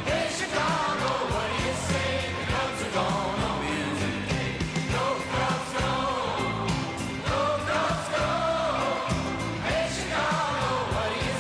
Hey, Chicago, what do you say? The Cubs are gonna win today. Go Cubs, go! Go Cubs, go! Hey, Chicago, what do you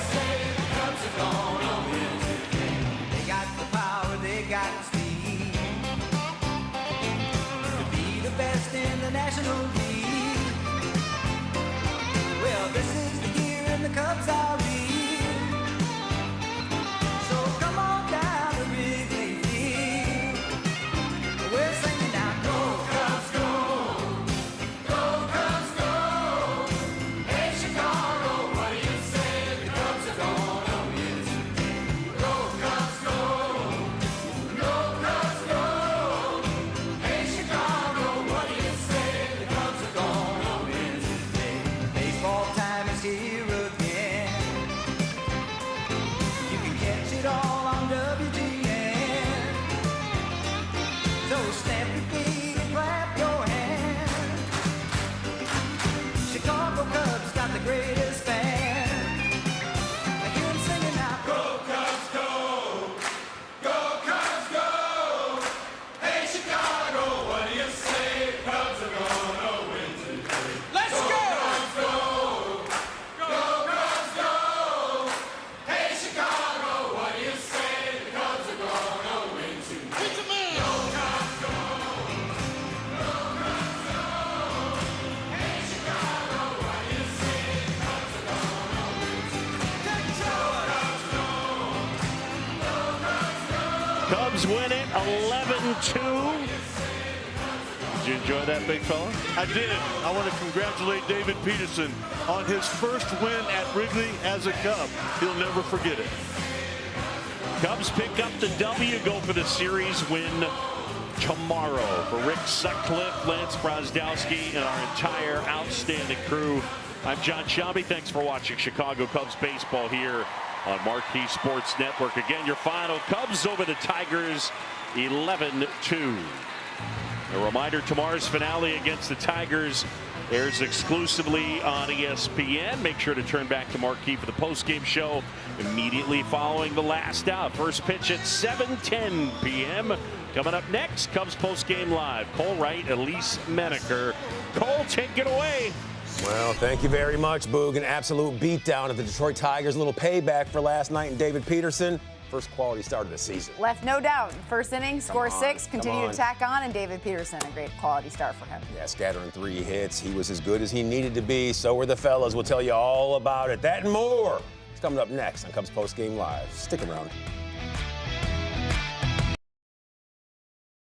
Cubs win it 11-2. Did you enjoy that, big fella? I did. I want to congratulate David Peterson on his first win at Wrigley as a Cub. He'll never forget it. Cubs pick up the W, go for the series win tomorrow. For Rick Sutcliffe, Lance Brozdowski, and our entire outstanding crew, I'm John Shelby. Thanks for watching Chicago Cubs baseball here on Marquee Sports Network. Again, your final, Cubs over the Tigers, 11-2. A reminder, tomorrow's finale against the Tigers airs exclusively on ESPN. Make sure to turn back to Marquee for the postgame show immediately following the last out. First pitch at 7:10 p.m. Coming up next, Cubs postgame live. Cole Wright, Elise Menaker. Cole, take it away. Well, thank you very much, Boog. An absolute beatdown of the Detroit Tigers. A little payback for last night and David Peterson. First quality start of the season. Left no doubt. First inning, score 6, continue to tack on, and David Peterson, a great quality start for him. Yeah, scattering 3 hits. He was as good as he needed to be. So were the fellas. We'll tell you all about it. That and more. It's coming up next on Cubs Post Game Live. Stick around.